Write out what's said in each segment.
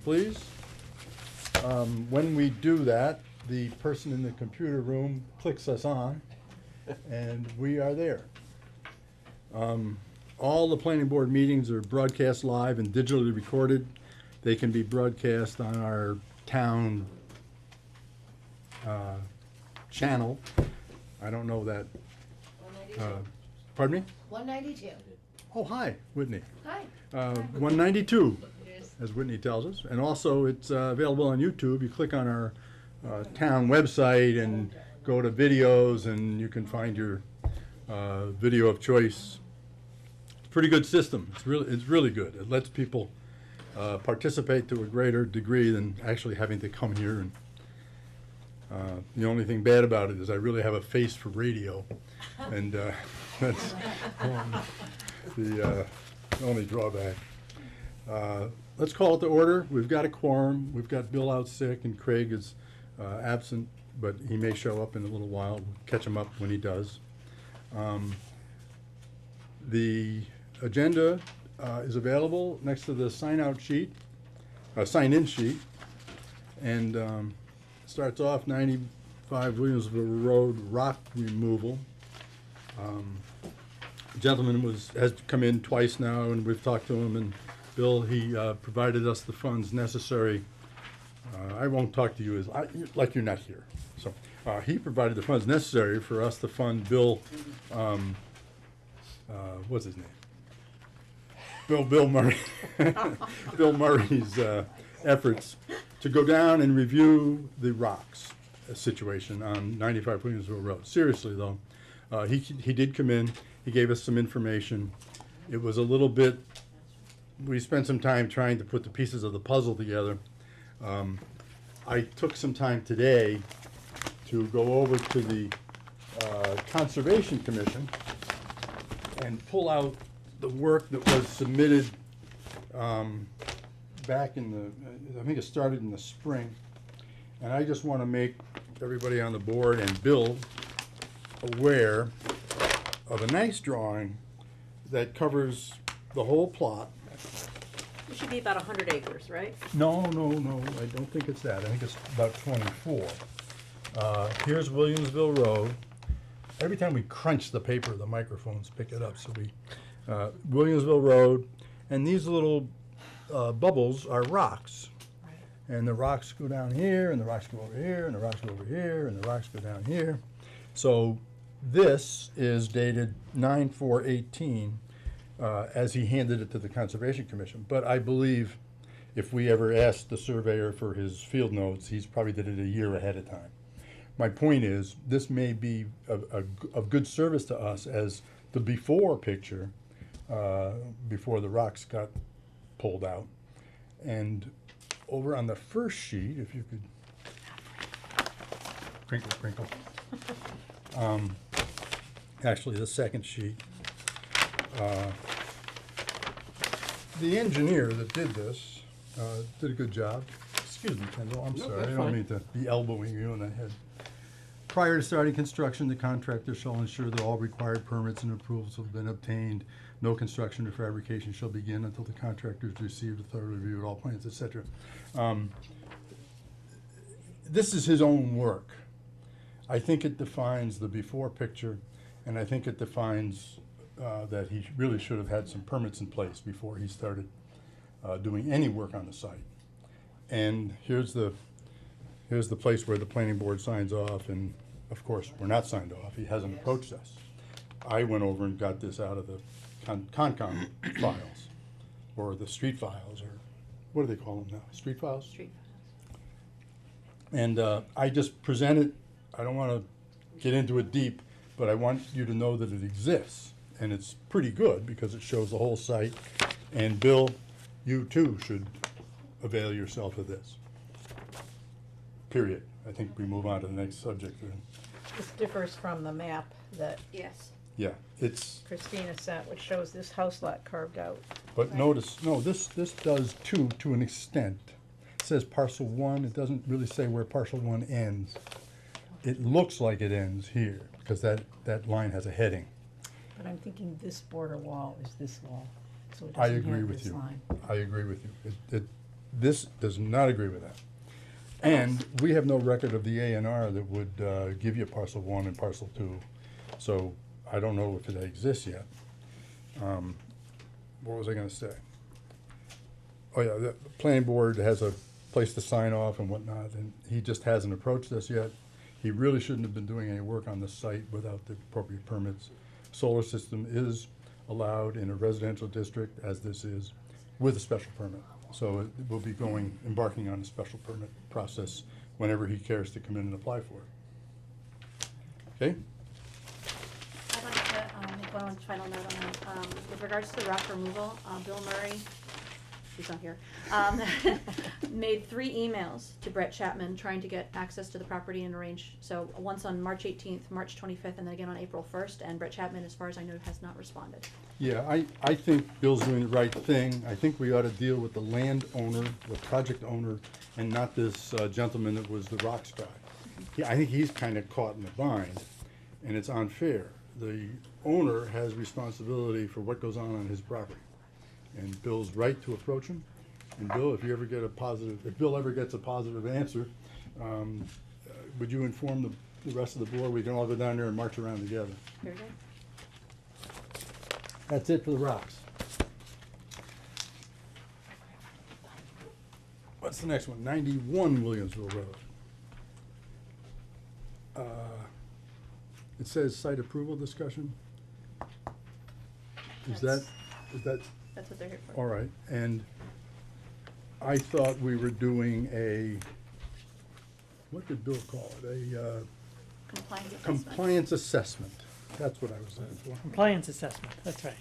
please. When we do that, the person in the computer room clicks us on, and we are there. All the planning board meetings are broadcast live and digitally recorded. They can be broadcast on our town channel. I don't know that. 192. Pardon me? 192. Oh, hi, Whitney. Hi. 192, Yes. as Whitney tells us. And also, it's available on YouTube. You click on our town website and go to videos, and you can find your video of choice. It's a pretty good system. It's really good. It lets people participate to a greater degree than actually having to come here. And the only thing bad about it is I really have a face for radio, and that's the only drawback. Let's call it to order. We've got a quorum. We've got Bill out sick, and Craig is absent, but he may show up in a little while. We'll catch him up when he does. The agenda is available next to the sign-in sheet, and starts off 95 Williamsville Road rock removal. The gentleman has come in twice now, and we've talked to him, and Bill, he provided us the funds necessary. I won't talk to you like you're not here. So he provided the funds necessary for us to fund Bill, what's his name? Bill Murray. Bill Murray's efforts to go down and review the rocks situation on 95 Williamsville Road. Seriously though, he did come in. He gave us some information. It was a little bit, we spent some time trying to put the pieces of the puzzle together. I took some time today to go over to the Conservation Commission and pull out the work that was submitted back in the, I think it started in the spring. And I just want to make everybody on the board and Bill aware of a nice drawing that covers the whole plot. It should be about 100 acres, right? No, I don't think it's that. I think it's about 24. Here's Williamsville Road. Every time we crunch the paper, the microphones pick it up. So Williamsville Road, and these little bubbles are rocks. And the rocks go down here, and the rocks go over here, and the rocks go over here, and the rocks go down here. So this is dated 9/4/18, as he handed it to the Conservation Commission. But I believe if we ever asked the surveyor for his field notes, he's probably did it a year ahead of time. My point is, this may be of good service to us as the before picture, before the rocks got pulled out. And over on the first sheet, if you could, crinkle. Actually, the second sheet. The engineer that did this did a good job. Excuse me, Kendall, I'm sorry. I don't mean to be elbowing you in the head. Prior to starting construction, the contractor shall ensure that all required permits and approvals have been obtained. No construction or fabrication shall begin until the contractor has received a thorough review of all plans, etc. This is his own work. I think it defines the before picture, and I think it defines that he really should have had some permits in place before he started doing any work on the site. And here's the place where the planning board signs off, and of course, we're not signed off. He hasn't approached us. I went over and got this out of the Concom files, or the street files, or what do they call them now? Street files? Street. And I just present it. I don't want to get into it deep, but I want you to know that it exists. And it's pretty good because it shows the whole site. And Bill, you too should avail yourself of this. Period. I think we move on to the next subject then. This differs from the map that Yes. Yeah, it's, Christina sent, which shows this house lot carved out. but notice, no, this does too, to an extent. It says parcel 1, it doesn't really say where parcel 1 ends. It looks like it ends here, because that line has a heading. But I'm thinking this border wall is this wall, so it I doesn't agree have with this you. line. I agree with you. This does not agree with that. And we have no record of the A&R that would give you parcel 1 and parcel 2, so I don't know if it exists yet. What was I gonna say? Oh yeah, the planning board has a place to sign off and whatnot, and he just hasn't approached us yet. He really shouldn't have been doing any work on the site without the appropriate permits. Solar system is allowed in a residential district, as this is, with a special permit. So it will be embarking on a special permit process whenever he cares to come in and apply for it. Okay? I'd like to make one final note on that. With regards to the rock removal, Bill Murray, he's not here, made 3 emails to Brett Chapman trying to get access to the property and arrange, so once on March 18th, March 25th, and then again on April 1st, and Brett Chapman, as far as I know, has not responded. Yeah, I think Bill's doing the right thing. I think we ought to deal with the landowner, the project owner, and not this gentleman that was the rocks guy. I think he's kind of caught in the bind, and it's unfair. The owner has responsibility for what goes on his property. And Bill's right to approach him. And Bill, if Bill ever gets a positive answer, would you inform the rest of the board? We can all go down there and march around together. Very good. That's it for the rocks. What's the next one? 91 Williamsville Road. It says site approval discussion. Is that, That's what they're here for. all right? And I thought we were doing what did Bill call it? A Compliance assessment. compliance assessment. That's what I was looking for. Compliance assessment, that's right.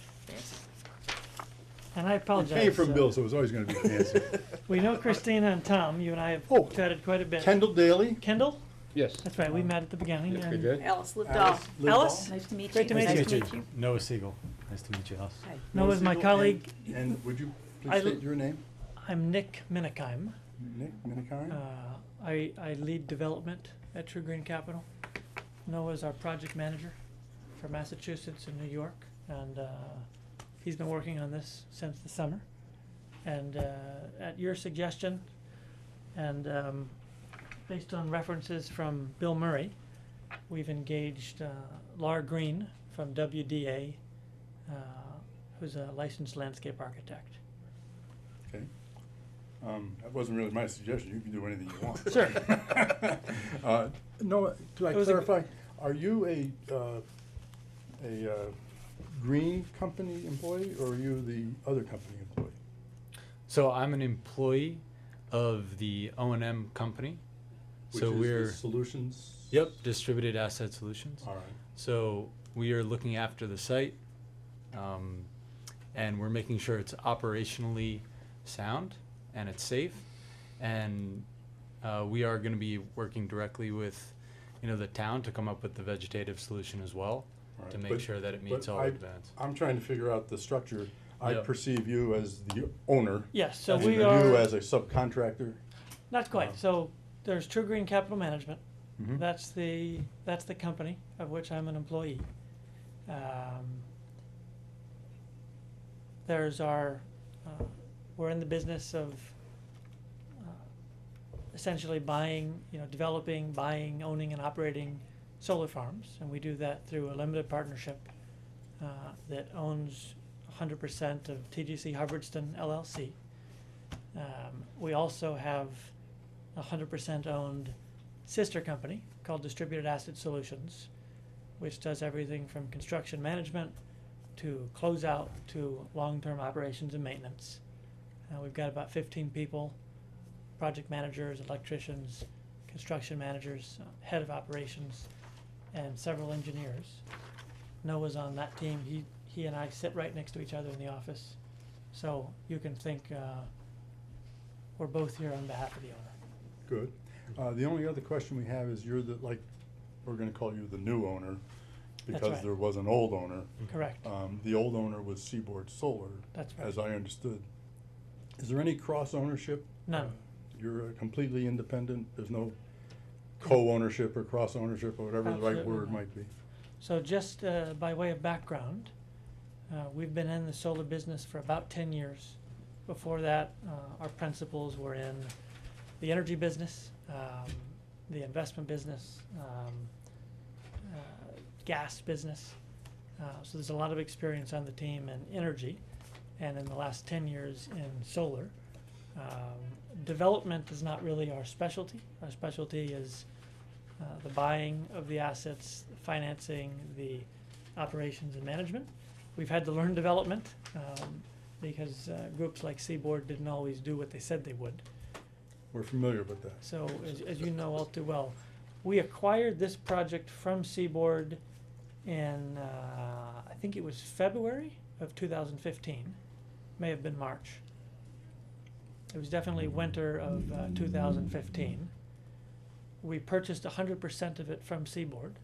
And I It apologize. came from Bill, so it was always gonna be fancy. We know Christina and Tom, you and I have Oh, chatted quite a bit. Kendall Daly? Kendall? Yes. That's right, we met at the beginning. Yes, we and- did. Alice lived Alice off. Livedall? Alice? Nice to meet you. Great to meet Nice you. to meet you. Noah Siegel. Nice to meet you, Alice. Hi. Noah's my Siegel, colleague. And would you I please state your name? I'm Nick Minikheim. Nick Minikine? I lead development at True Green Capital. Noah's our project manager for Massachusetts and New York, and he's been working on this since the summer. And at your suggestion, and based on references from Bill Murray, we've engaged Laura Green from WDA, who's a licensed landscape architect. Okay. That wasn't really my suggestion. You can do anything you want. Sure. Noah, do I It was a g- clarify? Are you a green company employee, or are you the other company employee? So I'm an employee of the O&M company. So Which is we're the Solutions? Yep, Distributed Asset Solutions. All right. So we are looking after the site, and we're making sure it's operationally sound and it's safe. And we are going to be working directly with, the town to come up with the vegetative solution as well, All right. to make But- sure that it but meets all I- advance. I'm trying to figure out the structure. I Yep. perceive you as the owner. Yes, so and we you are, as a subcontractor. not quite, so there's True Green Capital Management. Mhm. That's the company of which I'm an employee. There's we're in the business of essentially buying, developing, buying, owning, and operating solar farms, and we do that through a limited partnership that owns 100% of TGC Hubbardston LLC. We also have a 100% owned sister company called Distributed Asset Solutions, which does everything from construction management to closeout to long-term operations and maintenance. We've got about 15 people, project managers, electricians, construction managers, head of operations, and several engineers. Noah's on that team. He and I sit right next to each other in the office. So you can think we're both here on behalf of the owner. Good. The only other question we have is we're gonna call you the new owner, because right. there was an old owner. Correct. The old owner was Seaboard Solar. That's right. As I understood. Is there any cross-ownership? None. You're completely independent? There's no co-ownership or cross-ownership, or whatever the right Absolutely word not. might be? So just by way of background, we've been in the solar business for about 10 years. Before that, our principals were in the energy business, the investment business, gas business. So there's a lot of experience on the team in energy, and in the last 10 years in solar. Development is not really our specialty. Our specialty is the buying of the assets, financing, the operations and management. We've had to learn development because groups like Seaboard didn't always do what they said they would. We're familiar with that. So as you know all too well, we acquired this project from Seaboard in, I think it was February of 2015, may have been March. It was definitely winter of 2015. We purchased 100% of it from Seaboard,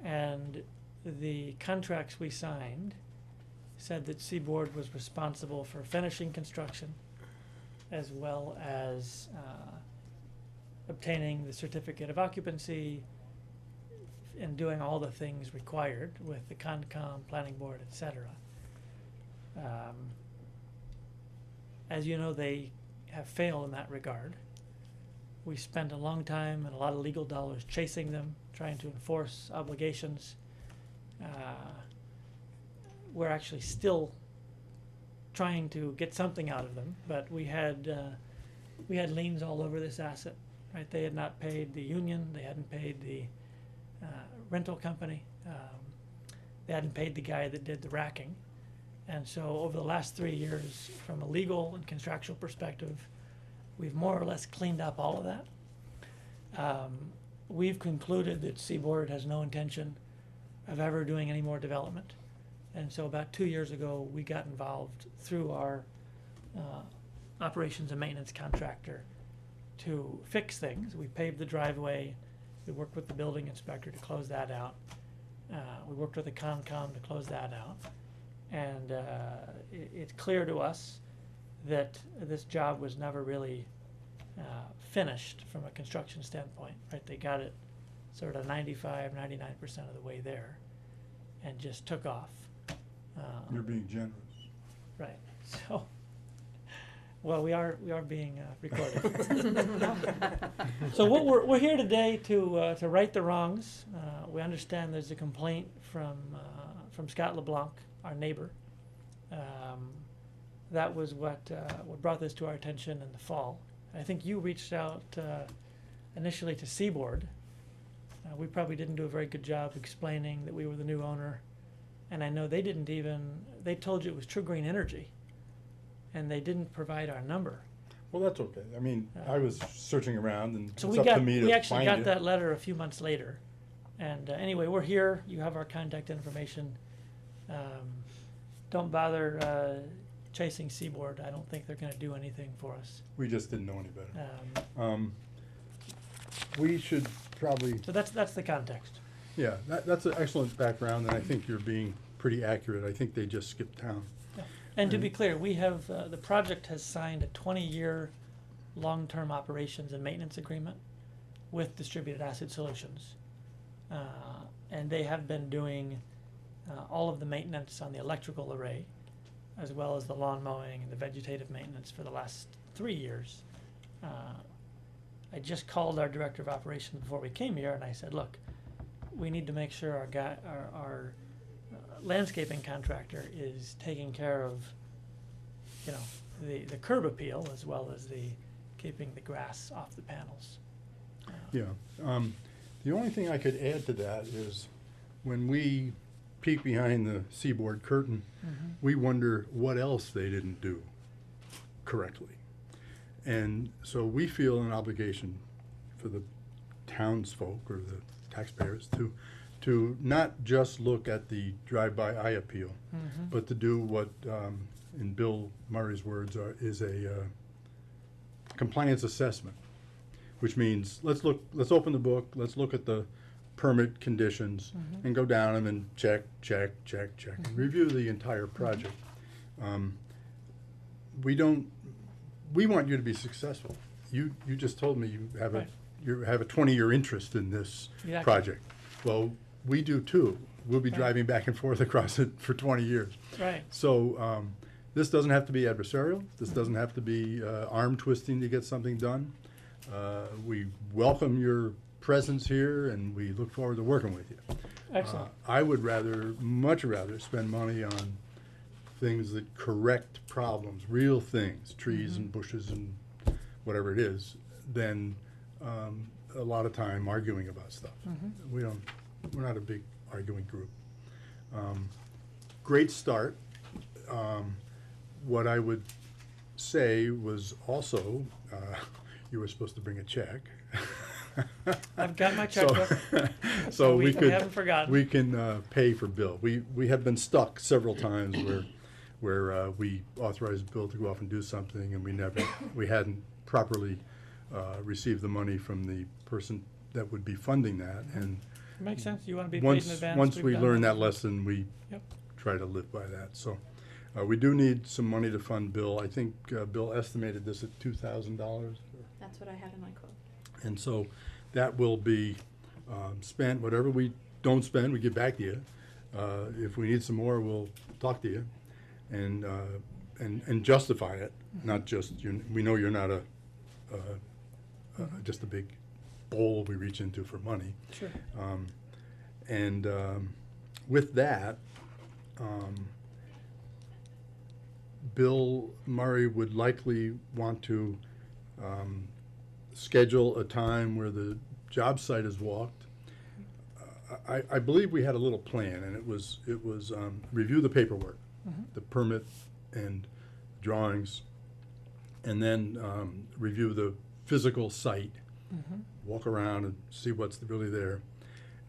and the contracts we signed said that Seaboard was responsible for finishing construction as well as obtaining the certificate of occupancy and doing all the things required with the Concom, Planning Board, etc. As you know, they have failed in that regard. We spent a long time and a lot of legal dollars chasing them, trying to enforce obligations. We're actually still trying to get something out of them, but we had liens all over this asset, right? They had not paid the union, they hadn't paid the rental company, they hadn't paid the guy that did the racking. And so over the last 3 years, from a legal and contractual perspective, we've more or less cleaned up all of that. We've concluded that Seaboard has no intention of ever doing any more development. And so about 2 years ago, we got involved through our operations and maintenance contractor to fix things. We paved the driveway. We worked with the building inspector to close that out. We worked with the Concom to close that out. And it's clear to us that this job was never really finished from a construction standpoint, right? They got it sort of 95, 99% of the way there and just took off. You're being generous. Right. So, well, we are being recorded. So what we're here today to right the wrongs. We understand there's a complaint from Scott LeBlanc, our neighbor. That was what brought this to our attention in the fall. I think you reached out initially to Seaboard. We probably didn't do a very good job explaining that we were the new owner. And I know they told you it was True Green Energy, and they didn't provide our number. Well, that's okay. I mean, I was searching around, and So it's up to me to we actually find got it. that letter a few months later. And anyway, we're here. You have our contact information. Don't bother chasing Seaboard. I don't think they're going to do anything for us. We just didn't know any better. We should probably, So that's the context. yeah, that's an excellent background, and I think you're being pretty accurate. I think they just skipped town. And to be clear, we have, the project has signed a 20-year long-term operations and maintenance agreement with Distributed Asset Solutions. And they have been doing all of the maintenance on the electrical array, as well as the lawn mowing and the vegetative maintenance for the last 3 years. I just called our director of operations before we came here, and I said, look, we need to make sure our landscaping contractor is taking care of, you know, the curb appeal as well as the keeping the grass off the panels. Yeah. The only thing I could add to that is when we peek behind the Seaboard curtain, we wonder what else they didn't do correctly. And so we feel an obligation for the townsfolk or the taxpayers to not just look at the drive-by eye appeal, but to do what, in Bill Murray's words, is a compliance assessment, which means let's open the book, let's look at the permit conditions and go down them and check, and review the entire project. We want you to be successful. You just told me you have Right. you have a 20-year interest in this Exactly. project. Well, we do too. We'll be Right. driving back and forth across it for 20 years. Right. So This doesn't have to be adversarial. This doesn't have to be arm twisting to get something done. We welcome your presence here, and we look forward to working with you. Excellent. I would much rather spend money on things that correct problems, real things, trees and bushes and whatever it is, than a lot of time arguing about stuff. We're not a big arguing group. Great start. What I would say was also, you were supposed to bring a check. I've got my So- checkbook. So we could. haven't forgotten. We can pay for Bill. We have been stuck several times where we authorized Bill to go off and do something, and we hadn't properly received the money from the person that would be funding that. And Makes sense. You want to be paid in advance. once we've we done learn that lesson, we Yep. try to live by that. So we do need some money to fund Bill. I think Bill estimated this at $2,000. That's what I have in my quote. And so that will be spent. Whatever we don't spend, we give back to you. If we need some more, we'll talk to you and justify it, not just, we know you're not just a big bowl we reach into for money. Sure. And with that, Bill Murray would likely want to schedule a time where the job site is walked. I believe we had a little plan, and it was review the paperwork, the permit and drawings, and then review the physical site, walk around and see what's really there.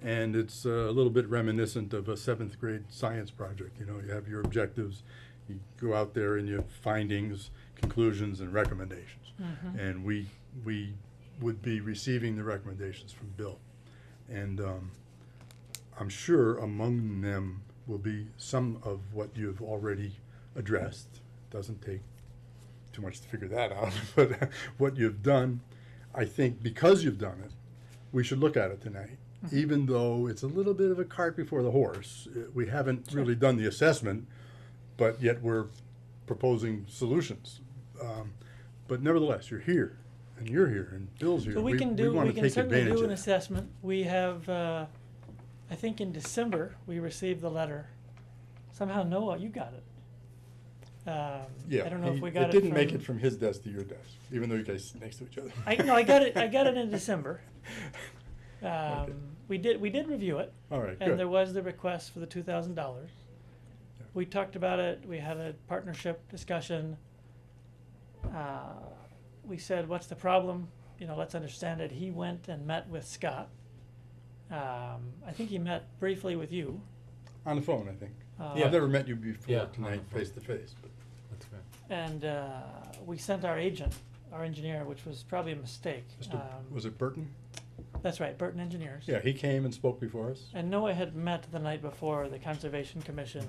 And it's a little bit reminiscent of a 7th grade science project. You know, you have your objectives, you go out there and your findings, conclusions, and recommendations. And we would be receiving the recommendations from Bill. And I'm sure among them will be some of what you've already addressed. Doesn't take too much to figure that out, but what you've done, I think because you've done it, we should look at it tonight. Even though it's a little bit of a cart before the horse. We haven't really done the assessment, but yet we're proposing solutions. But nevertheless, you're here, and you're here, and Bill's here. So we can wanna take certainly advantage do of an that. assessment. We have, I think in December, we received the letter. Somehow, Noah, you got it. Yeah, I don't know if he- we got it. It didn't make it from his desk to your desk, even though you guys sit next to each other. I got it in December. Okay. We did review it, All right, and there good. was the request for the $2,000. Yeah. We talked about it. We had a partnership discussion. We said, "What's the problem? You know, let's understand it." He went and met with Scott. I think he met briefly with you. On the phone, I think. Yeah. I've never met you before Yeah, on tonight, the phone. face to face, but. That's good. And we sent our agent, our engineer, which was probably a mistake. Was it Burton? That's right, Burton Engineers. Yeah, he came and spoke before us. And Noah had met the night before the Conservation Commission.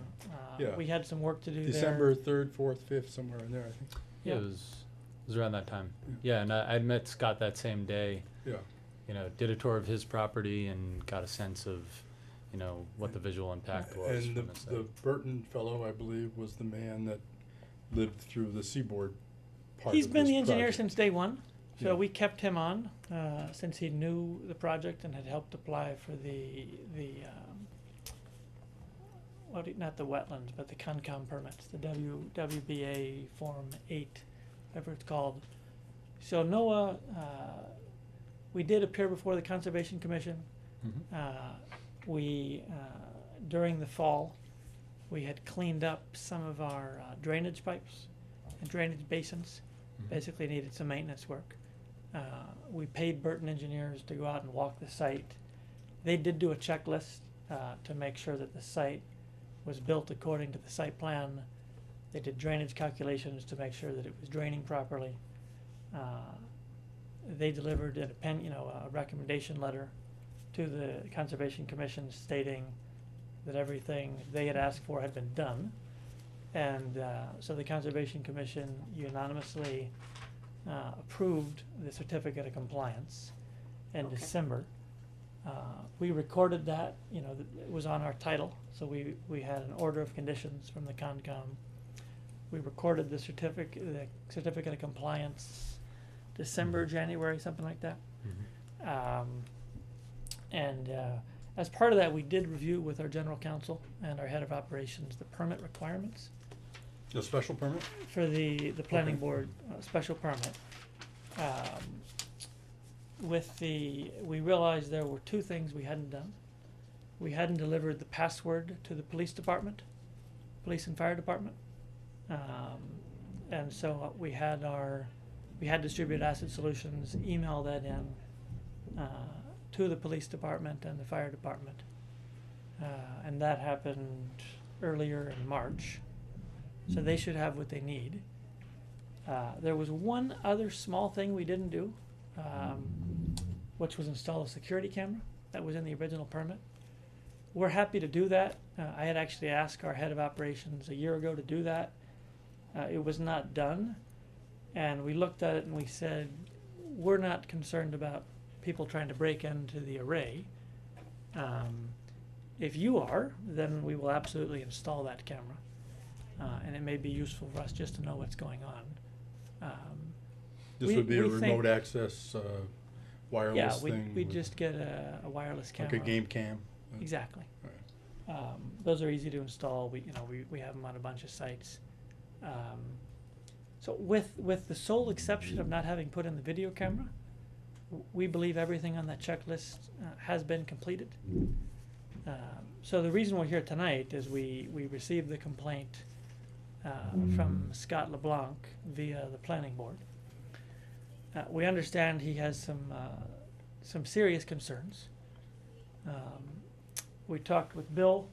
Yeah. We had some work to do December there. 3rd, 4th, 5th, somewhere in there, I think. Yeah, Yeah. it was around that time. Yeah, and I'd met Scott that same day. Yeah. You know, did a tour of his property and got a sense of, you know, what the visual impact was And from the site. the Burton fellow, I believe, was the man that lived through the Seaboard part He's of been this the engineer project. since day one, so Yeah. we kept him on since he knew the project and had helped apply for not the wetlands, but the Concom permits, the WBA Form 8, whatever it's called. So Noah, we did appear before the Conservation Commission. Mhm. We, during the fall, we had cleaned up some of our drainage pipes and drainage basins. Mhm. Basically needed some maintenance work. We paid Burton Engineers to go out and walk the site. They did do a checklist to make sure that the site was built according to the site plan. They did drainage calculations to make sure that it was draining properly. They delivered a recommendation letter to the Conservation Commission stating that everything they had asked for had been done. And so the Conservation Commission unanimously approved the certificate of compliance in Okay. December. We recorded that, it was on our title, so we had an order of conditions from the Concom. We recorded the certificate of compliance December, January, something like that. And as part of that, we did review with our general counsel and our head of operations the permit requirements The special permit? for the planning Okay. board special permit. We realized there were two things we hadn't done. We hadn't delivered the password to the police department, police and fire department. And so we had Distributed Asset Solutions email that in to the police department and the fire department. And that happened earlier in March. So they should have what they need. There was one other small thing we didn't do, which was install a security camera. That was in the original permit. We're happy to do that. I had actually asked our head of operations a year ago to do that. It was not done. And we looked at it and we said, we're not concerned about people trying to break into the array. If you are, then we will absolutely install that camera. And it may be useful for us just to know what's going on. This We- would be a we think- remote access, wireless Yeah, thing? we'd with- just get a wireless camera. Like a game cam? Exactly. Right. Those are easy to install. We have them on a bunch of sites. So with the sole exception of not having put in the video camera, we believe everything on that checklist has been completed. So the reason we're here tonight is we received the complaint from Scott LeBlanc via the planning board. We understand he has some serious concerns. We talked with Bill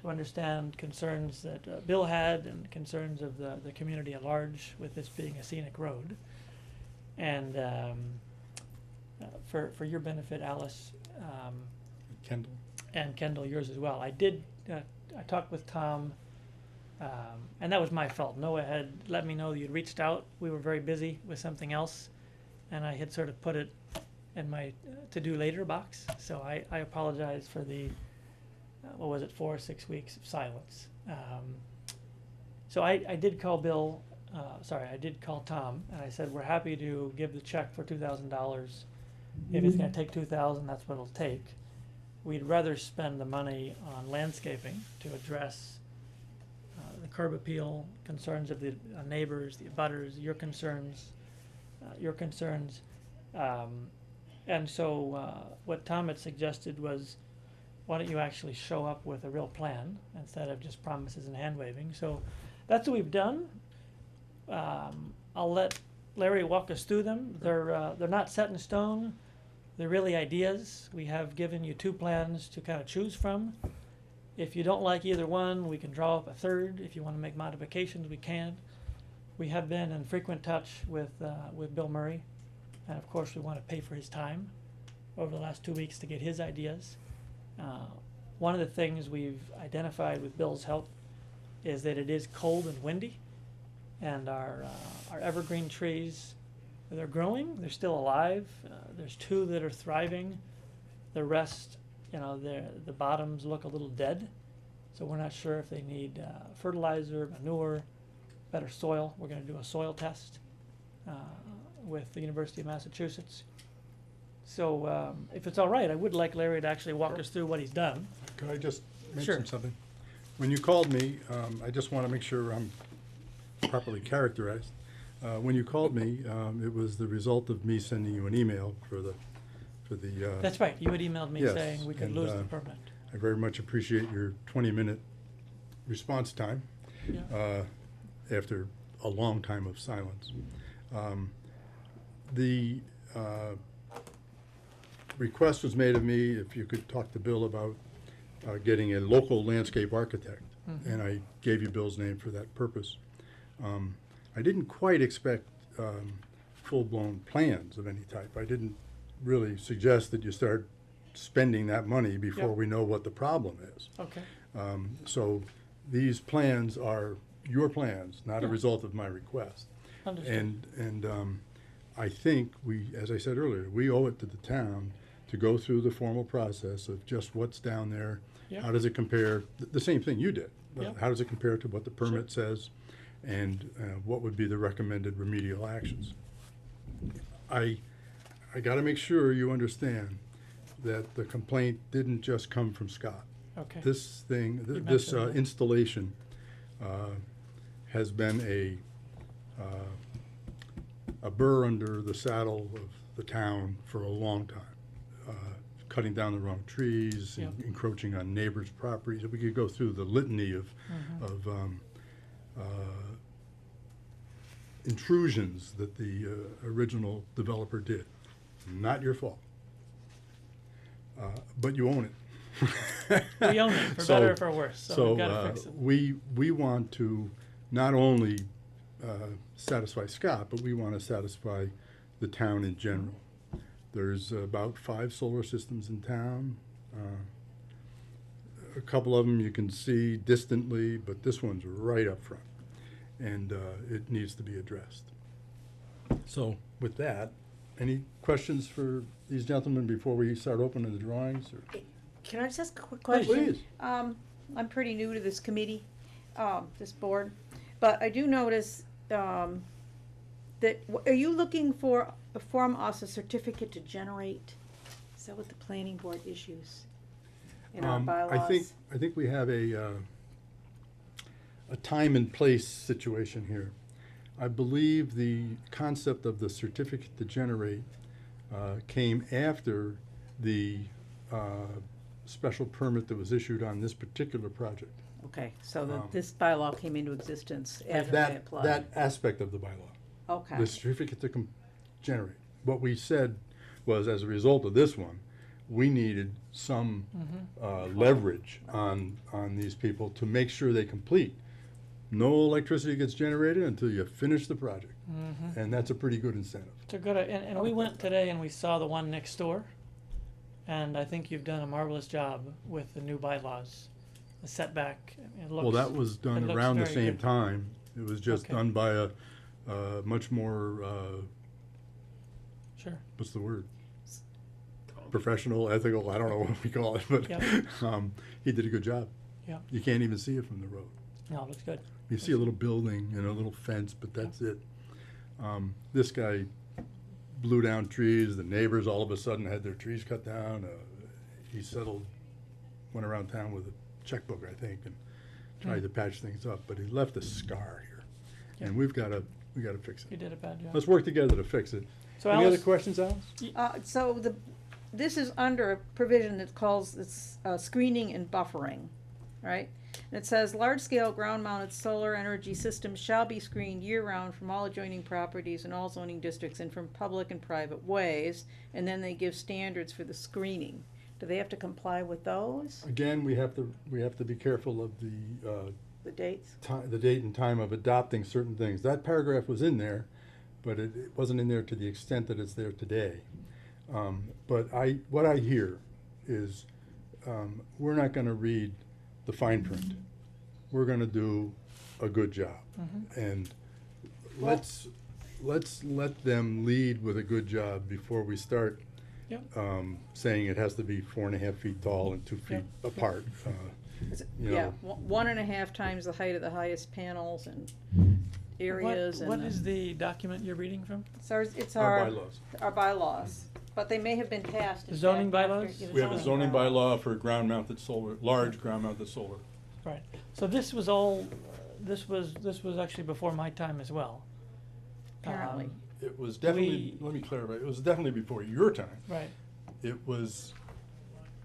to understand concerns that Bill had and concerns of the community at large with this being a scenic road. And for your benefit, Alice, Kendall? and Kendall, yours as well. I talked with Tom, and that was my fault. Noah had let me know that you'd reached out. We were very busy with something else, and I had sort of put it in my to-do later box. So I apologize for the, 4 or 6 weeks of silence. So I did call Bill, I did call Tom, and I said, we're happy to give the check for $2,000. If it's gonna take $2,000, that's what it'll take. We'd rather spend the money on landscaping to address the curb appeal, concerns of the neighbors, the abutters, your concerns. And so what Tom had suggested was, why don't you actually show up with a real plan instead of just promises and hand waving? So that's what we've done. I'll let Larry walk us through them. They're not set in stone. They're really ideas. We have given you 2 plans to kind of choose from. If you don't like either one, we can draw up a third. If you want to make modifications, we can. We have been in frequent touch with Bill Murray, and of course we want to pay for his time over the last 2 weeks to get his ideas. One of the things we've identified with Bill's help is that it is cold and windy, and our evergreen trees, they're growing, they're still alive. There's 2 that are thriving. The rest, the bottoms look a little dead. So we're not sure if they need fertilizer, manure, better soil. We're going to do a soil test with the University of Massachusetts. So if it's all right, I would like Larry to actually walk us through what he's done. Could I just Sure. mention something? When you called me, I just want to make sure I'm properly characterized. When you called me, it was the result of me sending you an email for the. That's right. You had emailed me Yes, saying we could and, lose the permit. I very much appreciate your 20-minute response time Yeah. after a long time of silence. The request was made of me if you could talk to Bill about getting a local landscape architect, Mhm. and I gave you Bill's name for that purpose. I didn't quite expect full-blown plans of any type. I didn't really suggest that you start spending that money before Yep. we know what the problem is. Okay. So these plans are your plans, not a Yeah. result of my request. Understood. And I think as I said earlier, we owe it to the town to go through the formal process of just what's down there. Yeah. How does it compare, the same thing you did. Yeah. How does it compare to what the permit says? and what would be the recommended remedial actions. I gotta make sure you understand that the complaint didn't just come from Scott. Okay. This thing, You this mentioned that. installation has been a burr under the saddle of the town for a long time. Cutting down the wrong trees, Yep. encroaching on neighbors' properties. We could go through the litany of intrusions that the original developer did. Not your fault. But you own it. We own it, for So- better or for worse, so we've gotta So, fix it. we want to not only satisfy Scott, but we want to satisfy the town in general. There's about 5 solar systems in town. A couple of them you can see distantly, but this one's right up front, and it needs to be addressed. So with that, any questions for these gentlemen before we start opening the drawings? Or? Can I just ask a quick Please. question? Please. I'm pretty new to this committee, this board, but I do notice, are you looking from us a certificate to generate? Is that what the planning board issues in our bylaws? I think we have a time and place situation here. I believe the concept of the certificate to generate came after the special permit that was issued on this particular project. Okay, so Um, this bylaw came into existence after they applied. That aspect of the bylaw. Okay, The certificate to generate. What we said was, as a result of this one, we needed some leverage on these people to make sure they complete. No electricity gets generated until you finish the project, and that's a pretty good incentive. It's a good, and we went today and we saw the one next door, and I think you've done a marvelous job with the new bylaws, the setback, it looks. Well, that was it done looks around the very same good. time. It was just Okay. done by a much more, Sure, what's the word? Professional, ethical, I don't know what we call it, but Yep. he did a good job. Yep. You can't even see it from the road. no, it looks good. You see a little building and a little fence, but that's it. This guy blew down trees, the neighbors all of a sudden had their trees cut down. He went around town with a checkbook, I think, and tried to patch things up, but he left a scar here. And we gotta fix You it. did a bad job. Let's work together to fix it. So Any other Alice, questions, Alice? so this is under a provision that calls it's screening and buffering, right? And it says, large-scale ground-mounted solar energy systems shall be screened year-round from all adjoining properties in all zoning districts and from public and private ways, and then they give standards for the screening. Do they have to comply with those, Again, we have to be careful of the dates? the date and time of adopting certain things. That paragraph was in there, but it wasn't in there to the extent that it's there today. But what I hear is, we're not gonna read the fine print. We're gonna do a good job. And let's let them lead with a good job before we start Yep. saying it has to be 4.5 feet tall and 2 feet apart. Is it- You Yeah, know. 1.5 times the height of the highest panels and areas and. what is the document you're reading from? It's Our our, bylaws. our bylaws, but they may have been passed. The in zoning fact, after- bylaws? yeah, the We have a zoning bylaw. bylaw for ground-mounted solar, large ground-mounted solar. Right, so this was all, this was actually before my time as well. Apparently. It was definitely, let me clarify, it was definitely before your time. Right, It was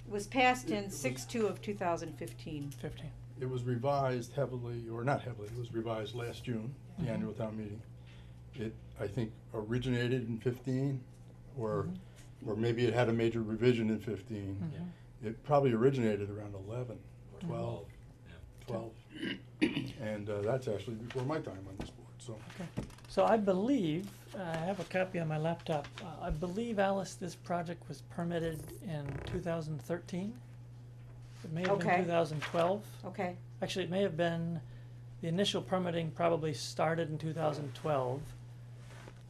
Was passed in 6/2 of 2015. 15. It was revised heavily, or not heavily, it was revised last June, the annual town meeting. It, I think, originated in 15, or maybe it had a major revision in 15. It probably originated around 11 or 12. 12. And that's actually before my time on this board, so. Okay, so I believe, I have a copy on my laptop, I believe, Alice, this project was permitted in 2013. It may have been Okay. 2012. Okay, Actually, it may have been, the initial permitting probably started in 2012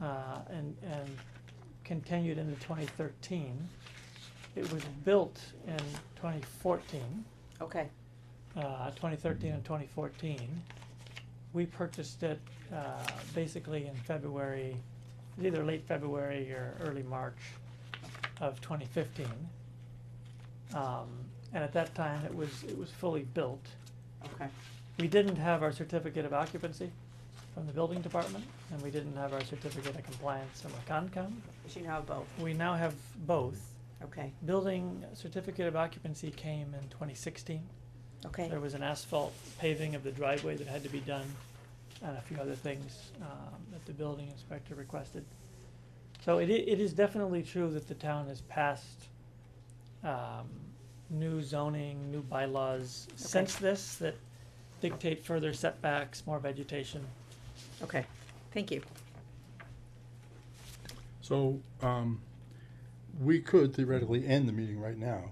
and continued into 2013. It was built in 2014, okay. 2013 and 2014. We purchased it basically in February, either late February or early March of 2015. And at that time, it was fully built. Okay. We didn't have our certificate of occupancy from the building department, and we didn't have our certificate of compliance from the Concom. So you now have both. We now have both. Okay, Building certificate of occupancy came in 2016. okay. There was an asphalt paving of the driveway that had to be done, and a few other things that the building inspector requested. So it is definitely true that the town has passed new zoning, new bylaws since this that dictate further setbacks, more vegetation. Okay, thank you. So, we could theoretically end the meeting right now,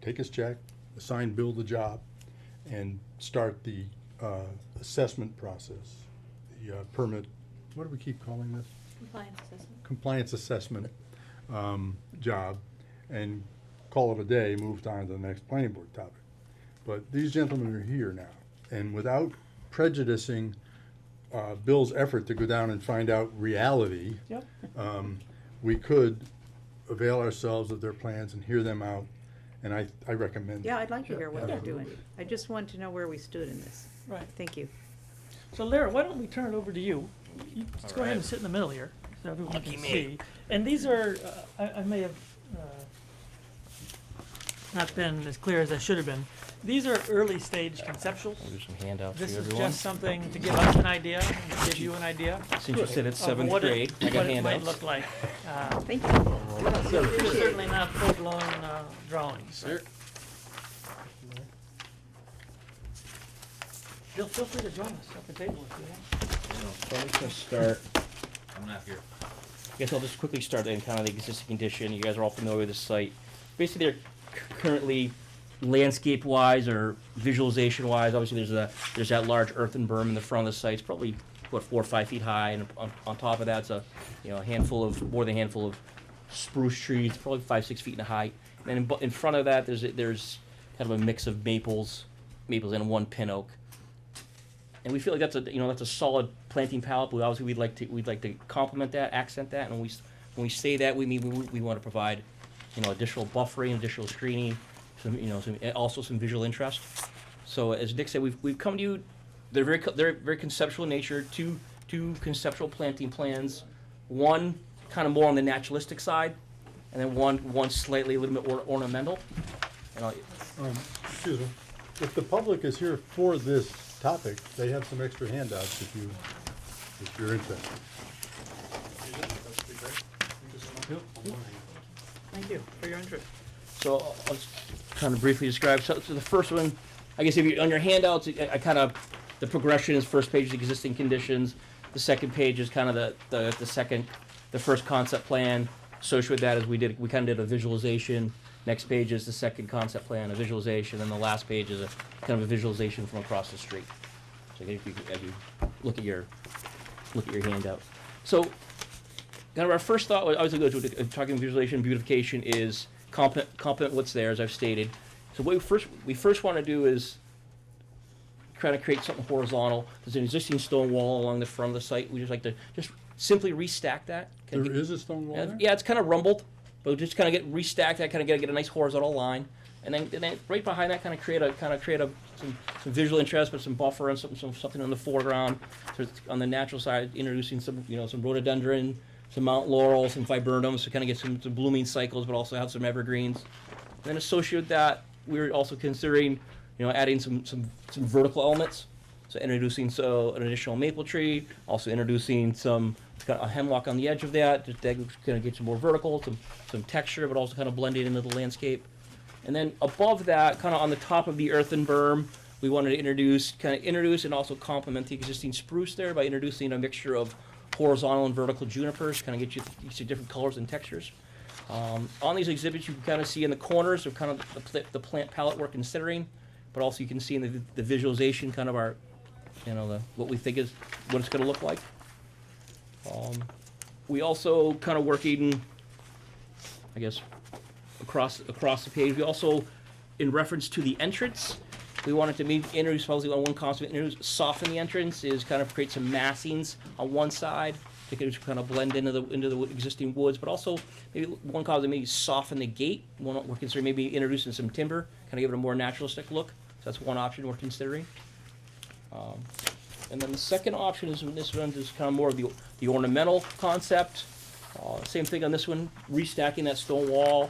take his check, assign Bill the job, and start the, assessment process, the, permit, what do we keep calling this? Compliance assessment. Compliance assessment, job, and call it a day, move on to the next planning board topic. But these gentlemen are here now, and without prejudicing, Bill's effort to go down and find out reality, Yep. we could avail ourselves of their plans and hear them out, and I recommend. Yeah, I'd like to hear what they're doing. Absolutely. I just want to know where we stood in this. Right. Thank you. So Lara, why don't we turn it over to you? You just go ahead and Alright. sit in the middle here, so everyone can see. And these are, I may have not been as clear as I should have been. These are early stage conceptual. I'll do some handouts for This you, is everyone. just something to give us an idea, and to give you an idea Since you said it's of seventh what grade, I got what it might handouts. look like. Thank you. They're certainly not full-blown drawings. Sure. Feel free to join us at the table if you want. So I'm just gonna start, I'm not here. I guess I'll just quickly start in kind of the existing condition. You guys are all familiar with the site. Basically, they're currently landscape-wise or visualization-wise, obviously there's that large earthen berm in the front of the site. It's probably, what, 4 or 5 feet high, and on top of that, it's a, more than a handful of spruce trees, probably 5-6 feet in height. And in front of that, there's kind of a mix of maples and one pin oak. And we feel like that's a solid planting palette. But obviously, we'd like to complement that, accent that. And when we say that, we mean we want to provide, additional buffering, additional screening, also some visual interest. So as Dick said, we've come to you. They're very conceptual in nature. Two conceptual planting plans. One kind of more on the naturalistic side, and then one slightly a little bit ornamental. And Excuse me, if the public is here for this topic, they have some extra handouts if you're interested. Thank you for your interest. So I'll just kind of briefly describe. So the first one, I guess if you on your handouts, the progression is first page is existing conditions. The second page is kind of the first concept plan. Associated with that is we kind of did a visualization. Next page is the second concept plan, a visualization, and the last page is a kind of a visualization from across the street. So if you, as you look at your handout. So kind of our first thought, obviously, talking visualization, beautification is complement what's there, as I've stated. So what we first want to do is try to create something horizontal. There's an existing stone wall along the front of the site. We just like to just simply restack that. There is a stone wall there? Yeah, it's kind of rumbled, but just kind of get restacked that, kind of get a nice horizontal line, and then right behind that, kind of create some visual interest, but some buffer and something on the foreground. So on the natural side, introducing some rhododendron, some Mount Laurel, some viburnums, to kind of get some blooming cycles, but also have some evergreens. And then associated with that, we're also considering adding some vertical elements. So introducing an additional maple tree, also introducing some kind of a hemlock on the edge of that, just to kind of get some more vertical, some texture, but also kind of blending into the landscape. And then above that, kind of on the top of the earthen berm, we wanted to introduce and also complement the existing spruce there by introducing a mixture of horizontal and vertical junipers, kind of get you different colors and textures. On these exhibits, you can kind of see in the corners of kind of the plant palette we're considering, but also you can see in the visualization kind of our, what we think is what it's going to look like. We also kind of working, I guess, across the page. We also, in reference to the entrance, we wanted to maybe introduce, probably on one concept, introduce, soften the entrance, is kind of create some massings on one side to kind of blend into the existing woods, but also maybe one concept, maybe soften the gate. We're considering maybe introducing some timber, kind of give it a more naturalistic look. So that's one option we're considering. And then the second option is, this one is kind of more of the ornamental concept. Same thing on this one, restacking that stone wall.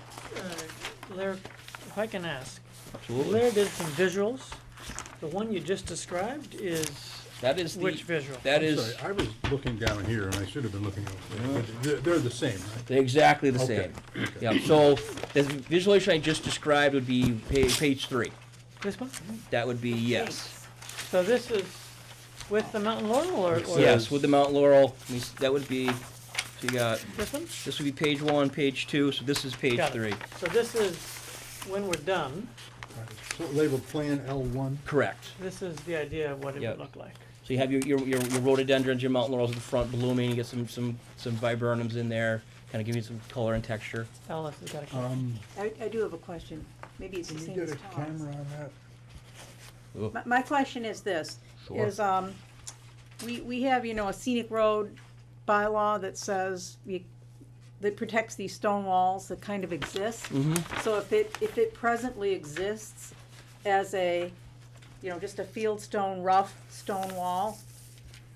Blair, if I can ask, Absolutely. Blair did some visuals. The one you just described is That is the, which visual? that I'm is, sorry, I was looking down here, and I should have been looking over there, but they're the same, right? they're exactly the Okay, same. okay. Yeah, so the visualization I just described would be page 3. This one? That would be yes. So this is with the mountain laurel or Yes, with the Mount Laurel, that would be, so you got, this one? this would be page 1, page 2, so this is page Got it. 3. So this is, when we're done, All right. So labeled Plan L1. Correct. this is the idea of what it Yep. would look like. So you have your rhododendrons, your mountain laurels at the front blooming, you get some viburnums in there, kind of give you some color and texture. Alice has got a I do have a question. Maybe it's Can the you same get as a Tom's. camera on that? My question is this, Sure. is, we have, a scenic road bylaw that says that protects these stone walls that kind of exist. Mm-hmm. So if it presently exists as a, just a fieldstone, rough stone wall,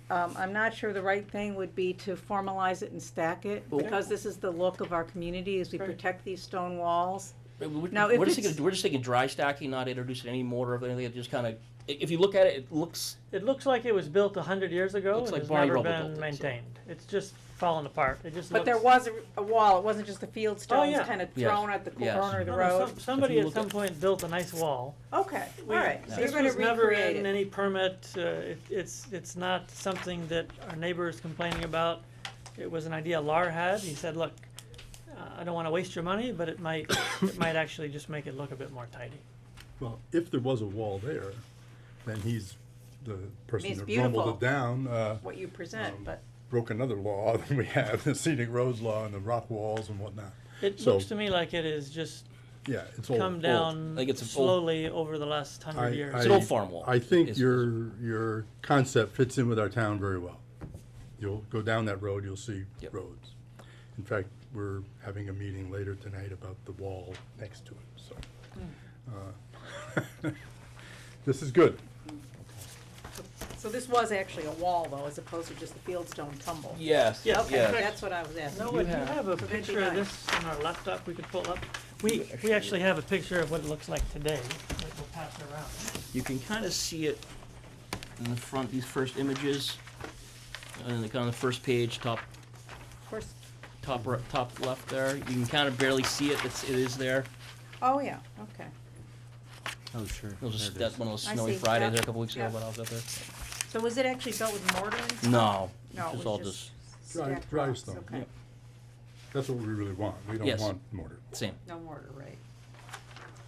I'm not sure the right thing would be to formalize it and stack it, Well- because this is the look of our community, as we Right. protect these stone walls. Now, if we're just it's- thinking, dry stacking, not introducing any mortar or anything. It just kind of, if you look at it, it looks. It looks like it was built 100 years ago Looks and like has Barney never Rubble been built it, so. maintained. It's just fallen apart. It just But looks. there was a wall, it wasn't just the field stones yeah. kind of Yes. thrown at the Yes. corner of the No, road. somebody If you at look some at- point built a nice wall. Okay, all right, so you're This gonna was never recreate in it. any permit. It's not something that our neighbor is complaining about. It was an idea Lar had. He said, "Look, I don't want to waste your money, but it might actually just make it look a bit more tidy." Well, if there was a wall there, then he's the person It's that rumbled beautiful. it down, What you present, but, broke another law that we have, the scenic roads law and the rock walls and whatnot. It So- looks to me like it is just Yeah, it's old. come old. down Like it's an old- slowly over the last 100 years. It's an old farm wall. I think It's- your concept fits in with our town very well. You'll go down that road, you'll see Yep. roads. In fact, we're having a meeting later tonight about the wall next to it, so. This is good. so this was actually a wall though, as opposed to just the fieldstone tumble. Yes. Yeah, Okay, yes. that's what I was asking. No, You if you have- have a So that'd be picture of nice. this on our laptop, we could pull up. We actually have a picture of what it looks like today, that we'll pass around. You can kind of see it in the front, these first images, and the kind of the first page, top left there. You can kind of barely see it. It is there. Oh, yeah, okay. Oh, sure. It was just, There it that's one of those I snowy see, Fridays yeah, there a couple weeks ago yeah. when I was up there. So was it actually built with mortar and stuff? No, No, it's it all was just just Dry- stacked dry rocks, stone, okay. yep. That's what we really want. We don't Yes. want mortar. same. No mortar, right.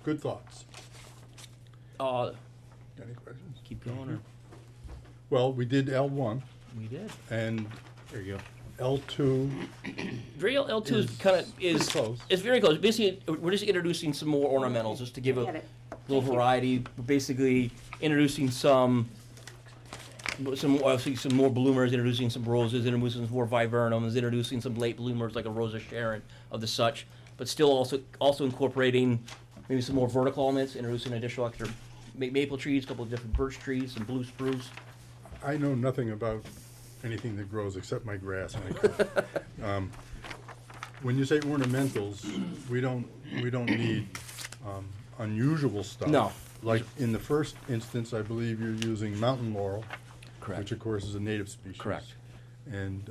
Good thoughts. Any questions? Keep going, or Well, we did L1 we did. and There you go. L2 L2 is kind of is close. it's very close. Basically, we're just introducing some more ornamentals just to give Get a it. little Thank you. variety. We're basically introducing obviously some more bloomers, introducing some roses, introducing some more viburnums, introducing some late bloomers like a Rosa Sharon of the such, but still also incorporating maybe some more vertical elements, introducing additional extra maple trees, a couple of different birch trees, some blue spruce. I know nothing about anything that grows except my grass. And I grow. When you say ornamentals, we don't need unusual stuff. No. Like in the first instance, I believe you're using mountain laurel, Correct. which of course is a native species. Correct. And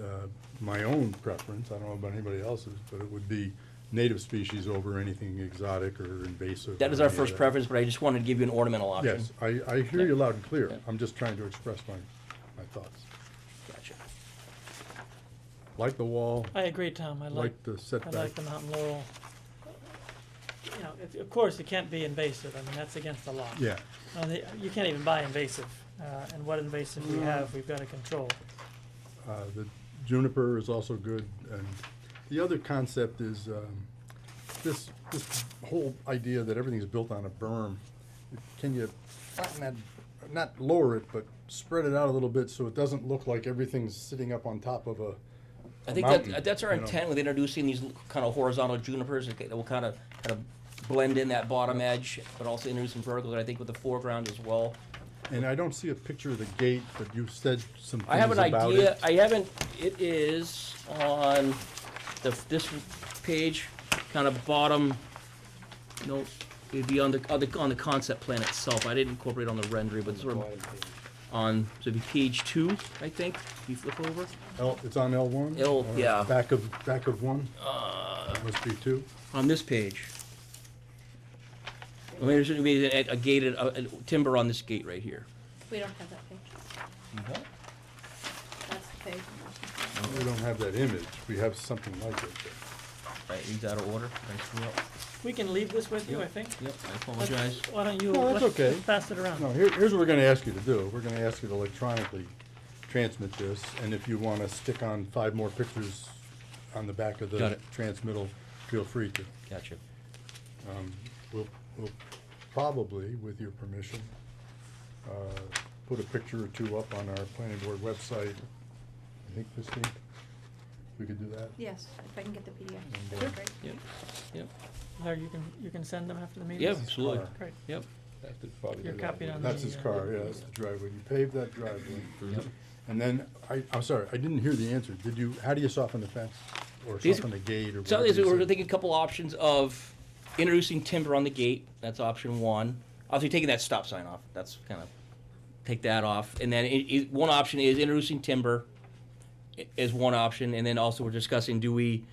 my own preference, I don't know about anybody else's, but it would be native species over anything exotic or invasive. That is or our any of first that. preference, but I just wanted to give you an ornamental option. Yes, I hear you loud and clear. Yeah. I'm just trying to express my thoughts. Gotcha. Like the wall, I agree, Tom. I like like the I setback. like the mountain laurel. You know, of course, it can't be invasive. I mean, that's against the law. Yeah, You can't even buy invasive, and what invasive we have, we've got to control. the juniper is also good, and the other concept is this whole idea that everything's built on a berm can you flatten that, not lower it, but spread it out a little bit so it doesn't look like everything's sitting up on top of a I think mountain, that's our you know? intent with introducing these kind of horizontal junipers that will kind of blend in that bottom edge, but also introduce some verticals, I think, with the foreground as well. And I don't see a picture of the gate, but you said some I have things an about idea, it. I haven't, it is on this page, kind of bottom, no, it'd be on the concept plan itself. I didn't incorporate on the rendering, but sort of on, so it'd be page 2, I think, if you flip over. It's on L1? Yeah. Back of one? Must be 2. On this page. I mean, there should be a gated, a timber on this gate right here. We don't have that page. That's the page. We don't have that image. We have something like it. Right, these out of order. I screw up. We can leave this with you, I think. Yep, I apologize. Why don't you, No, that's let's okay. let's pass it around. No, here's what we're gonna ask you to do. We're gonna ask you to electronically transmit this, and if you wanna stick on 5 more pictures on the back of Got the it. transmittal, feel free to. Gotcha. We'll probably, with your permission, put a picture or 2 up on our planning board website. I think, Christine, we could do that? Yes, if I can get the PDF. And, That'd be great. Yep, yep, Or you can send them after the meeting? yep, absolutely. Car. Great. Yep, You're copied on That's the, his car, yeah, that's the driveway. You paved that driveway. yep. And then, I'm sorry, I didn't hear the answer. How do you soften the fence? Or These- soften the gate or So whatever you we're said? thinking a couple options of introducing timber on the gate. That's option 1. Obviously, taking that stop sign off. That's kind of take that off. And then one option is introducing timber is one option. And then also we're discussing: do we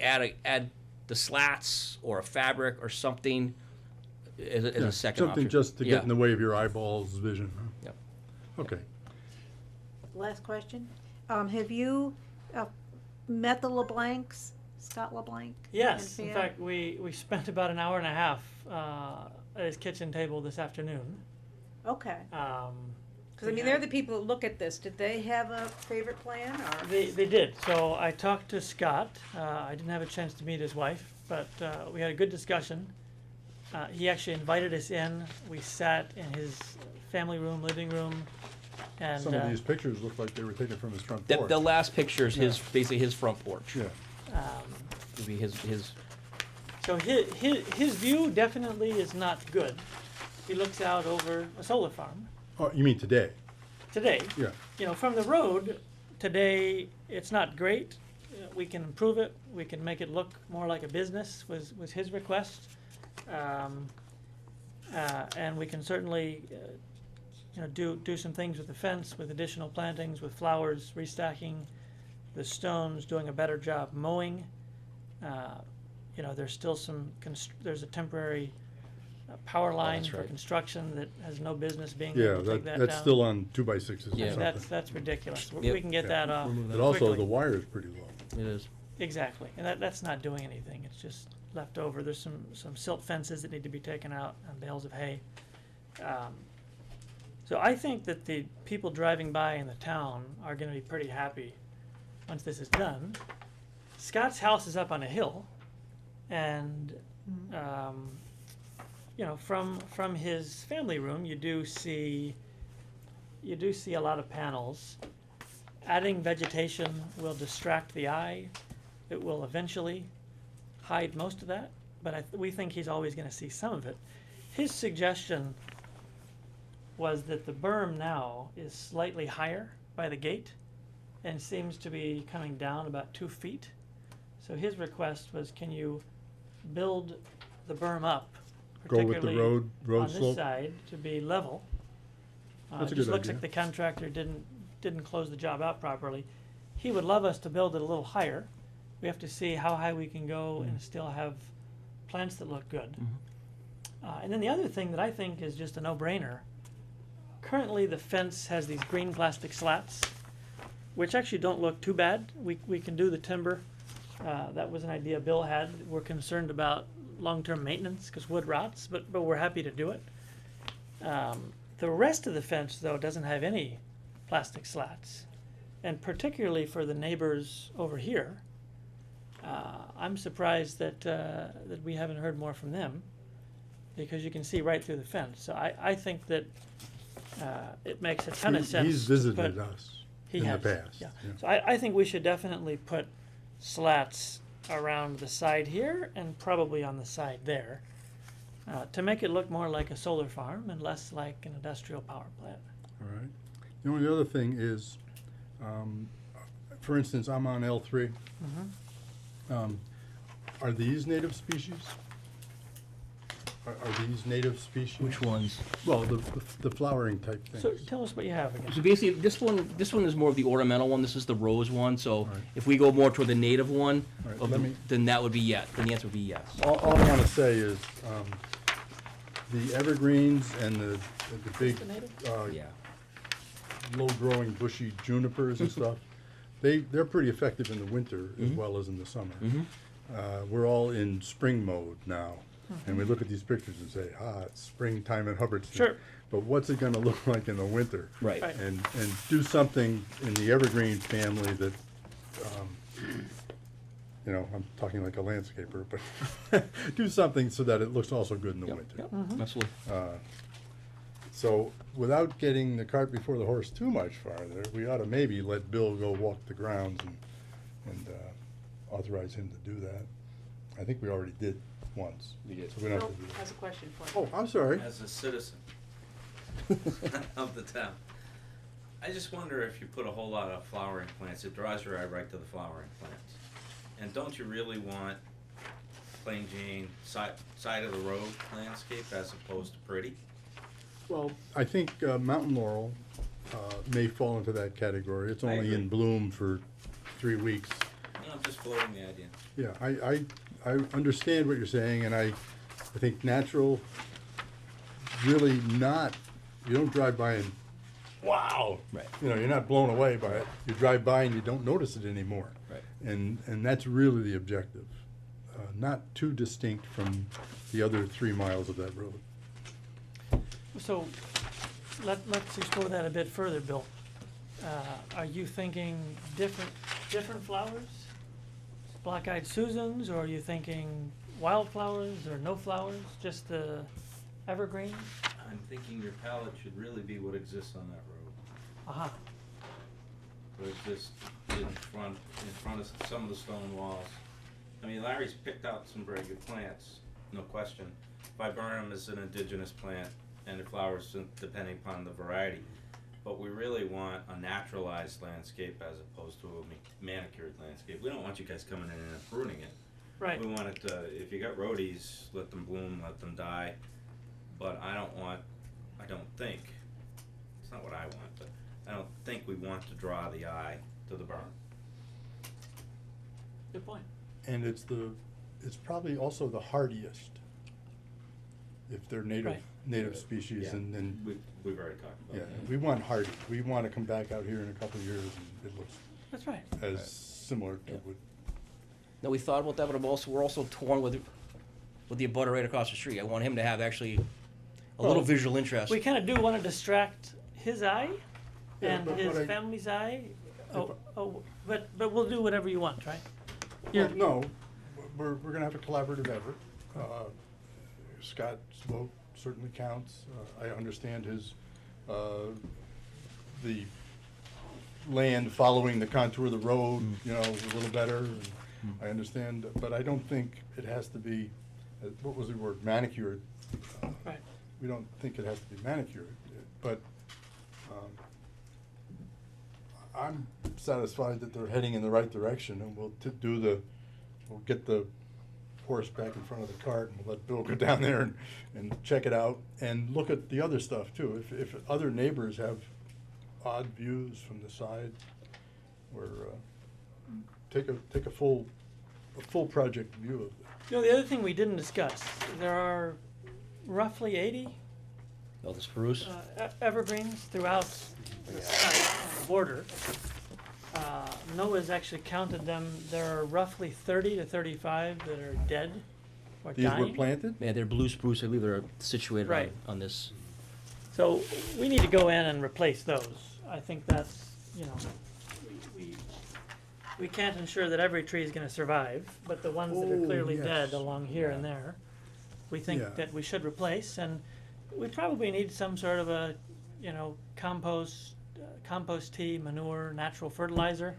add the slats or a fabric or something as Yeah, a second option? Something just to Yeah. get in the way of your eyeballs' vision, huh? Yep. Okay. Last question. Have you met the LeBlancs, Scott LeBlanc? Yes, and in Fia? fact, we spent about an hour and a half at his kitchen table this afternoon. Okay. Because, I we mean, had- they're the people that look at this. Did they have a favorite plan, or? They did. So I talked to Scott. I didn't have a chance to meet his wife, but we had a good discussion. He actually invited us in. We sat in his family room, living room, and Some of these pictures look like they were taken from his front The, porch. the last picture is basically his front porch. Yeah, Would be his. so his view definitely is not good. He looks out over a solar farm. oh, you mean today? Today, Yeah, you know, from the road, today, it's not great. We can improve it. We can make it look more like a business, was his request. And we can certainly, you know, do some things with the fence, with additional plantings, with flowers, restacking the stones, doing a better job mowing. You know, there's still there's a temporary power line that's for right. construction that has no business being yeah, able to take that that's down. still on 2x6s or Yeah. something. That's ridiculous. Yep. We can get Yeah. that off But also, quickly. the wire is pretty low. It is. Exactly, and that's not doing anything, it's just left over. There's some silt fences that need to be taken out and bales of hay. So I think that the people driving by in the town are gonna be pretty happy once this is done. Scott's house is up on a hill, and, you know, from his family room, you do see a lot of panels. Adding vegetation will distract the eye. It will eventually hide most of that, but we think he's always going to see some of it. His suggestion was that the berm now is slightly higher by the gate and seems to be coming down about 2 feet. So his request was, can you build the berm up, Go with the particularly road on this slope. side, to be level? That's a It just good looks idea. like the contractor didn't close the job out properly. He would love us to build it a little higher. We have to see how high we can go and still have plants that look good. And then the other thing that I think is just a no-brainer, currently the fence has these green plastic slats, which actually don't look too bad. We can do the timber. That was an idea Bill had. We're concerned about long-term maintenance because wood rots, but we're happy to do it. The rest of the fence, though, doesn't have any plastic slats. And particularly for the neighbors over here, I'm surprised that we haven't heard more from them. because you can see right through the fence. So I think that, it makes a ton of He's sense. to visited put- us He in the has, past. yeah. So I think we should definitely put slats around the side here and probably on the side there, to make it look more like a solar farm and less like an industrial power plant. All right. The only other thing is, for instance, I'm on L3. Are these native species? Are these native species? Which ones? Well, the flowering type things. So tell us what you have again. So basically, this one is more of the ornamental one. This is the rose one. So Right. if we go more toward the native one, Right, of let the- me- then that would be yes. Then the answer would be yes. All I wanna say is, the evergreens and the big, The native? Yeah. low-growing bushy junipers and stuff, they're pretty effective in the winter as Mhm. well as in the summer. Mhm. We're all in spring mode now, and we look at these pictures and say, it's springtime in Hubbardston. Sure. But what's it gonna look like in the winter? Right. Right. And do something in the evergreen family that, I'm talking like a landscaper, but do something so that it looks also good in the Yep. winter. Yep. Absolutely. So without getting the cart before the horse too much farther, we ought to maybe let Bill go walk the grounds and authorize him to do that. I think we already did once. We did. So we don't have Bill to do has a question for you. Oh, I'm sorry. As a citizen of the town, I just wonder if you put a whole lot of flowering plants, it draws your eye right to the flowering plants. And don't you really want plain Jane side of the road landscape as opposed to pretty? Well, I think mountain laurel may fall into that category. It's I only agree. in bloom for 3 weeks. I'm just floating the idea. Yeah, I understand what you're saying, and I think natural, really not, you don't drive by and, wow! Right. You're not blown away by it. You drive by and you don't notice it anymore. Right. And that's really the objective. Not too distinct from the other 3 miles of that road. So, let's explore that a bit further, Bill. Are you thinking different flowers? Black-eyed Susans, or are you thinking wildflowers or no flowers, just the evergreen? I'm thinking your palette should really be what exists on that road. Aha, What exists in front of some of the stone walls. I mean, Larry's picked out some very good plants, no question. Viburnum is an indigenous plant, and it flowers depending upon the variety. But we really want a naturalized landscape as opposed to a manicured landscape. We don't want you guys coming in and pruning it. right. We want it to, if you got roadies, let them bloom, let them die. But I don't think, it's not what I want, but I don't think we want to draw the eye to the barn. Good point. And it's probably also the hardiest, if they're native Right. species, Yeah. and We've already talked about yeah, that. we want hardy. We want to come back out here in a couple of years and it looks That's right. as similar to Yeah. what. No, we thought about that, but we're also torn with the abutter right across the street. I want him to have actually a little Well, visual interest. We kind of do want to distract his eye Yeah, and but his what I- family's eye. If But we'll do whatever you want, right? Well, no, we're gonna have a collaborative effort. Scott's vote certainly counts. I understand his, the land following the contour of the road, a little better. And I understand, but I don't think it has to be, what was the word, manicured. Right. We don't think it has to be manicured, but, I'm satisfied that they're heading in the right direction, and we'll get the horse back in front of the cart, and we'll let Bill go down there and check it out, and look at the other stuff too. If other neighbors have odd views from the side, or, take a full project view of it. The other thing we didn't discuss, there are roughly 80 Oh, the spruce. evergreens throughout the site, on the border. Noah's actually counted them. There are roughly 30 to 35 that are dead or These were dying. planted? Yeah, they're blue spruce. I believe they're situated Right. on this. So we need to go in and replace those. I think that's, we can't ensure that every tree is gonna survive, but the ones that are Oh, clearly yes. dead along here and there, we think Yeah. that we should replace, and we probably need some sort of a, compost, compost tea, manure, natural fertilizer,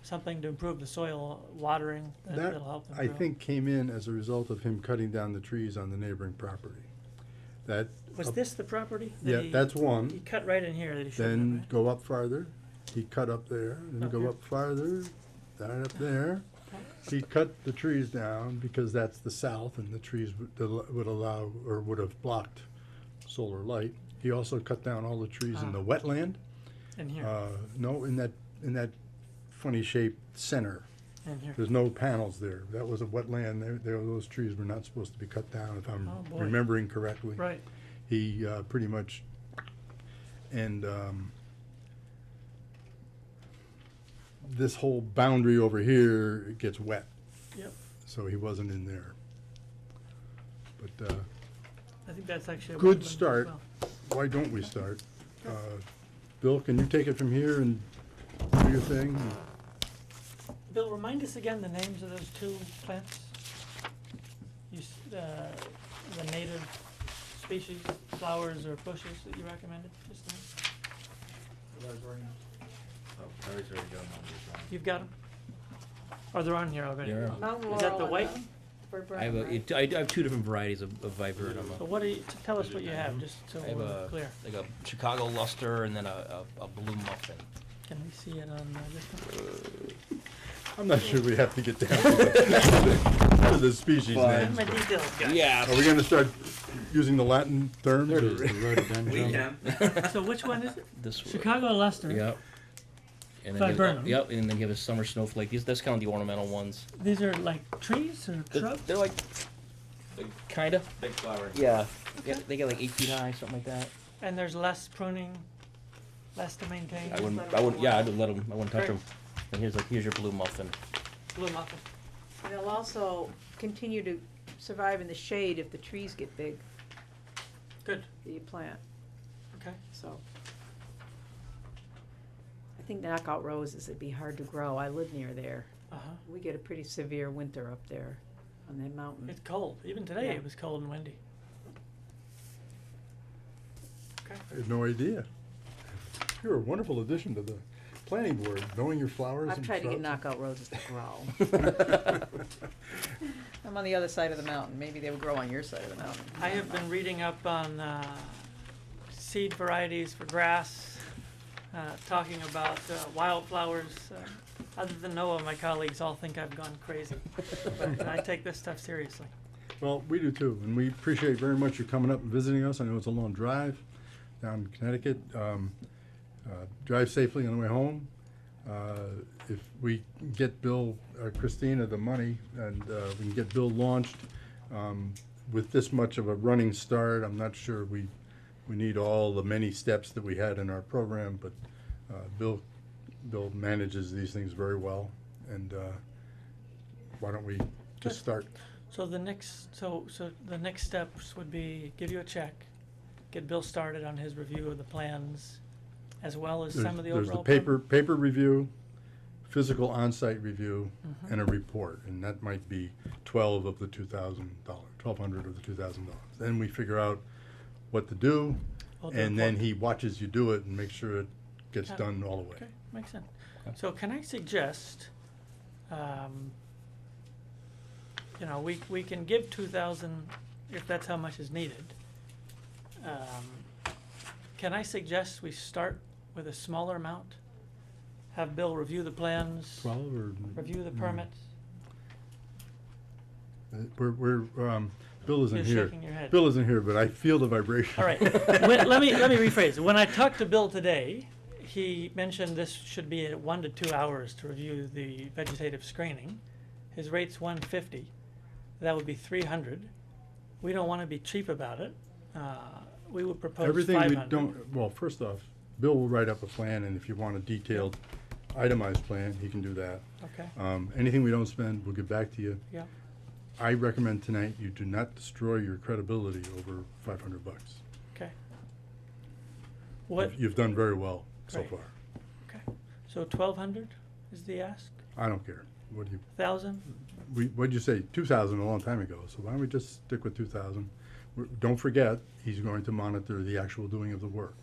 something to improve the soil watering, That, that'll help I improve. think, came in as a result of him cutting down the trees on the neighboring property. That, Was this the property? that yeah, he- that's He one. cut right in here that he shouldn't Then have, right? go up farther, he cut up there, then Up go here. up farther, down up there. He cut the trees down because that's the south and the trees would allow, or would have blocked solar light. He also cut down all the trees in the wetland. In here, No, in that funny shaped center. in here. There's no panels there. That was a wetland. Those trees were not supposed to be cut down, if I'm Oh, boy. remembering correctly. Right, He pretty much, and this whole boundary over here, it gets wet. Yep. So he wasn't in there. But I think that's actually a Good wetland as start. well. why don't we start? Bill, can you take it from here and do your thing? Bill, remind us again the names of those two plants? The native species, flowers or bushes that you recommended just now? Oh, Larry's already got them on his drawing. You've got them? Or they're on here already? Yeah. Mountain Is that the laurel white? and I viburnum, have right? I have two different varieties of viburnum. So what do you, tell us what you have, just so I have we're clear. like a Chicago luster and then a blue muffin. Can we see it on this one? I'm not sure we have to get down to the species Fine. names. I'm a details guy. Yeah. Are we gonna start using the Latin terms? There it is, or- the rhododendron. We can. So which one is it? This one. Chicago luster. Yep. And then Viburnum. Yep, and then give us summer snowflake. That's kind of the ornamental ones. These are like trees or shrubs? They're like, kinda. Big flower. Yeah. Yeah, they get like 8 feet high, something like that. And there's less pruning, less to maintain? I wouldn't. Yeah, I'd let them. I wouldn't touch Great. them. And here's your blue muffin. Blue muffin. And they'll also continue to survive in the shade if the trees get big Good, that you plant, okay. so. I think knockout roses would be hard to grow. I live near there. Uh-huh. We get a pretty severe winter up there on that mountain. It's cold. Even today Yeah. it was cold and windy. Okay. I had no idea. You're a wonderful addition to the planning board, knowing your flowers I've and tried to get shrubs. knockout roses to grow. I'm on the other side of the mountain. Maybe they would grow on your side of the mountain. I have been reading up on seed varieties for grass, talking about wildflowers. Other than Noah, my colleagues all think I've gone crazy. But I take this stuff seriously. Well, we do too, and we appreciate very much you coming up and visiting us. I know it's a long drive down in Connecticut. Drive safely on the way home. If we can get Bill, Christina the money, and we can get Bill launched, with this much of a running start, I'm not sure we need all the many steps that we had in our program, but Bill manages these things very well, and why don't we just start? So the next steps would be give you a check, get Bill started on his review of the plans, as well as some of the There's overall. the paper review, physical on-site review, Mhm. and a report, and that might be $1,200 of the $2,000. Then we figure out what to do, We'll do a and then quote. he watches you do it and makes sure it gets Yeah. done all the way. Okay, makes sense. Okay. So can I suggest, we can give 2,000 if that's how much is needed. Can I suggest we start with a smaller amount? Have Bill review the plans, 12 or? review the Mm. permits? Bill isn't You're here. shaking your head. Bill isn't here, but I feel the vibration. All right, let me rephrase. When I talked to Bill today, he mentioned this should be at 1 to 2 hours to review the vegetative screening. His rate's 150. That would be 300. We don't want to be cheap about it. We would propose Everything 500. we don't, well, first off, Bill will write up a plan, and if you want a detailed, itemized plan, he can do that. Okay, Anything we don't spend, we'll give back to you. yeah, I recommend tonight you do not destroy your credibility over $500. okay. What, You've done very well so Great. far. okay, so 1,200 is the ask? I don't care. What do you, 1,000? what'd you say, 2,000 a long time ago, so why don't we just stick with 2,000? Don't forget, he's going to monitor the actual doing of the work,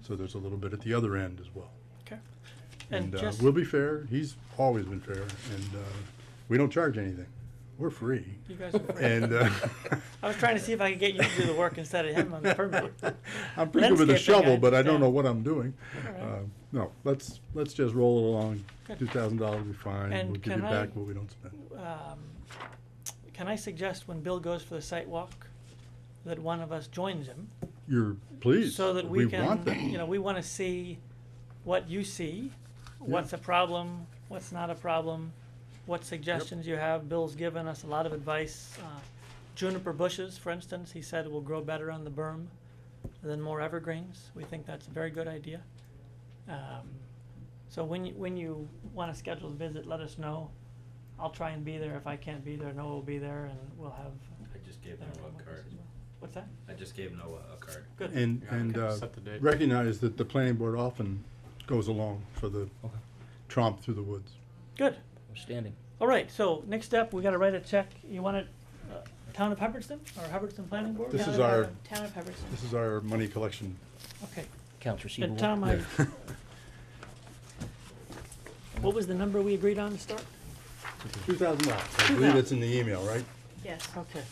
so there's a little bit at the other end as well. Okay. And And just, we'll be fair, he's always been fair, and we don't charge anything, we're free. you guys are free. And I was trying to see if I could get you to do the work instead of him on the permit. I'm pretty good with a Landscaping, shovel, but I don't understand. know what I'm doing. All right. No, let's just roll it along, Good. $2,000 will be fine, And we'll give can you I- back what we don't spend. Can I suggest when Bill goes for the site walk, that one of us joins him? You're pleased, So that we want that. can, you know, we wanna see what you see, what's a problem, what's not a problem, what suggestions you have. Bill's given us a lot of advice. Juniper bushes, for instance, he said will grow better on the berm than more evergreens. We think that's a very good idea. So when you wanna schedule a visit, let us know. I'll try and be there. If I can't be there, Noah will be there, and we'll have. I just gave their Noah a comments card. as well. What's that? I just gave Noah a card. Good. And, Yeah, and okay. Set the date. recognize that the planning board often goes along for the Okay. tromp through the woods. Good. Outstanding. All right, so next step, we gotta write a check. You want it, Town of Hubbardston or Hubbardston Planning Board? This Town is of our- Hubbardston- Town of Hubbardston. This is our money collection. Okay. Accounts receivable. And Tom, Yeah. what was the number we agreed on to start? $2,000, I believe it's in the email, right? Yes. Okay.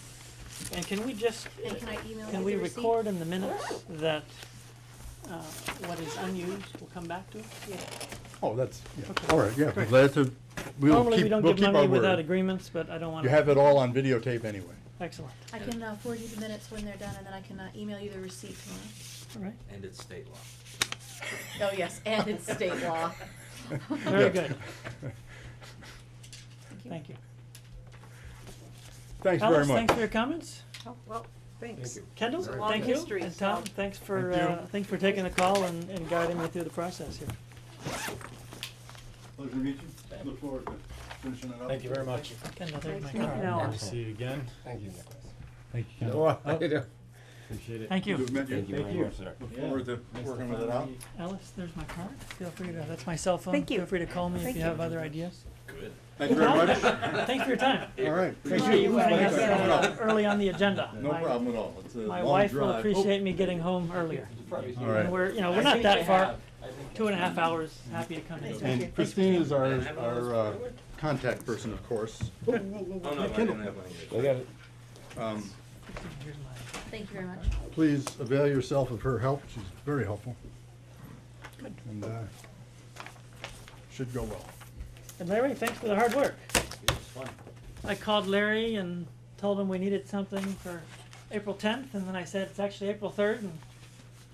And can we just, And can I email can you we the receipt? record in the minutes that, what is unused will come back to us? Yeah. Oh, that's, yeah, Okay. all right, yeah, we're Great. glad to, we'll Normally, we keep, don't we'll give keep our money without word. agreements, but I don't wanna. You have it all on videotape anyway. Excellent. I can forward you the minutes when they're done, and then I can email you the receipt tomorrow. All right. And it's state law. Oh, yes, and it's state law. Very good. Thank you. Thanks very Alice, much. thanks for your comments. Oh, well, thanks. Kendall, It's a long thank you. history, And Tom, so- thanks for, Thank you. thanks for taking the call and guiding me through the process here. Pleasure to meet you. Look forward to finishing it up. Thank you very much. Kendall, there's my Thank you. card. No. Good to see you again. Thank you, Nicholas. Thank you, Noah, how you doing? Appreciate it. Thank you. Good met you. Thank you very much, sir. Look forward to working with it out. Alice, there's my card. Feel free to, that's my cell phone. Thank you. Feel free to call me if Thank you you. have other ideas. Good. Thank you very much. Thanks for your time. All right. Appreciate you putting us early on the agenda. No My- problem at all. It's a My long wife will drive. appreciate me getting home earlier. All And right. we're, you know, we're not that far, 2.5 hours, happy to come in. And Christine is our contact person, of course. Oh, no, I didn't have one either. Look at it. Here's my- Thank you very much. Please avail yourself of her help. She's very helpful. And should go well. And Larry, thanks for the hard work. It's fun. I called Larry and told him we needed something for April 10th, and then I said it's actually April 3rd, and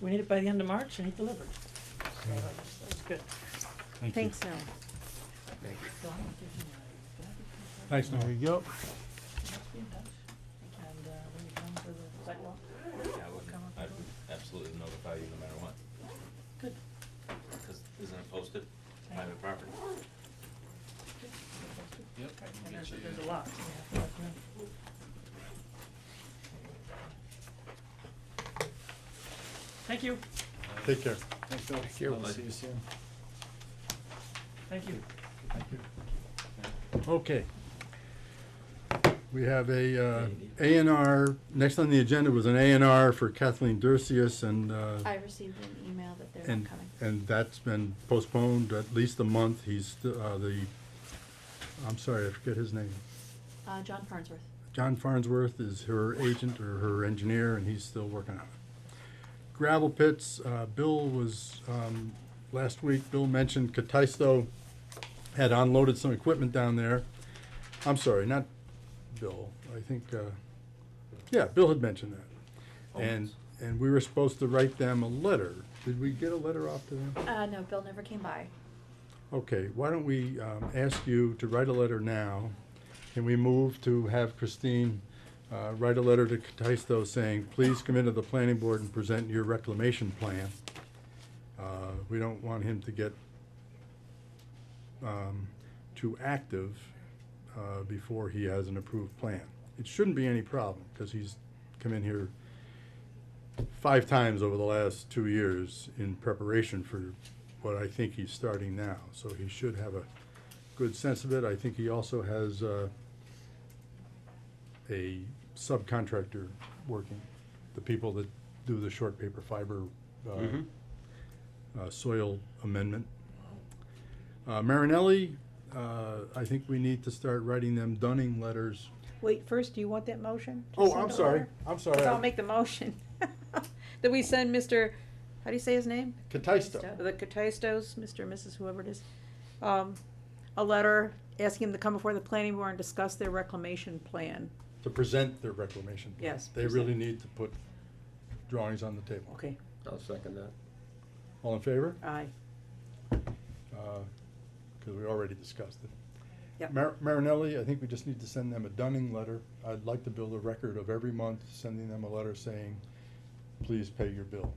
we need it by the end of March, and he delivered. So that was good. Thank you. Thanks, Al. Thanks, Noah. There you go. Let's be in touch. And when you come for the sidewalk, Yeah, I would absolutely notify you no matter what. good. Because isn't it posted? Private property. Yep. And there's a lot. so we have to let you know. Thank you. Take care. Thanks, Bill. Thank you. We'll see you soon. Thank you. Okay. We have a A&R, next on the agenda was an A&R for Kathleen Dercius, and I received an email that they're and not coming. and that's been postponed at least a month. He's I'm sorry, I forget his name. John Farnsworth. John Farnsworth is her agent or her engineer, and he's still working on it. Gravel pits, Bill was, last week, Bill mentioned Cataisto had unloaded some equipment down there. I'm sorry, not Bill, I think, yeah, Bill had mentioned that. And we were supposed to write them a letter. Did we get a letter off to them? No, Bill never came by. Okay, why don't we ask you to write a letter now? Can we move to have Christine write a letter to Cataisto saying, please come into the planning board and present your reclamation plan? We don't want him to get too active before he has an approved plan. It shouldn't be any problem, because he's come in here 5 times over the last 2 years in preparation for what I think he's starting now, so he should have a good sense of it. I think he also has a subcontractor working, the people that do the short paper fiber, Mhm. soil amendment. Marinelli, I think we need to start writing them dunning letters. Wait, first, do you want that motion? to Oh, send I'm a sorry, letter? I'm sorry. 'Cause I'll make the motion. That we send Mr., how do you say his name? Cataisto. The Cataistos, Mr. and Mrs. whoever it is, a letter asking them to come before the planning board and discuss their reclamation plan. To present their reclamation plan. Yes, They really need to put drawings on the table. Okay, I'll second that. All in favor? aye. Because we already discussed it. Yep. Marinelli, I think we just need to send them a dunning letter. I'd like to build a record of every month, sending them a letter saying, please pay your bill.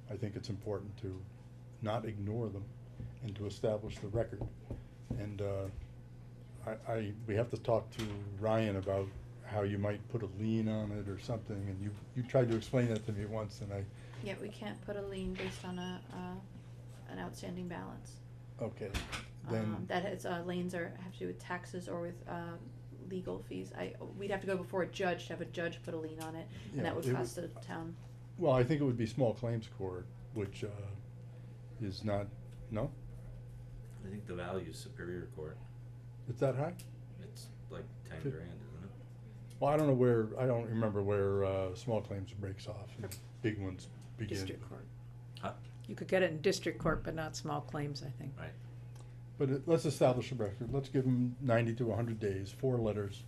I think it's important to not ignore them and to establish the record. And we have to talk to Ryan about how you might put a lien on it or something, and you tried to explain that to me once, and Yeah, we can't put a lien based on an outstanding balance. okay, then. That is, liens have to do with taxes or with, legal fees. We'd have to go before a judge to have a judge put a lien on it, Yeah, and that would it cost the town. Well, I think it would be small claims court, which is not, no? I think the value is Superior Court. It's that high? It's like 10 Fif- grand, isn't it? Well, I don't remember where small claims breaks off and big ones begin. District court. Huh? You could get it in district court, but not small claims, I think. Right. But let's establish a record. Let's give them 90 to 100 days, 4 letters,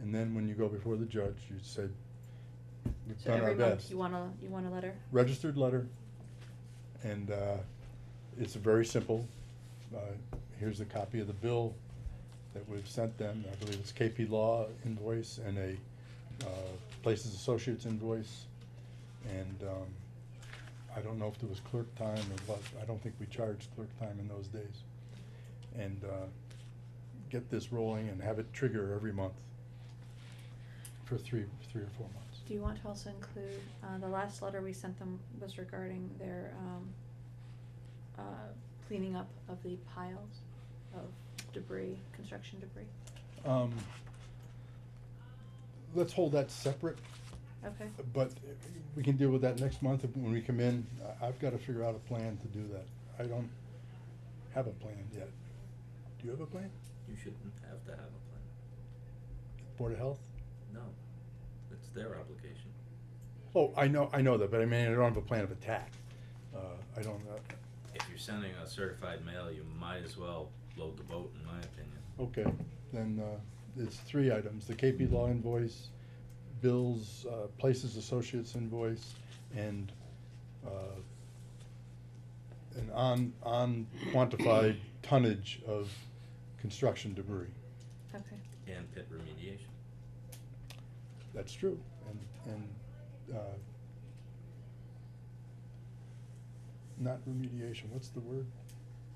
and then when you go before the judge, you say, we've So done our every month, best. you want a letter? Registered letter, and it's very simple. Here's a copy of the bill that we've sent them. I believe it's KP Law invoice and a Places Associates invoice. And I don't know if there was clerk time or what. I don't think we charged clerk time in those days. And get this rolling and have it trigger every month for three or 4 months. Do you want to also include, the last letter we sent them was regarding their, cleaning up of the piles of debris, construction debris? Let's hold that separate, Okay. but we can deal with that next month when we come in. I've got to figure out a plan to do that. I don't have a plan yet. Do you have a plan? You shouldn't have to have a plan. Board of Health? No, it's their obligation. Oh, I know that, but I mean, I don't have a plan of attack. I don't, If you're sending a certified mail, you might as well load the boat, in my opinion. okay, then it's 3 items, the KP Law invoice, Bill's Places Associates invoice, and an unquantified tonnage of construction debris. Okay. And pit remediation. That's true, and not remediation, what's the word?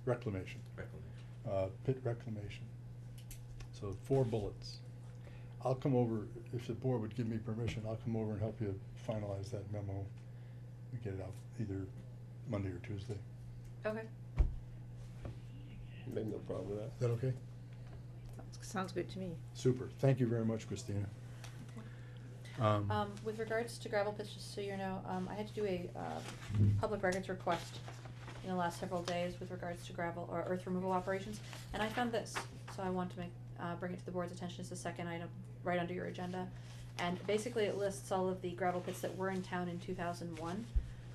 Reclamation. Reclamation. Pit reclamation. So 4 bullets. I'll come over, if the board would give me permission, I'll come over and help you finalize that memo. We get it out either Monday or Tuesday. Okay. Make no problem with that. Is that okay? Sounds good to me. Super. Thank you very much, Christina. With regards to gravel pits, just so you know, I had to do a, public records request in the last several days with regards to gravel or earth removal operations, and I found this, so I want to bring it to the board's attention. It's the second item, right under your agenda. And basically it lists all of the gravel pits that were in town in 2001.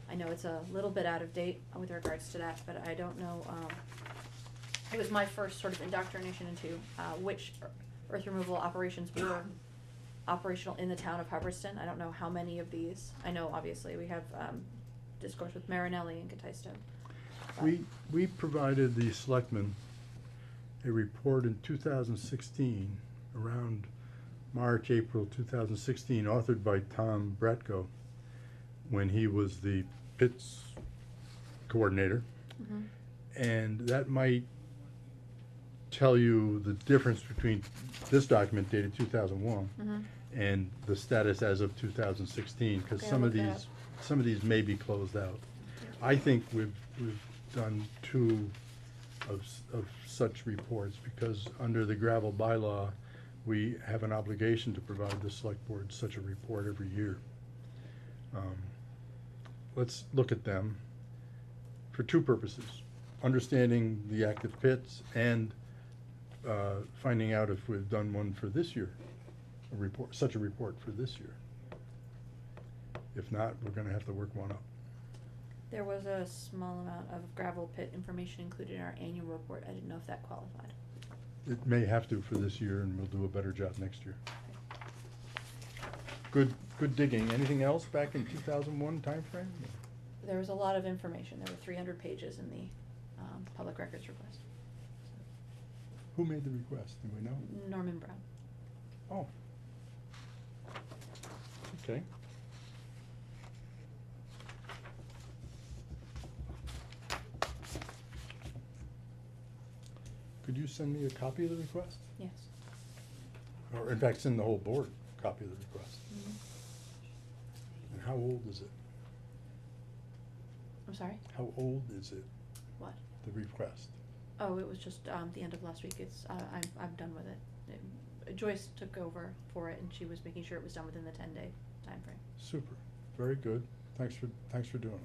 I know it's a little bit out of date with regards to that, but I don't know, it was my first sort of indoctrination into, which earth removal operations were operational in the town of Hubbardston. I don't know how many of these. I know obviously we have, discourse with Marinelli and Cataisto. We provided the selectmen a report in 2016, around March, April 2016, authored by Tom Bratko, when he was the pits coordinator. Mm-hmm. And that might tell you the difference between this document dated 2001 Mm-hmm. and the status as of 2016, because Okay, some I'll of look that these may be closed out. I think we've done 2 of such reports, because under the gravel bylaw, we have an obligation to provide the select board such a report every year. Let's look at them for two purposes: understanding the active pits and finding out if we've done one for this year, such a report for this year. If not, we're gonna have to work one up. There was a small amount of gravel pit information included in our annual report. I didn't know if that qualified. It may have to for this year, and we'll do a better job next year. Good digging. Anything else back in 2001 timeframe? There was a lot of information. There were 300 pages in the public records request. Who made the request? Do we know? Norman Brown. Oh. Okay. Could you send me a copy of the request? Yes. Or in fact, send the whole board a copy of the request? And how old is it? I'm sorry? How old is it, What? the request? Oh, it was just the end of last week. I'm done with it. Joyce took over for it, and she was making sure it was done within the 10-day time frame. Super. Very good. Thanks for doing it.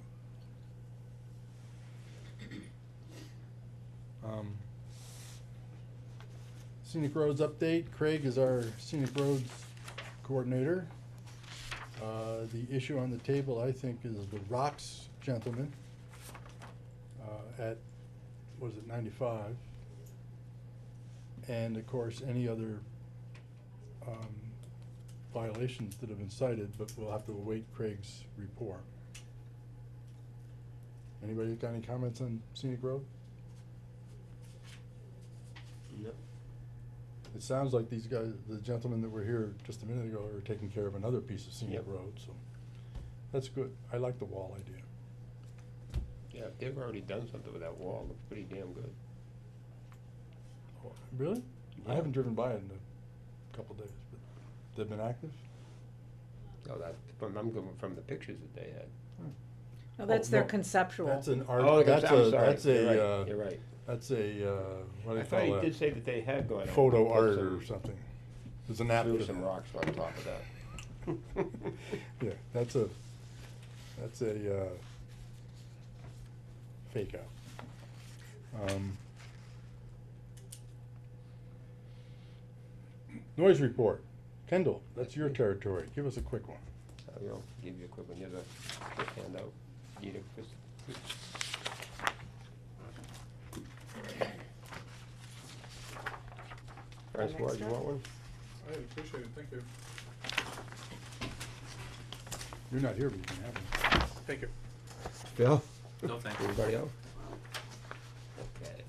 Scenic roads update. Craig is our scenic roads coordinator. The issue on the table, I think, is the rocks gentleman at, what is it, 95? And of course, any other violations that have been cited, but we'll have to await Craig's report. Anybody got any comments on scenic road? No. It sounds like these guys, the gentlemen that were here just a minute ago, are taking care of another piece of scenic Yep. road, so that's good. I like the wall idea. Yeah, they've already done something with that wall, looks pretty damn good. Oh, really? I Yeah. haven't driven by it in a couple days, but they've been active? Oh, I'm going from the pictures that they had. No, that's Oh, their no. conceptual. That's an art, Oh, that's I'm a, sorry. that's You're a, right. You're right. that's a, what do I they thought he call did that? say that they had gone out. Photo and art put or something. There's an app. Threw for some that. rocks on top of that. Yeah, that's a fake out. Noise report. Kendall, that's your territory. Give us a quick one. I'll give you a quick one, here's a quick handout. Need it, Chris? Francois, you want one? I appreciate it, thank you. You're not here, but you can have one. Thank you. Bill? No, thank you. Anybody else? Okay.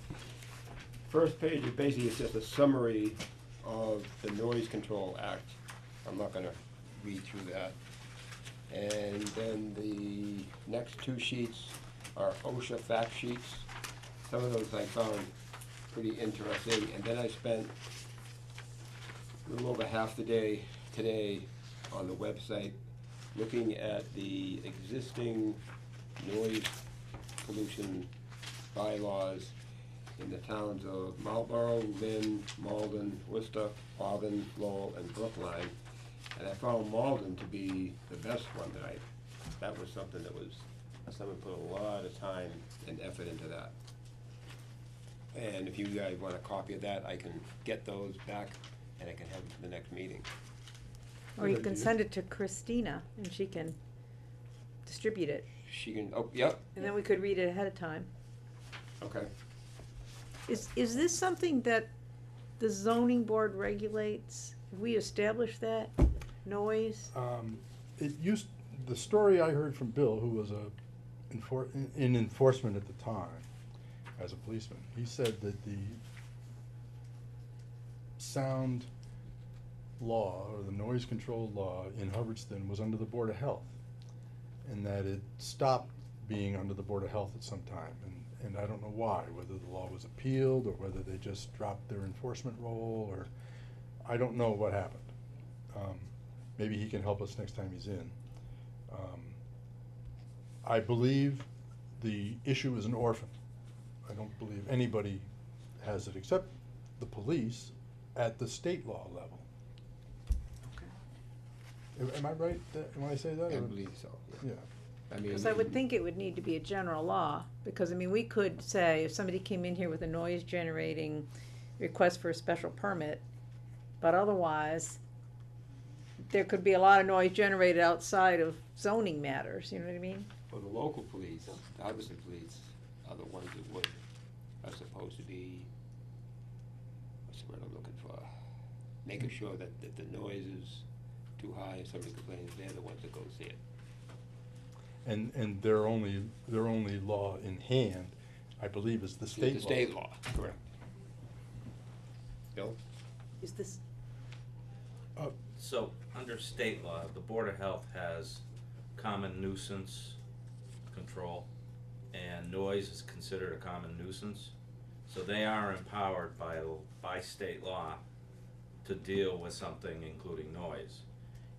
First page is basically, it's just a summary of the Noise Control Act. I'm not gonna read through that. And then the next two sheets are OSHA fact sheets. Some of those I found pretty interesting, and then I spent a little over half the day today on the website looking at the existing noise pollution bylaws in the towns of Marlborough, Lynn, Malden, Worcester, Auburn, Lowell, and Brookline. And I found Malden to be the best one that was something that was, someone put a lot of time and effort into that. And if you guys want a copy of that, I can get those back and I can have it for the next meeting. Or you Good can idea. send it to Christina and she can distribute it. She can, oh, yep, And then we could read it ahead of time. okay. Is this something that the zoning board regulates? Have we established that? Noise? The story I heard from Bill, who was in enforcement at the time, as a policeman, he said that the sound law, or the noise control law in Hubbardston was under the Board of Health, and that it stopped being under the Board of Health at some time, and I don't know why, whether the law was appealed, or whether they just dropped their enforcement role, or, I don't know what happened. Maybe he can help us next time he's in. I believe the issue is an orphan. I don't believe anybody has it except the police at the state law level. Am I right when I say that? I or- believe so, yeah. Yeah, I mean. Cause I would think it would need to be a general law, because I mean, we could say, if somebody came in here with a noise generating request for a special permit, but otherwise, there could be a lot of noise generated outside of zoning matters, you know what I mean? Well, the local police, the Hubbardston police, are the ones that would, are supposed to be, what's the word I'm looking for? Making sure that the noise is too high, and somebody complains, they're the ones that go see it. and their only law in hand, I believe, is the state law. The state law, correct. Bill? Is this, So, under state law, the Board of Health has common nuisance control, and noise is considered a common nuisance. So they are empowered by state law to deal with something including noise.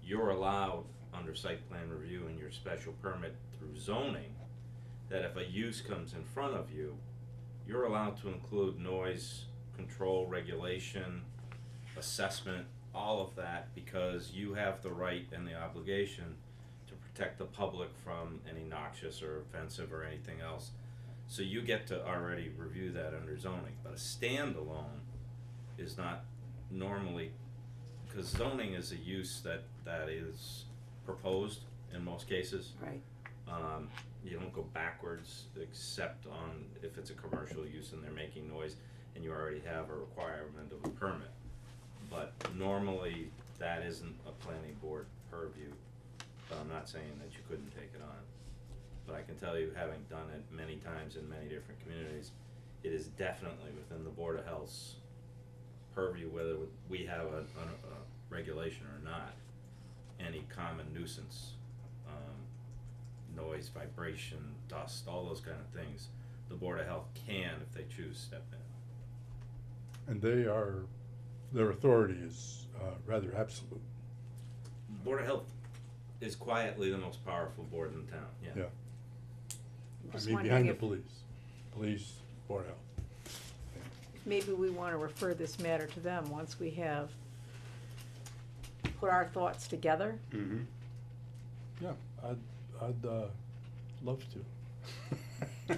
You're allowed, under site plan review and your special permit through zoning, that if a use comes in front of you, you're allowed to include noise control, regulation, assessment, all of that, because you have the right and the obligation to protect the public from any noxious or offensive or anything else. So you get to already review that under zoning, but a standalone is not normally, because zoning is a use that is proposed in most cases. right, You don't go backwards except on if it's a commercial use and they're making noise and you already have a requirement of a permit. But normally, that isn't a planning board purview, but I'm not saying that you couldn't take it on. But I can tell you, having done it many times in many different communities, it is definitely within the Board of Health's purview, whether we have a regulation or not, any common nuisance, noise, vibration, dust, all those kind of things, the Board of Health can, if they choose, step in. And their authority is rather absolute. Board of Health is quietly the most powerful board in town, yeah. Yeah. I'm I just mean, wondering behind the if police, Board of Health. maybe we wanna refer this matter to them once we have put our thoughts together. Mm-hmm. Yeah, I'd love to.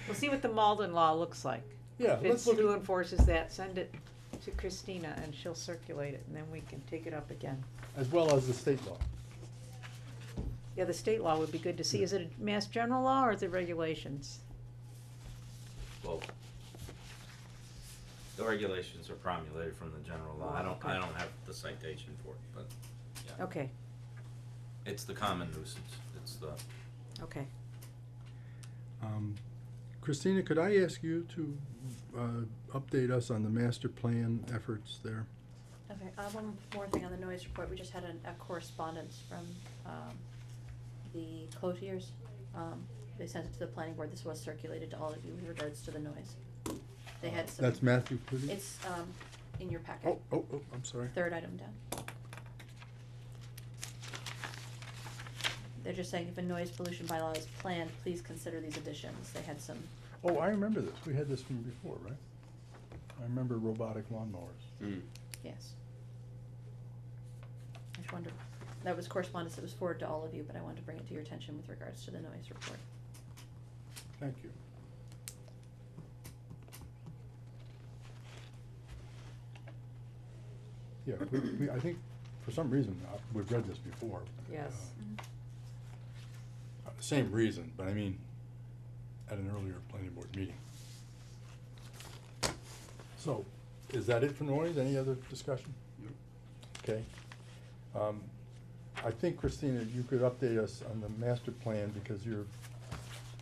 We'll see what the Malden law looks like. Yeah, If let's it's look who at, enforces that, send it to Christina and she'll circulate it and then we can take it up again. as well as the state law. Yeah, the state law would be good to see. Is it a mass general law or is it regulations? Well, the regulations are promulgated from the general law, I Okay. don't have the citation for it, but, yeah. Okay, It's the common nuisance, it's the, okay. Christina, could I ask you to update us on the master plan efforts there? Okay, one more thing on the noise report, we just had a correspondence from, the Cloutiers. They sent it to the planning board, this was circulated to all of you with regards to the noise. They had some. That's Matthew Pluty? It's, in your packet, Oh, I'm sorry. third item down. They're just saying if a noise pollution bylaw is planned, please consider these additions, they had some, Oh, I remember this. We had this from before, right? I remember robotic lawnmowers. Mm. yes. I just wondered, that was correspondence that was forwarded to all of you, but I wanted to bring it to your attention with regards to the noise report. Thank you. Yeah, I think, for some reason, we've read this before. Yes. Same reason, but I mean, at an earlier planning board meeting. So, is that it for noise? Any other discussion? Okay. I think, Christina, you could update us on the master plan, because you're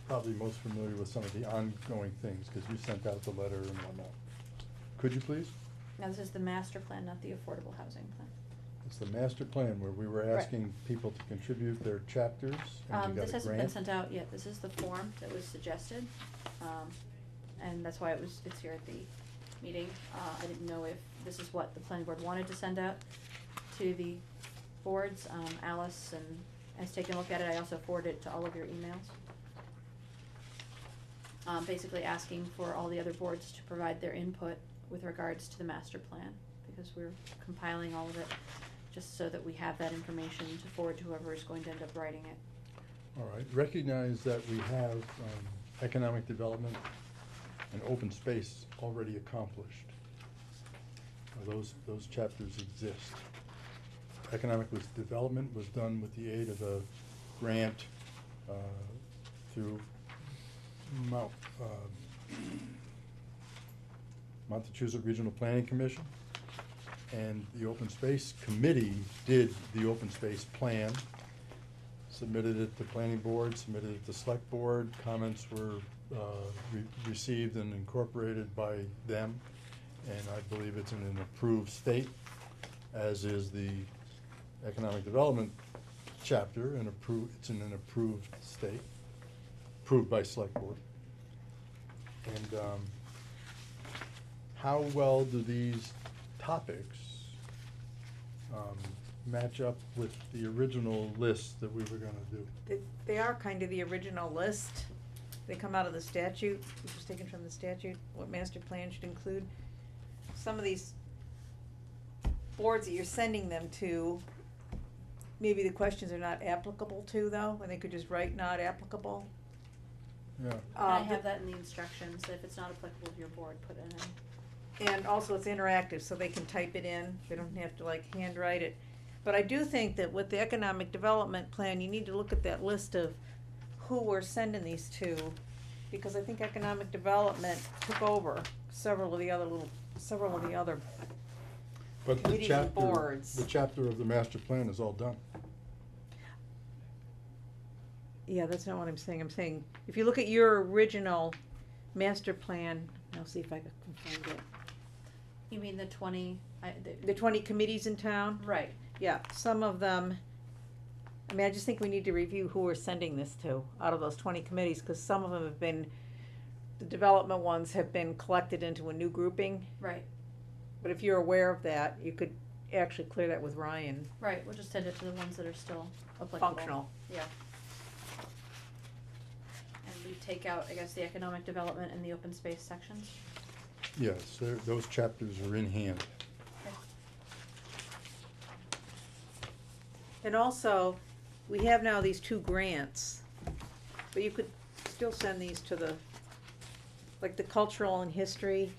probably most familiar with some of the ongoing things, because you sent out the letter and whatnot. Could you please? Now, this is the master plan, not the affordable housing plan. It's the master plan where we were Right. asking people to contribute their chapters, and we This got a hasn't been grant. sent out yet, this is the form that was suggested, and that's why it's here at the meeting. I didn't know if this is what the planning board wanted to send out to the boards. Alice has taken a look at it, I also forwarded it to all of your emails. Basically asking for all the other boards to provide their input with regards to the master plan, because we're compiling all of it just so that we have that information to forward to whoever is going to end up writing it. All right, recognize that we have economic development and open space already accomplished. Those chapters exist. Economic development was done with the aid of a grant through Montechusett Regional Planning Commission. And the Open Space Committee did the open space plan, submitted it to Planning Board, submitted it to Select Board. Comments were received and incorporated by them. And I believe it's in an approved state, as is the Economic Development chapter, and it's in an approved state, approved by Select Board. And how well do these topics match up with the original list that we were gonna do? They are kind of the original list. They come out of the statute, which was taken from the statute, what master plan should include. Some of these boards that you're sending them to, maybe the questions are not applicable to though, and they could just write not applicable. Yeah. And I have that in the instructions, that if it's not applicable to your board, put it in. And also it's interactive, so they can type it in, they don't have to like handwrite it. But I do think that with the economic development plan, you need to look at that list of who we're sending these to, because I think economic development took over several of the other But the committees and chapter, boards. the chapter of the master plan is all done. Yeah, that's not what I'm saying. I'm saying, if you look at your original master plan, I'll see if I can find it. You mean the 20, The 20 committees in town? right, Yeah, some of them, I mean, I just think we need to review who we're sending this to out of those 20 committees, cause some of them have been, the development ones have been collected into a new grouping. right, But if you're aware of that, you could actually clear that with Ryan, right, we'll just send it to the ones that are still applicable. functional. Yeah. And we take out, I guess, the economic development and the open space sections. Yes, those chapters are in hand. And also, we have now these 2 grants, but you could still send these to the, like the cultural and history.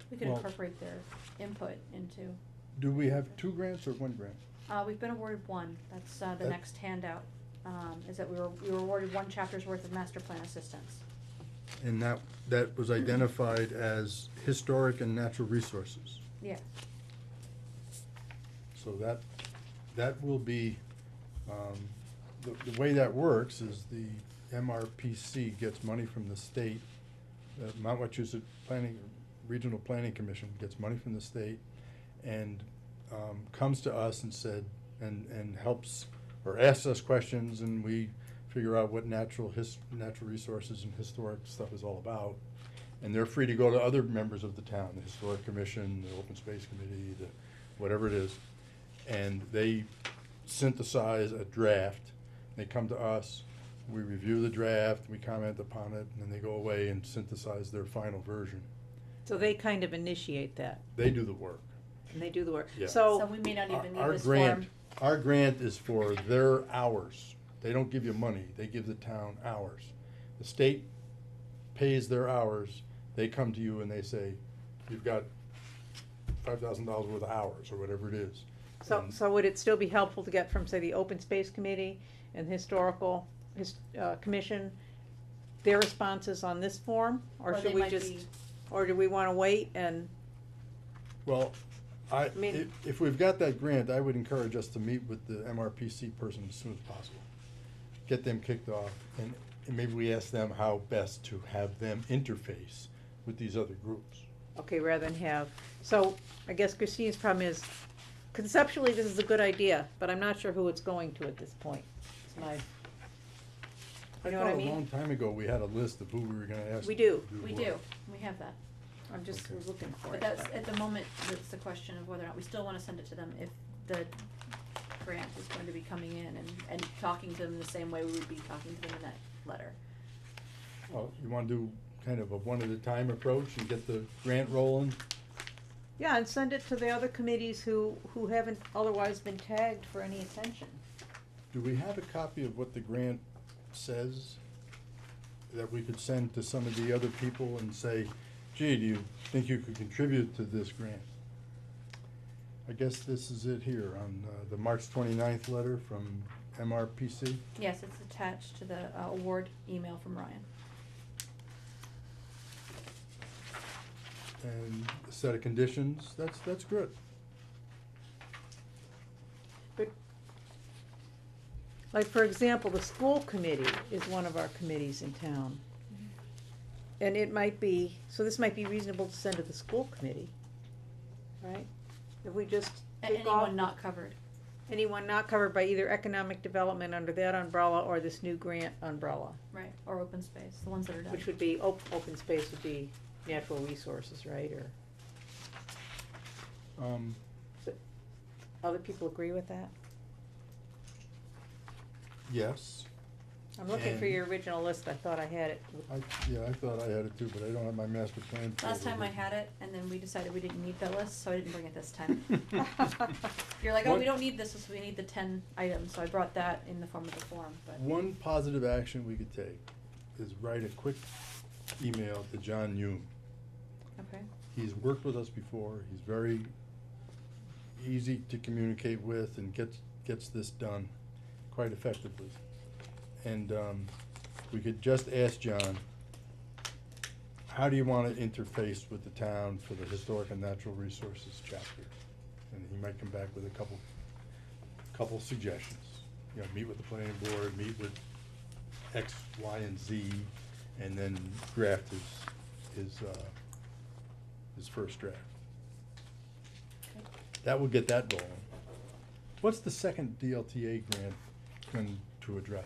We could Well- incorporate their input into, Do we have 2 grants or 1 grant? we've been awarded one, that's, the That- next handout, is that we were awarded 1 chapter's worth of master plan assistance. And that was identified as historic and natural resources. Yeah, So that will be, the way that works is the MRPC gets money from the state. Mount Wachusett Regional Planning Commission gets money from the state and comes to us and said, and helps, or asks us questions, and we figure out what natural resources and historic stuff is all about. And they're free to go to other members of the town, the Historic Commission, the Open Space Committee, whatever it is. And they synthesize a draft. They come to us, we review the draft, we comment upon it, and then they go away and synthesize their final version. So they kind of initiate that, They do the work. and they do the work. Yeah. so So, we may not even need Our this grant, form. our grant is for their hours. They don't give you money, they give the town hours. The state pays their hours, they come to you and they say, you've got $5,000 worth of hours, or whatever it is. And so would it still be helpful to get from, say, the Open Space Committee and Historical Commission, their responses on this form? Or Or they should we might just, be- or do we wanna wait and, Well, mean- if we've got that grant, I would encourage us to meet with the MRPC person as soon as possible. Get them kicked off, and maybe we ask them how best to have them interface with these other groups. okay, rather than have, so I guess Christine's problem is, conceptually, this is a good idea, but I'm not sure who it's going to at this point. It's my, you know what I thought mean? a long time ago, we had a list of who we were gonna ask. We do. to We work. do, we have that. I'm just Okay. looking for But it. that's, at the moment, that's the question of whether or not we still wanna send it to them if the grant is going to be coming in and talking to them the same way we would be talking to them in that letter. Well, you wanna do kind of a one-at-a-time approach and get the grant rolling? Yeah, and send it to the other committees who haven't otherwise been tagged for any attention. Do we have a copy of what the grant says that we could send to some of the other people and say, gee, do you think you could contribute to this grant? I guess this is it here on the March 29th letter from MRPC. Yes, it's attached to the award email from Ryan. And a set of conditions, that's good. But, like, for example, the school committee is one of our committees in town. And it might be, so this might be reasonable to send to the school committee, right? If we just take off. Anyone not covered. Anyone not covered by either economic development under that umbrella or this new grant umbrella, Right, or open space, the ones that are done. which would be, open space would be natural resources, right, or, other people agree with that? Yes. I'm looking for And- your original list, I thought I had it. I thought I had it too, but I don't have my master plan. Last folder time I with had me. it, and then we decided we didn't need the list, so I didn't bring it this time. You're like, oh, What- we don't need this, so we need the 10 items, so I brought that in the form of the form, but. One positive action we could take is write a quick email to John Hume. Okay, He's worked with us before, he's very easy to communicate with and gets this done quite effectively. And, we could just ask John, how do you wanna interface with the town for the historic and natural resources chapter? And he might come back with a couple suggestions. You know, meet with the planning board, meet with X, Y, and Z, and then draft his first draft. okay. That would get that rolling. What's the second DLTA grant going to address?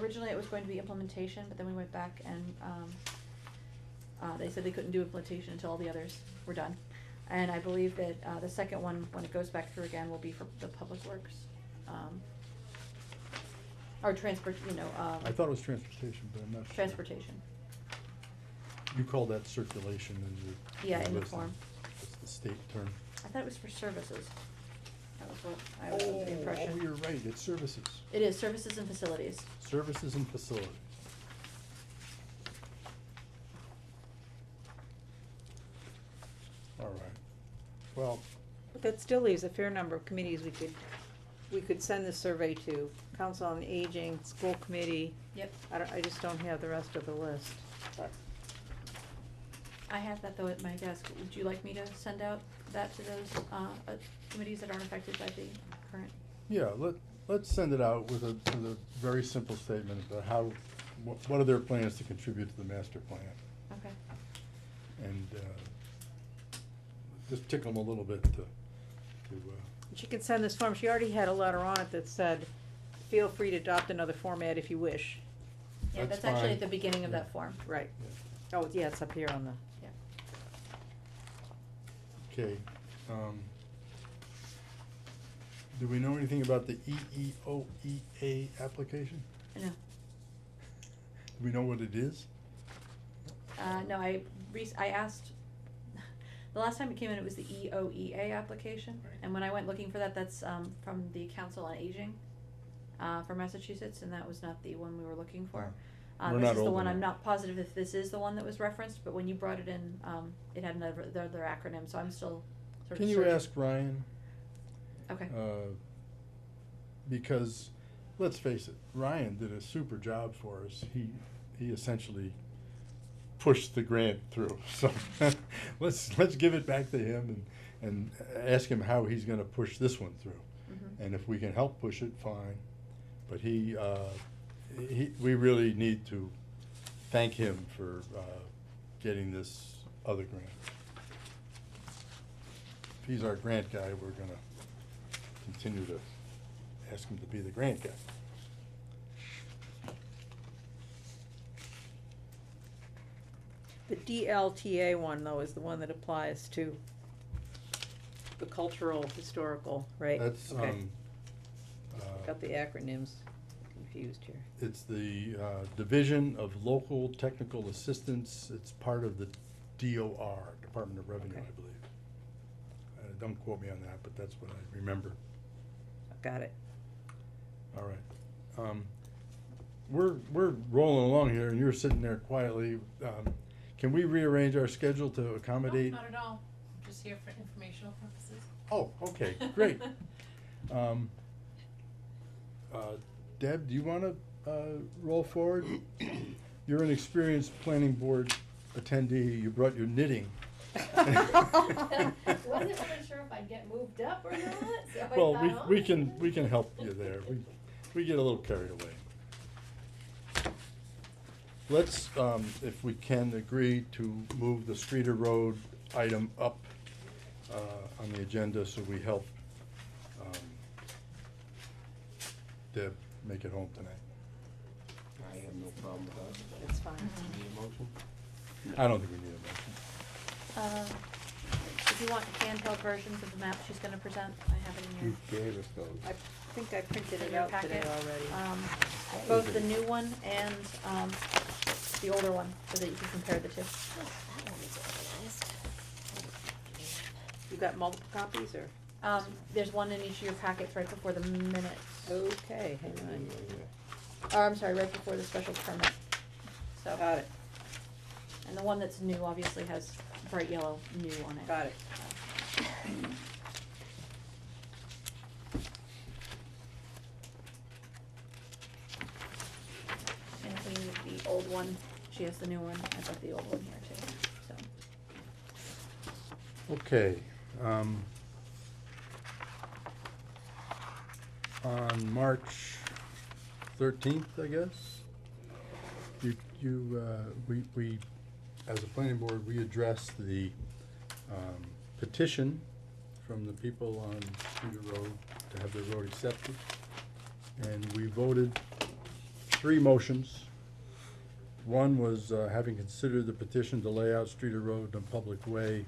Originally it was going to be implementation, but then we went back and, they said they couldn't do implementation until all the others were done. And I believe that, the second one, when it goes back through again, will be for the public works, or transport, I thought it was transportation, but I'm not sure. transportation. You call that circulation in your. Yeah, in the listing. form. That's the state term. I thought it was for services. That was what I was under the impression. Oh, you're right, it's services. It is, services and facilities. Services and facilities. All right. Well, But that still leaves a fair number of committees we could send this survey to, Council on Aging, School Committee. Yep. I just don't have the rest of the list, but. I have that though at my desk. Would you like me to send out that to those, committees that aren't affected by the current? yeah, let's send it out with a very simple statement about how, what are their plans to contribute to the master plan? Okay. And, just tickle them a little bit to, She can send this form, she already had a letter on it that said, feel free to adopt another format if you wish. Yeah, That's that's actually fine. at the beginning of Yeah. that form. Right. Oh, yeah, it's up here on the, okay, do we know anything about the EEOEA application? I know. Do we know what it is? No, I asked, the last time it came in, it was the EOEA application. Right. And when I went looking for that, that's, from the Council on Aging, for Massachusetts, and that was not the one we were looking for. We're This not is the old one, I'm enough. not positive if this is the one that was referenced, but when you brought it in, it had another, the other acronym, so I'm still sort of Can you searching. ask Ryan? Okay, Because, let's face it, Ryan did a super job for us. He essentially pushed the grant through. So let's give it back to him and ask him how he's gonna push this one through. Mhm. And if we can help push it, fine. But we really need to thank him for getting this other grant. If he's our grant guy, we're gonna continue to ask him to be the grant guy. the DLTA one, though, is the one that applies to the cultural, historical, right? That's, Okay. Got the acronyms confused here. it's the Division of Local Technical Assistance. It's part of the DOR, Department of Revenue, Okay. I believe. Don't quote me on that, but that's what I remember. Got it. All right. We're rolling along here, and you're sitting there quietly. Can we rearrange our schedule to accommodate? No, not at all. I'm just here for informational purposes. Oh, okay, great. Deb, do you wanna, roll forward? You're an experienced planning board attendee, you brought your knitting. Wasn't really sure if I'd get moved up or not, so I Well, thought, we can help you there, we get a little carried away. Let's, if we can, agree to move the Streeter Road item up, on the agenda, so we help, Deb make it home tonight. I have no problem with that. It's fine. Need a motion? I don't think we need a motion. If you want handheld versions of the map she's gonna present, I have it in You here. gave us those. I think I printed In it your out today packet. already. Both the new one and, the older one, so that you can compare the two. You got multiple copies, or? There's one in each of your packets right before the minutes, Okay, hang on. or I'm sorry, right before the special permit. So, Got it, and the one that's new obviously has bright yellow new on it. got it. And if we need the old one, she has the new one, I've got the old one here too, so. Okay, on March 13th, I guess, we, as a planning board, we addressed the, petition from the people on Streeter Road to have their road accepted. And we voted 3 motions. One was, having considered the petition to lay out Streeter Road in a public way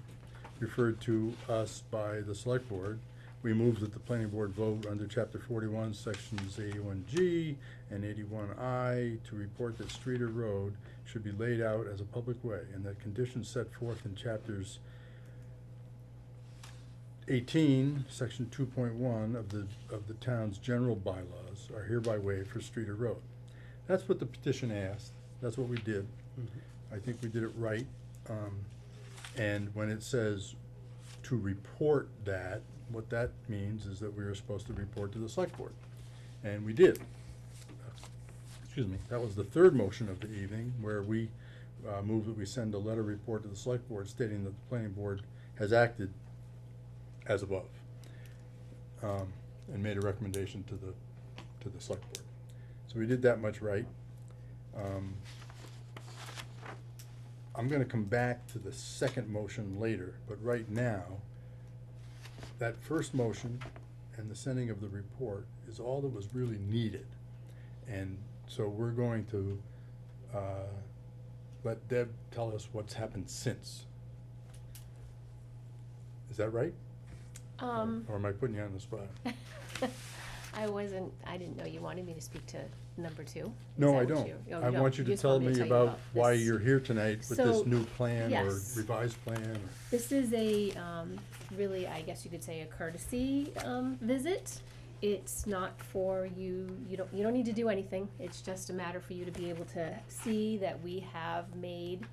referred to us by the select board, we move that the planning board vote under chapter 41, sections 81G and 81I to report that Streeter Road should be laid out as a public way, and that conditions set forth in chapters 18, section 2.1 of the town's general bylaws are hereby waived for Streeter Road. That's what the petition asked, that's what we did. I think we did it right. And when it says to report that, what that means is that we were supposed to report to the select board. And we did. Excuse me, that was the 3rd motion of the evening, where we moved that we send a letter report to the select board stating that the planning board has acted as above, and made a recommendation to the select board. So we did that much right. I'm gonna come back to the 2nd motion later, but right now, that first motion and the sending of the report is all that was really needed. And so we're going to, let Deb tell us what's happened since. Is that right? Or am I putting you on the spot? I didn't know you wanted me to speak to number 2. Is No, that I what don't. you- oh, I you want don't. you to just tell want me you about why this. you're here tonight with this So, new plan or yes. revised plan or. This is a, really, I guess you could say, a courtesy, visit. It's not for you, you don't need to do anything. It's just a matter for you to be able to see that we have made,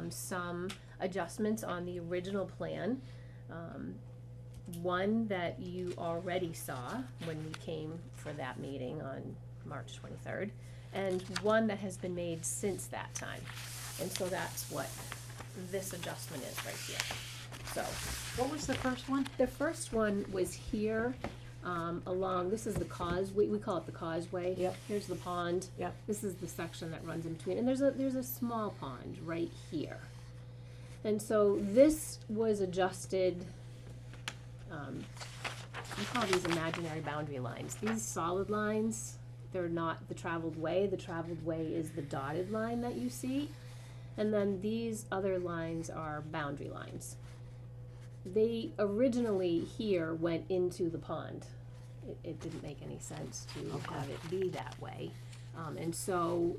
some adjustments on the original plan. One that you already saw when we came for that meeting on March 23rd, and one that has been made since that time. And so that's what this adjustment is right here. So, What was the first one? the first one was here, along, this is the causeway, we call it the causeway. Yep. Here's the pond. Yep. This is the section that runs in between, and there's a small pond right here. And so this was adjusted, we call these imaginary boundary lines. These solid lines, they're not the traveled way. The traveled way is the dotted line that you see. And then these other lines are boundary lines. They originally here went into the pond. It didn't make any sense to have it be that way. And so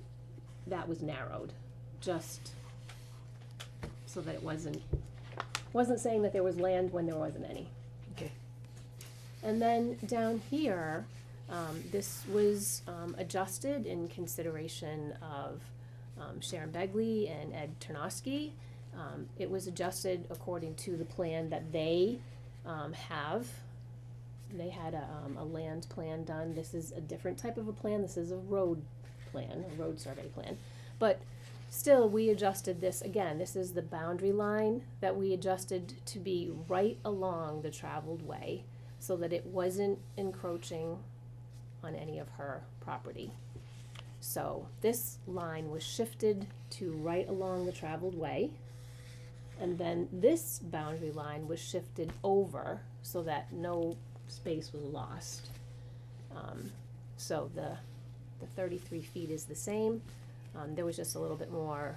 that was narrowed, just so that it wasn't Wasn't saying that there was land when there wasn't any. Okay. And then down here, this was adjusted in consideration of Sharon Begley and Ed Ternosky. It was adjusted according to the plan that they have. They had a land plan done. This is a different type of a plan. This is a road plan, a road survey plan. But still, we adjusted this, again, this is the boundary line that we adjusted to be right along the traveled way so that it wasn't encroaching on any of her property. So this line was shifted to right along the traveled way. And then this boundary line was shifted over so that no space was lost. So the 33 feet is the same. There was just a little bit more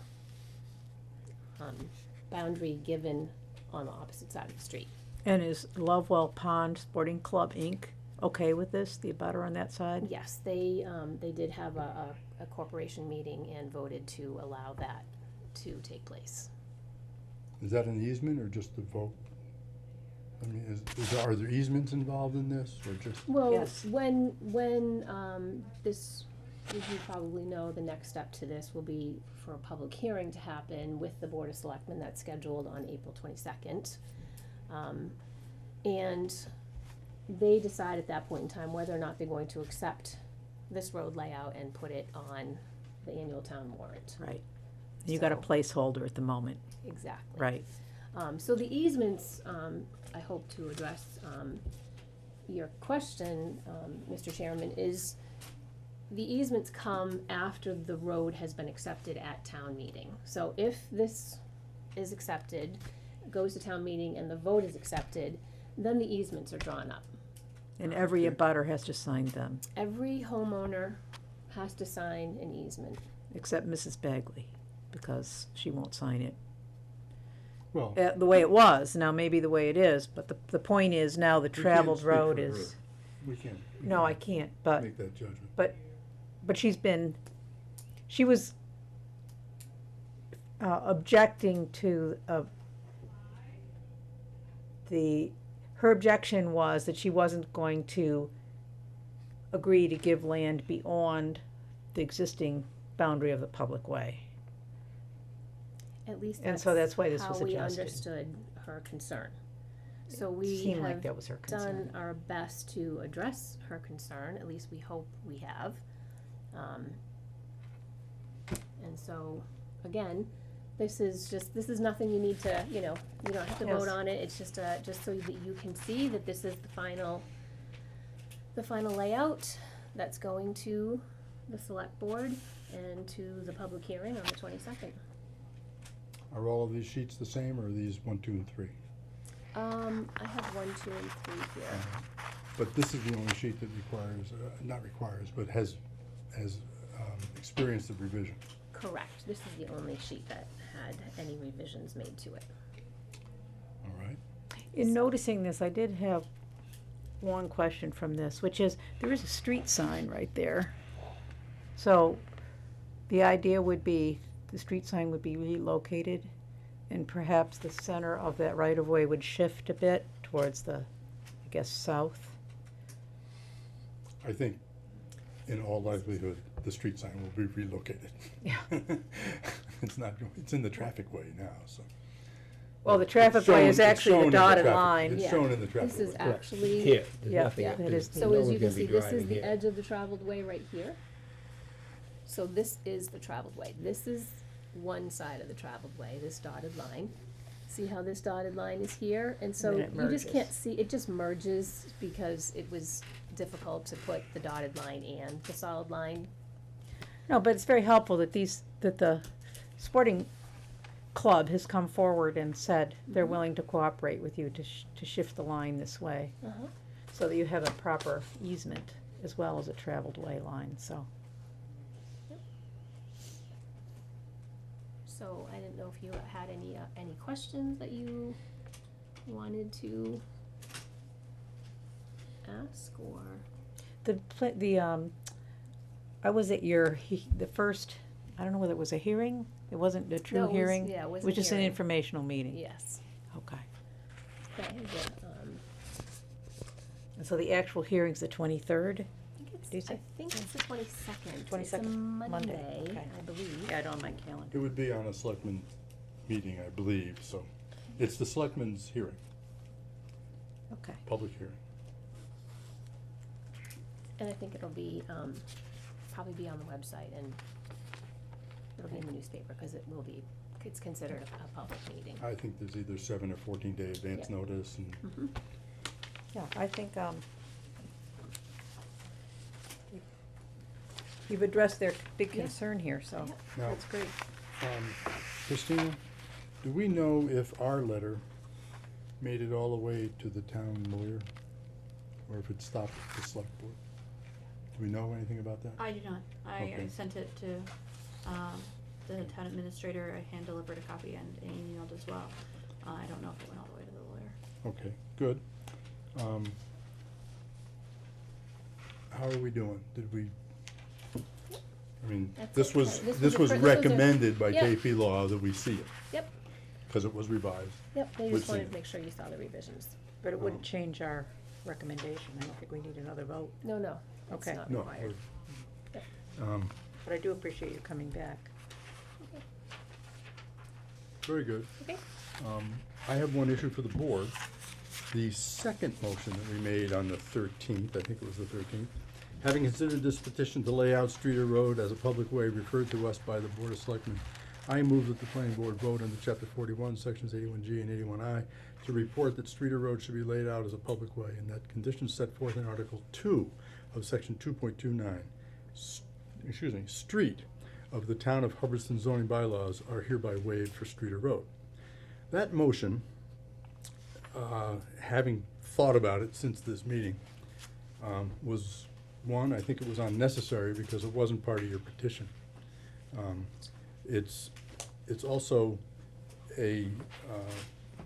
boundary given on the opposite side of the street. And is Lovewell Pond Sporting Club, Inc. okay with this, the abutter on that side? Yes, they did have a corporation meeting and voted to allow that to take place. Is that an easement or just a vote? I mean, are there easements involved in this, or just? Well, Yes. when this, as you probably know, the next step to this will be for a public hearing to happen with the Board of Selectmen. That's scheduled on April 22nd. And they decide at that point in time whether or not they're going to accept this road layout and put it on the annual town warrant. Right. You got a So- placeholder at the moment, Exactly. right? So the easements, I hope to address, your question, Mr. Chairman, is the easements come after the road has been accepted at town meeting. So if this is accepted, goes to town meeting and the vote is accepted, then the easements are drawn up. And every abutter has to sign them, Every homeowner has to sign an easement. except Mrs. Bagley, because she won't sign it. Well, The way it was, now maybe the way it is, but the point is now the we can't traveled speak road for is, her. We can't. we no, I can't can't, but, make that judgment. but she was objecting to, her objection was that she wasn't going to agree to give land beyond the existing boundary of the public way. At least And that's so that's why this was how we adjusted. understood her concern. So we Seemed like have that was her done concern. our best to address her concern, at least we hope we have. And so, again, this is nothing you need to, you don't have to vote Yes. on it, it's just so that you can see that this is the final layout that's going to the select board and to the public hearing on the 22nd. Are all of these sheets the same, or are these 1, 2, and 3? I have 1, 2, and 3 here. But this is the only sheet that requires, not requires, but has experienced the revision. Correct, this is the only sheet that had any revisions made to it. All right. In noticing this, I did have one question from this, which is, there is a street sign right there. So, the idea would be, the street sign would be relocated, and perhaps the center of that right-of-way would shift a bit towards the, I guess, south. I think, in all likelihood, the street sign will be relocated. Yeah. It's in the traffic way now, so. Well, the It's traffic way is shown- it's actually shown the in dotted traffic- line. It's Yeah. shown in the traffic This is way. actually, Here, there's Yeah, nothing yeah, up that there. is- so No as one's you can gonna be see, this is driving the here. edge of the traveled way right here. So this is the traveled way, this is one side of the traveled way, this dotted line. See how this dotted line is here? And so then it you just can't merges. see, it just merges because it was difficult to put the dotted line and the solid line. No, but it's very helpful that that the sporting club has come forward and said they're willing to cooperate with you to shift the line this way, Uh-huh. so that you have a proper easement as well as a traveled way line, so. So I didn't know if you had any questions that you wanted to ask, or? I was at the first, I don't know whether it was a hearing, it wasn't a No, true it was- hearing? yeah, it was It was a just an hearing. informational meeting? Yes. Okay. Okay, And so the actual hearing's the 23rd? Do you I say? think it's the 22nd. 22nd, It's a Monday, Monday, okay. I believe. Yeah, I don't have my calendar. It would be on a selectmen meeting, I believe, so it's the selectmen's hearing, Okay. public hearing. And I think it'll be, probably be on the website and it'll be in the newspaper, cause it will be, it's considered a public meeting. I think there's either 7 or 14-day advance Yeah. notice, and Mhm. Yeah, I think, you've addressed their big Yeah. concern here, so Yep. Now- that's great. Christina, do we know if our letter made it all the way to the town lawyer? Or if it stopped at the select board? Do we know anything about that? I do not. I Okay. sent it to, the town administrator. I hand delivered a copy and emailed as well. I don't know if it went all the way to the lawyer. Okay, good. How are we doing? Did we, I mean, That's this okay. was, This this was was a fir- this was a- recommended by Yeah. KP Law that we see it, Yep, because it was revised. yep, they We've just seen wanted it. to make sure you saw the revisions. But it wouldn't Oh. change our recommendation. I don't think we need another vote. No, no, it's Okay. not No, required. But I do appreciate you coming back. very good. Okay. I have one issue for the board. The second motion that we made on the 13th, I think it was the 13th, having considered this petition to lay out Streeter Road as a public way referred to us by the Board of Selectmen, I move that the planning board vote under chapter 41, sections 81G and 81I, to report that Streeter Road should be laid out as a public way, and that conditions set forth in Article 2 of section 2.29, street of the town of Hubbardston zoning bylaws are hereby waived for Streeter Road. That motion, having thought about it since this meeting, was, one, I think it was unnecessary because it wasn't part of your petition. It's also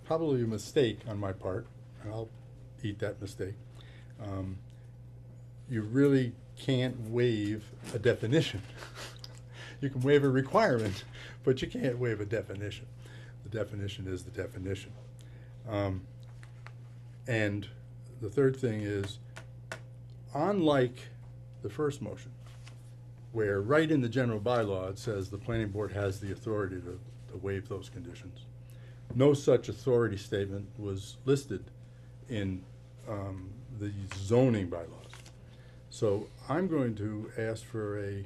probably a mistake on my part, and I'll eat that mistake. You really can't waive a definition. You can waive a requirement, but you can't waive a definition. The definition is the definition. And the third thing is, unlike the first motion, where right in the general bylaw it says the planning board has the authority to waive those conditions, no such authority statement was listed in the zoning bylaws. So I'm going to ask for a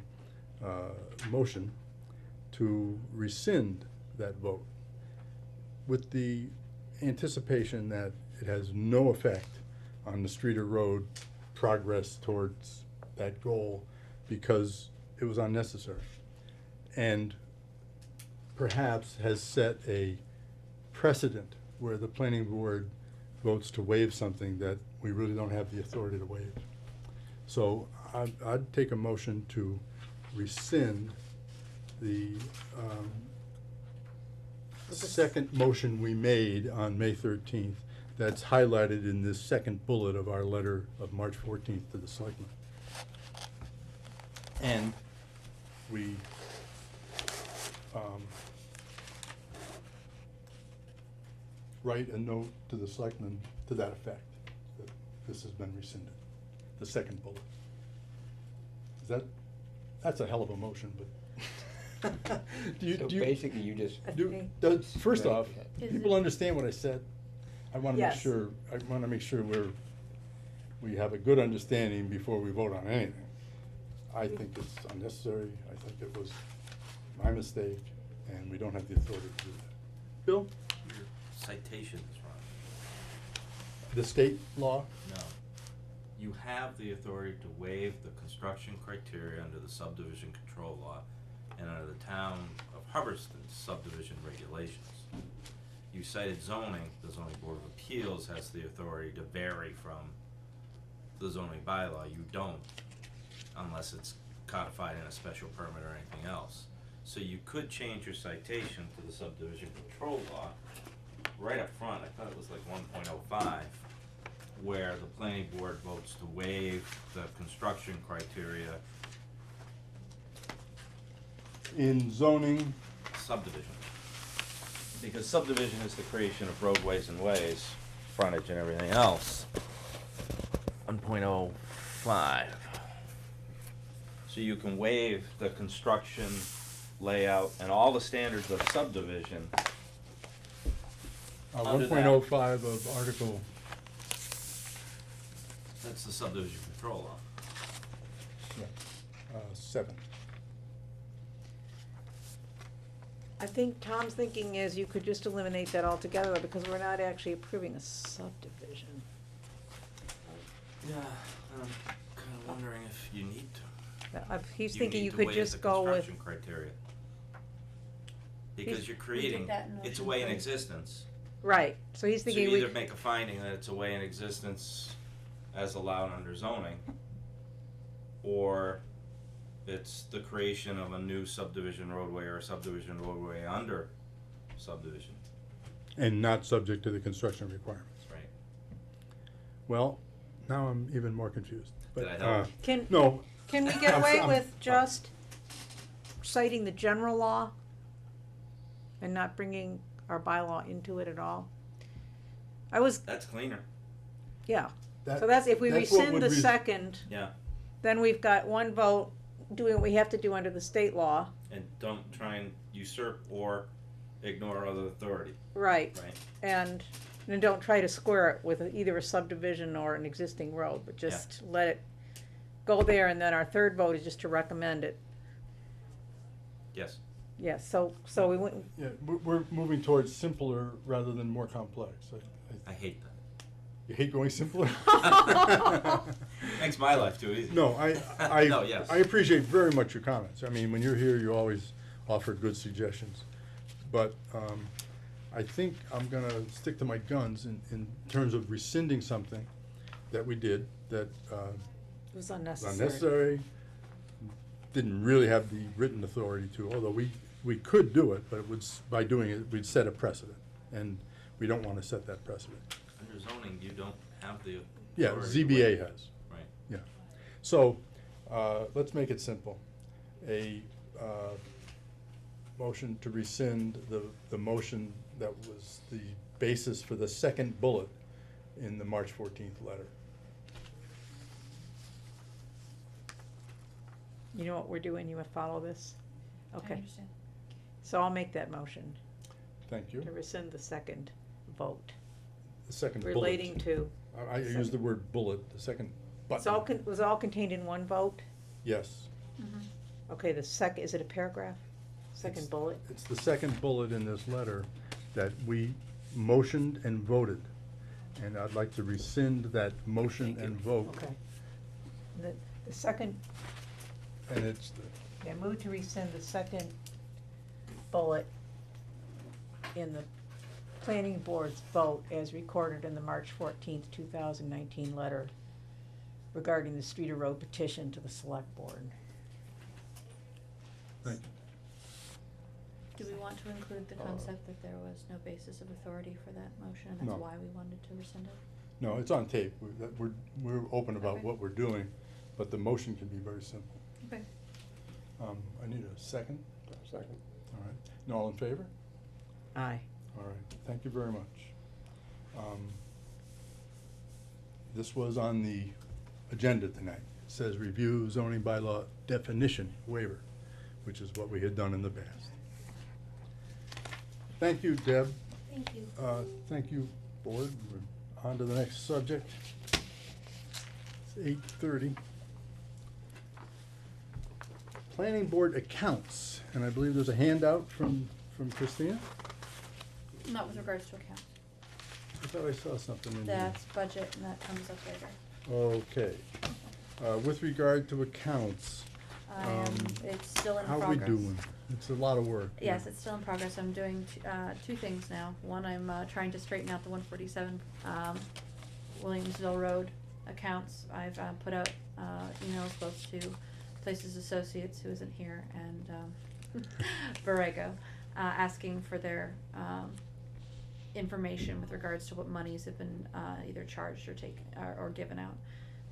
motion to rescind that vote with the anticipation that it has no effect on the Streeter Road progress towards that goal because it was unnecessary, and perhaps has set a precedent where the planning board votes to waive something that we really don't have the authority to waive. So I'd take a motion to rescind the second motion we made on May 13th that's highlighted in this second bullet of our letter of March 14th to the selectmen. And we write a note to the selectmen to that effect, that this has been rescinded, the second bullet. Is that's a hell of a motion, but So basically, you just, first Right. off, Is people it- understand what I said? I wanna make Yes. sure, we have a good understanding before we vote on anything. I think it's unnecessary, I think it was my mistake, and we don't have the authority to do that. Bill, Your citation is wrong. the state law? No. You have the authority to waive the construction criteria under the subdivision control law and under the town of Hubbardston's subdivision regulations. You cited zoning, the zoning board of appeals has the authority to vary from the zoning bylaw. You don't, unless it's codified in a special permit or anything else. So you could change your citation to the subdivision control law right up front. I thought it was like 1.05, where the planning board votes to waive the construction criteria In zoning, subdivision. because subdivision is the creation of roadways and ways, frontage and everything else. 1.05. So you can waive the construction, layout, and all the standards of subdivision. Under that. 1.05 of Article, That's the subdivision control law. 7. I think Tom's thinking is you could just eliminate that altogether, because we're not actually approving a subdivision. Yeah, I'm kinda wondering if you need to. He's You thinking need you to could waive just the go with, construction criteria. Because you're We did creating, that in it's a motion way in three. existence. right, so he's So thinking you we, either make a finding that it's a way in existence as allowed under zoning, or it's the creation of a new subdivision roadway or a subdivision roadway under subdivision, And not subject to the construction requirements. right? Well, now I'm even more confused. Did But, I help? No, can we get I'm away so- with just citing the general law and not bringing our bylaw into it at all? I was, That's cleaner, yeah, that- so that's, if we that's what rescind would the res- second, yeah, then we've got one vote doing what we have to do under the state law, and don't try and usurp or ignore other authority, right? right? And don't try to square it with either a subdivision or an existing road, but just let it go there, and then our third vote is just to recommend it. Yes, Yes, so we went, Yeah, we're moving towards simpler rather than more complex. I hate that. You hate going simpler? Makes my life too easy. No, No, yes. I appreciate very much your comments. I mean, when you're here, you always offer good suggestions. But I think I'm gonna stick to my guns in terms of rescinding something that we did that it was was unnecessary. unnecessary, didn't really have the written authority to, although we could do it, but it would, by doing it, we'd set a precedent. And we don't wanna set that precedent. Under zoning, you don't have the Yeah, authority to ZBA waive. has. Right. Yeah, so, let's make it simple. A, motion to rescind the motion that was the basis for the second bullet in the March 14th letter. You know what we're doing, you follow this? I Okay, understand. so I'll make that motion Thank you. to rescind the second vote The second bullet. relating to, I used the word bullet, the second it's all, button. was all contained in one vote? Yes, Okay, the second, is it a paragraph? Second It's- bullet? it's the second bullet in this letter that we motioned and voted. And I'd like to rescind that motion and vote. Okay. The second, And it's, yeah, move to rescind the second bullet in the planning board's vote as recorded in the March 14th, 2019 letter regarding the Streeter Road petition to the select board. thank you. Do we want to include the concept that there was no basis of authority for that motion, and No. that's why we wanted to rescind it? No, it's on tape. We're open about Okay. what we're doing, but the motion can be very simple. Okay. I need a second. Second. All right. And all in favor? Aye. All right. Thank you very much. This was on the agenda tonight. It says review zoning bylaw definition waiver, which is what we had done in the past. Thank you, Deb. Thank you. Thank you, board. We're on to the next subject. It's 8:30. Planning board accounts, and I believe there's a handout from Christina? Not with regards to accounts. I thought I saw something in here. That's budget, and that comes up later. Okay. With regard to accounts, It's still in how progress. we doing? It's a lot of work. Yes, it's still in progress. I'm doing two things now. One, I'm trying to straighten out the 147 Williamsville Road accounts. I've put out emails both to Places Associates, who isn't here, and Borrego, asking for their information with regards to what monies have been either charged or taken or given out.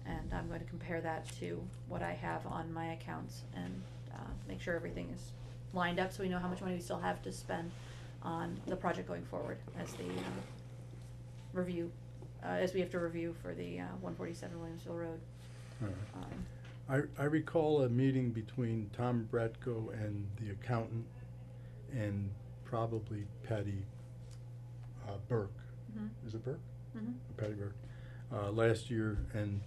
And I'm going to compare that to what I have on my accounts and make sure everything is lined up so we know how much money we still have to spend on the project going forward as the, review, as we have to review for the, 147 Williamsville Road. All right. I recall a meeting between Tom Bratko and the accountant and probably Patty Burke. Mhm. Is it Burke? Mhm. Patty Burke, last year, and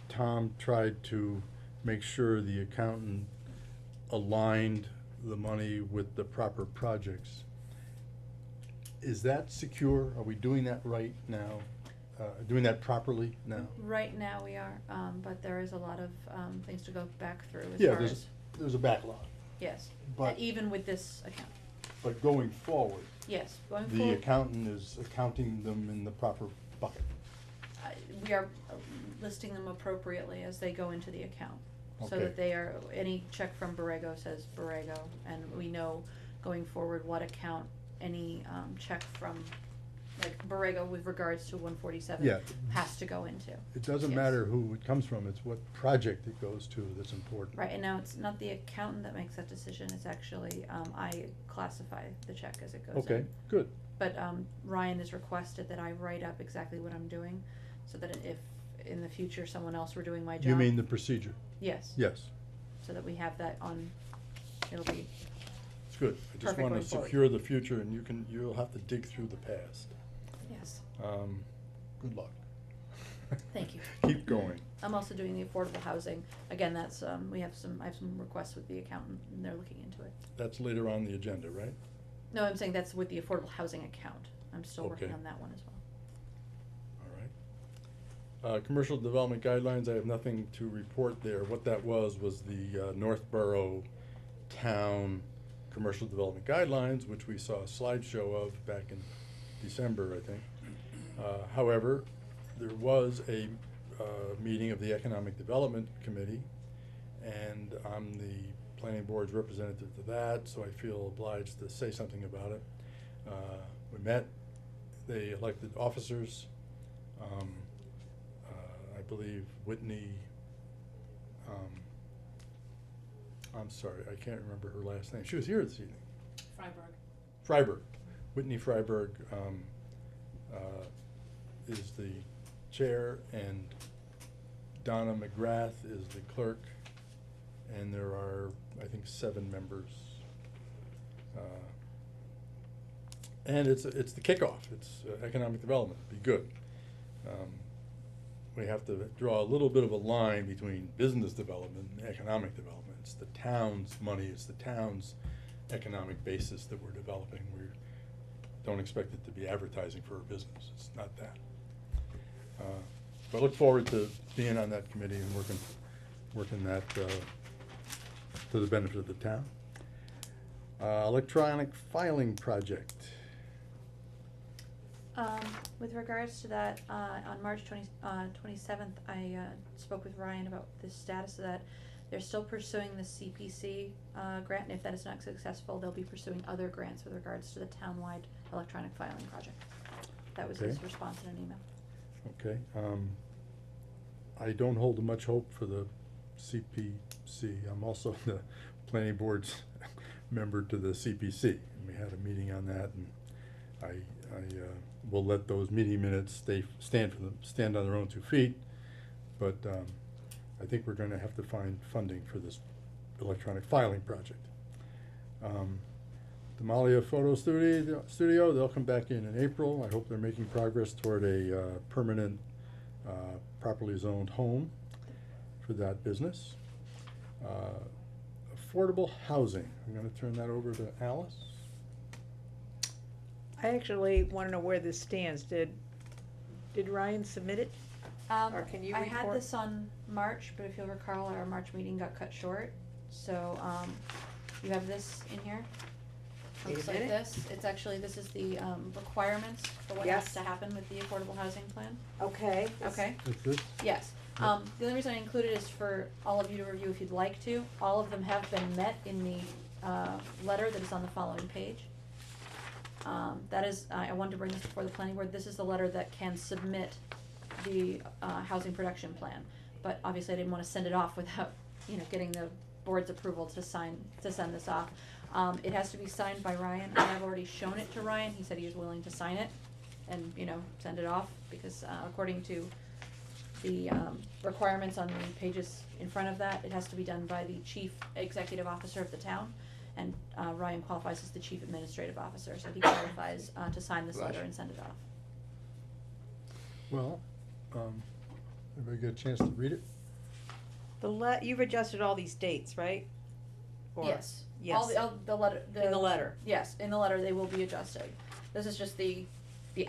Tom tried to make sure the accountant aligned the money with the proper projects. Is that secure? Are we doing that right now? Doing that properly now? Right now we are, but there is a lot of, things to go back through as Yeah, far there's, as, there's a backlog, yes, but, even with this account, but going forward, yes, going the forward. accountant is accounting them in the proper bucket. We are listing them appropriately as they go into the account. So Okay. that they are, any check from Borrego says Borrego, and we know going forward what account any, check from, like Borrego with regards to 147 Yeah. has to go into. It doesn't Yes. matter who it comes from, it's what project it goes to that's important. Right, and now it's not the accountant that makes that decision, it's actually, I classify the check as it goes in. Okay, good. But, Ryan has requested that I write up exactly what I'm doing, so that if in the future someone else were doing my job. You mean the procedure? Yes. Yes, So that we have that on, it'll be, it's good. I just Perfect wanna going forward. secure the future, and you'll have to dig through the past. yes, Good luck. thank you. Keep going. I'm also doing the affordable housing, again, that's, I have some requests with the accountant, and they're looking into it. That's later on the agenda, right? No, I'm saying that's with the affordable housing account, I'm still working Okay. on that one as well. All right. Commercial development guidelines, I have nothing to report there. What that was the Northborough Town Commercial Development Guidelines, which we saw a slideshow of back in December, I think. However, there was a meeting of the Economic Development Committee, and I'm the planning board's representative to that, so I feel obliged to say something about it. We met, they elected officers. I believe Whitney, I'm sorry, I can't remember her last name. She was here this evening. Freiberg. Whitney Freiberg is the chair, and Donna McGrath is the clerk, and there are, I think, 7 members. And it's the kickoff. It's economic development. Be good. We have to draw a little bit of a line between business development and economic development. It's the town's money, it's the town's economic basis that we're developing. We don't expect it to be advertising for a business, it's not that. But I look forward to being on that committee and working that to the benefit of the town. Electronic filing project. With regards to that, on March 27th, I spoke with Ryan about the status of that. They're still pursuing the CPC grant, and if that is not successful, they'll be pursuing other grants with regards to the townwide electronic filing project. That was his Okay. response in an email. Okay, I don't hold much hope for the CPC. I'm also the planning board's member to the CPC. And we had a meeting on that, and I will let those meeting minutes stand on their own 2 feet. But I think we're gonna have to find funding for this electronic filing project. Demalia Photo Studio, they'll come back in April. I hope they're making progress toward a permanent, properly zoned home for that business. Affordable housing, I'm gonna turn that over to Alice. I actually wanna know where this stands. Did Ryan submit it? Or can you I had report? this on March, but if you'll recall, our March meeting got cut short, so, you have this in here. Wait a Looks like minute. this, it's actually, this is the, requirements for what has Yes. to happen with the affordable housing plan. Okay. Okay, Is this? yes, Yep. the only reason I included is for all of you to review if you'd like to. All of them have been met in the, letter that is on the following page. That is, I wanted to bring this before the planning board, this is the letter that can submit the, housing production plan. But obviously I didn't wanna send it off without, getting the board's approval to send this off. It has to be signed by Ryan. I have already shown it to Ryan. He said he is willing to sign it and, you know, send it off because, according to the, requirements on the pages in front of that, it has to be done by the chief executive officer of the town. And, Ryan qualifies as the chief administrative officer, so he qualifies, to sign this letter and send it off. Well, everybody get a chance to read it? You've adjusted all these dates, right? Or- Yes. Yes. All the letter, In the letter. Yes, in the letter, they will be adjusted. This is just the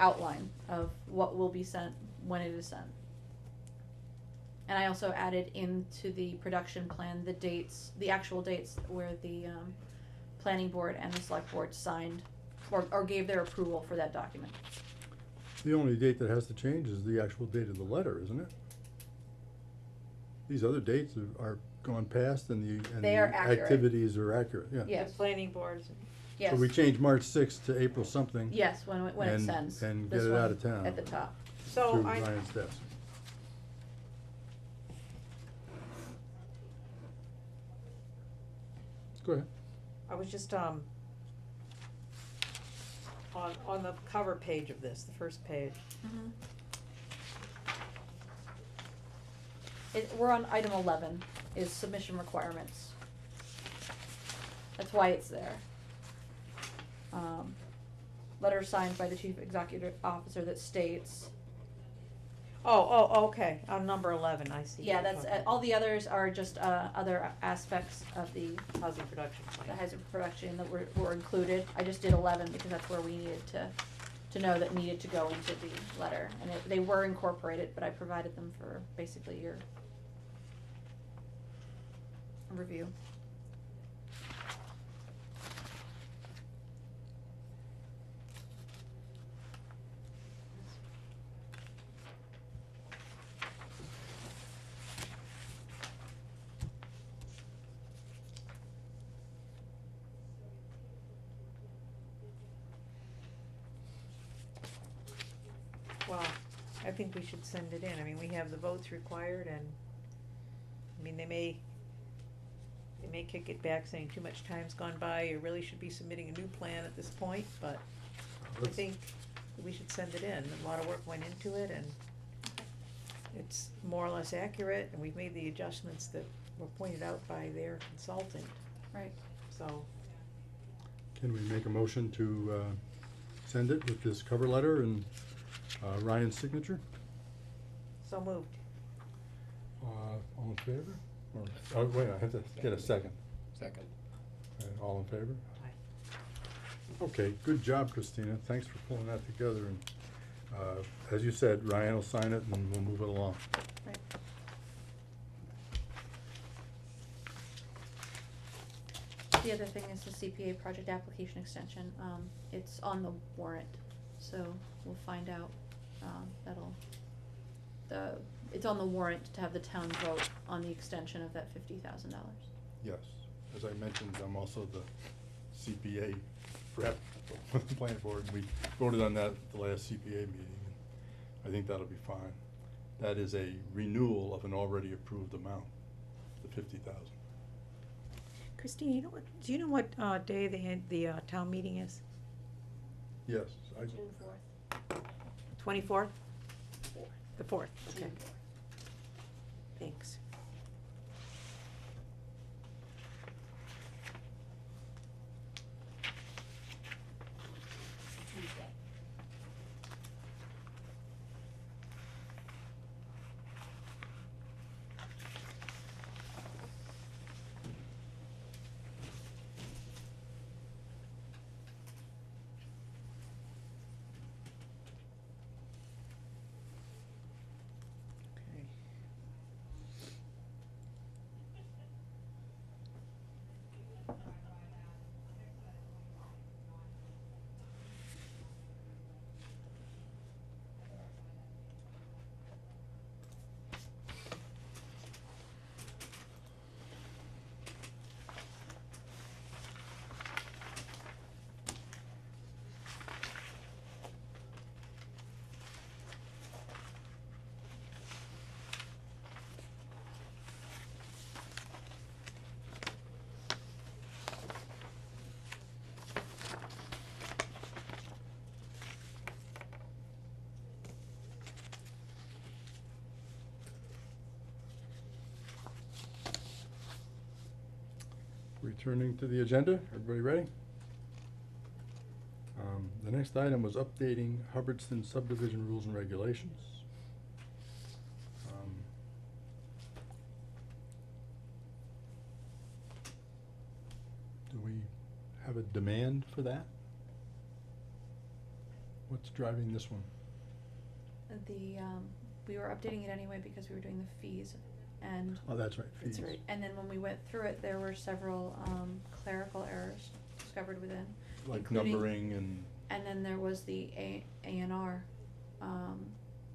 outline of what will be sent when it is sent. And I also added into the production plan the dates, the actual dates where the, planning board and the select board signed or gave their approval for that document. The only date that has to change is the actual date of the letter, isn't it? These other dates are gone past and the They are accurate. activities are accurate, yeah. Yes, Planning boards. yes. So we change March sixth to April something. Yes, when it and- sends. and This get it one out of town. At the top. So Through I, Ryan's desk. Go ahead. I was just, on the cover page of this, the first page. Mhm. We're on item 11, is submission requirements. That's why it's there. Letter signed by the chief executive officer that states, Okay, on number 11, I see. yeah, that's, all the others are just, other aspects of the Housing production the plan. housing production that were included. I just did 11 because that's where we needed to know that needed to go into the letter. And they were incorporated, but I provided them for basically your review. Well, I think we should send it in. I mean, we have the votes required and, I mean, they may kick it back saying too much time's gone by, you really should be submitting a new plan at this point, but I Let's- think we should send it in. A lot of work went into it and it's more or less accurate and we've made the adjustments that were pointed out by their consultant, Right. so. Can we make a motion to, send it with this cover letter and, Ryan's signature? So moved. All in favor? Or, oh, wait, I have to get a second. Second. All in favor? Okay, good job, Christina. Thanks for pulling that together and, as you said, Ryan will sign it and we'll move it along. Right. The other thing is the CPA project application extension. It's on the warrant, so we'll find out, it's on the warrant to have the town vote on the extension of that $50,000. Yes, as I mentioned, I'm also the CPA rep for the planning board, and we voted on that at the last CPA meeting. I think that'll be fine. That is a renewal of an already approved amount, the 50,000. Christine, do you know what, day the town meeting is? Yes, I, June 4th. 24th? The 4th, okay, June 4th. thanks. Tuesday. Okay. Returning to the agenda, everybody ready? The next item was updating Hubbardston subdivision rules and regulations. Um, Do we have a demand for that? What's driving this one? We were updating it anyway because we were doing the fees, and. Oh, that's right, fees. That's right, and then when we went through it, there were several, clerical errors discovered within. Like including- numbering and, And then there was the A&R,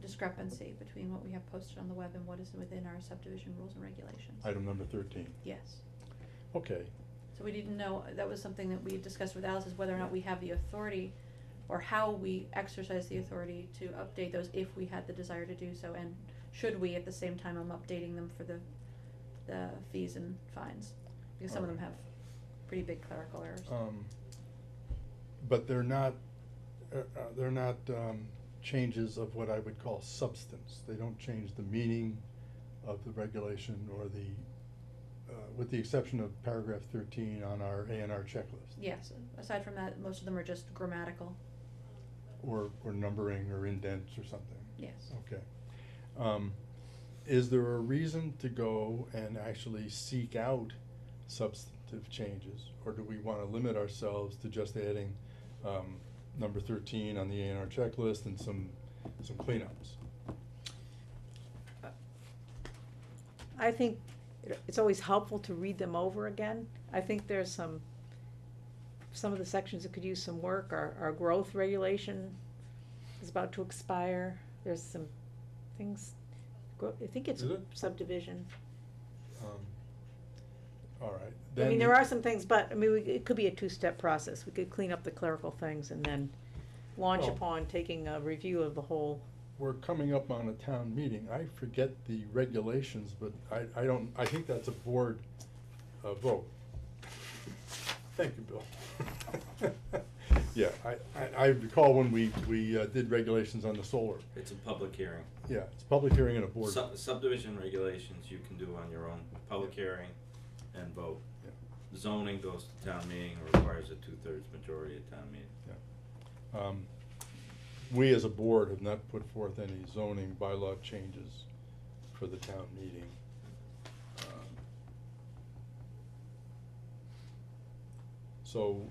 discrepancy between what we have posted on the web and what is within our subdivision rules and regulations. item number 13. Yes, Okay, so we didn't know, that was something that we had discussed with Alice, is whether or not we have the authority, or how we exercise the authority to update those if we had the desire to do so, and should we at the same time I'm updating them for the fees and fines, because some of them have pretty big clerical errors. but they're not changes of what I would call substance. They don't change the meaning of the regulation or with the exception of paragraph 13 on our A&R checklist. Yes, aside from that, most of them are just grammatical, Or numbering or indents or something. yes. Okay. Is there a reason to go and actually seek out substantive changes? Or do we wanna limit ourselves to just adding, number 13 on the A&R checklist and some cleanups? I think it's always helpful to read them over again. I think there's some of the sections that could use some work. Our growth regulation is about to expire. There's some things, I think it's Is it? subdivision. All right. I mean, then there are some things, but, I mean, it could be a two-step process. We could clean up the clerical things and then launch Well- upon taking a review of the whole. We're coming up on a town meeting. I forget the regulations, but I think that's a board vote. Thank you, Bill. Yeah, I recall when we did regulations on the solar. It's a public hearing. Yeah, it's a public hearing and a board. Subdivision regulations you can do on your own, public hearing and vote. Yeah. Zoning goes to town meeting, requires a 2/3 majority at town meeting. Yeah. We as a board have not put forth any zoning bylaw changes for the town meeting. So